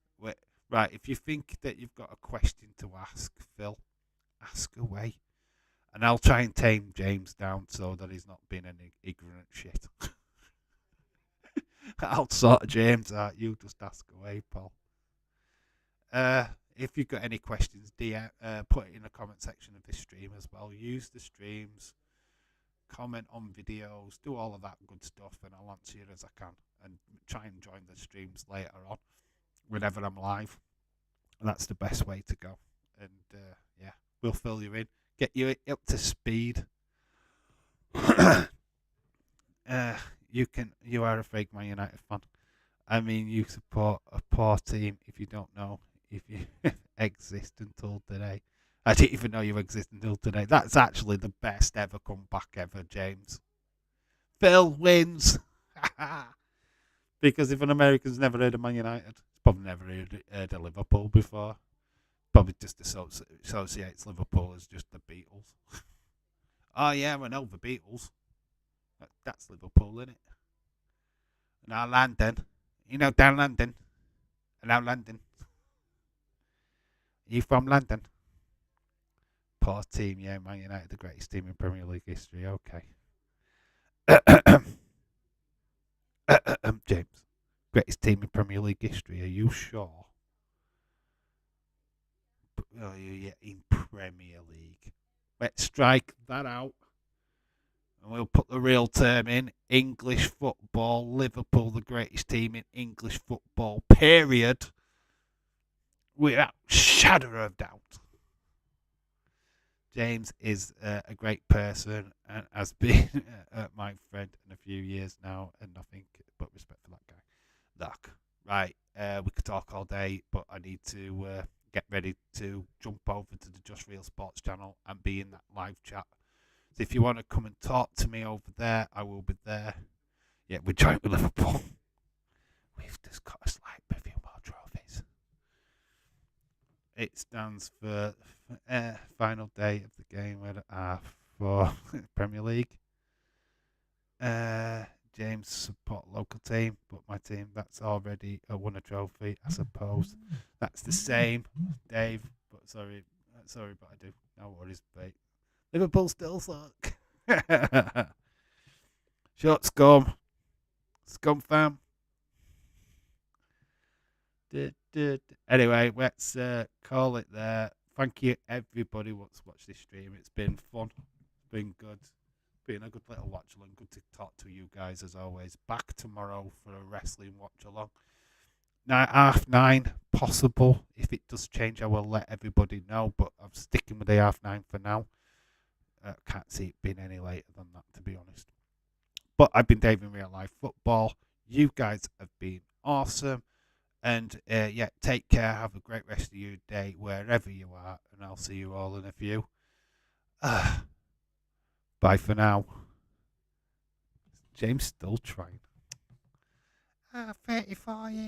Right, if you think that you've got a question to ask, Phil, ask away. And I'll try and tame James down so that he's not being an ignorant shit. I'll sort James out. You just ask away, Paul. If you've got any questions, put it in the comment section of this stream as well. Use the streams, comment on videos, do all of that good stuff, and I'll answer you as I can. And try and join the streams later on, whenever I'm live. And that's the best way to go. And yeah, we'll fill you in, get you up to speed. You are a fake Man United fan. I mean, you support a poor team if you don't know if you exist until today. I didn't even know you exist until today. That's actually the best ever comeback ever, James. Phil wins. Because if an American's never heard of Man United, he's probably never heard of Liverpool before. probably just associates Liverpool as just the Beatles. Oh yeah, I know the Beatles. That's Liverpool, isn't it? Now London, down London, now London. Are you from London? Poor team, yeah, Man United, the greatest team in Premier League history. Okay. James, greatest team in Premier League history. Are you sure? Oh, yeah, in Premier League. Let's strike that out. And we'll put the real term in. English football. Liverpool, the greatest team in English football, period. Without shadow of doubt. James is a great person and has been my friend in a few years now, and nothing but respect for that guy. Look, right, we could talk all day, but I need to get ready to jump over to the Just Real Sports channel and be in that live chat. So if you want to come and talk to me over there, I will be there. Yeah, we're joined with Liverpool. We've just got a slight few more trophies. It stands for final day of the game for Premier League. James support local team, but my team that's already won a trophy. I suppose that's the same, Dave. But sorry, but I do. No worries, mate. Liverpool still suck. Short scum fam. Anyway, let's call it there. Thank you, everybody, who's watched this stream. It's been fun. It's been good. Been a good little watch along. Good to talk to you guys as always. Back tomorrow for a wrestling watch along. 9:30 possible. If it does change, I will let everybody know. But I'm sticking with the 9:30 for now. Can't see it being any later than that, to be honest. But I've been Dave in Real Life Football. You guys have been awesome. And yeah, take care. Have a great rest of your day wherever you are. And I'll see you all in a few. Bye for now. James still trying. 34 years.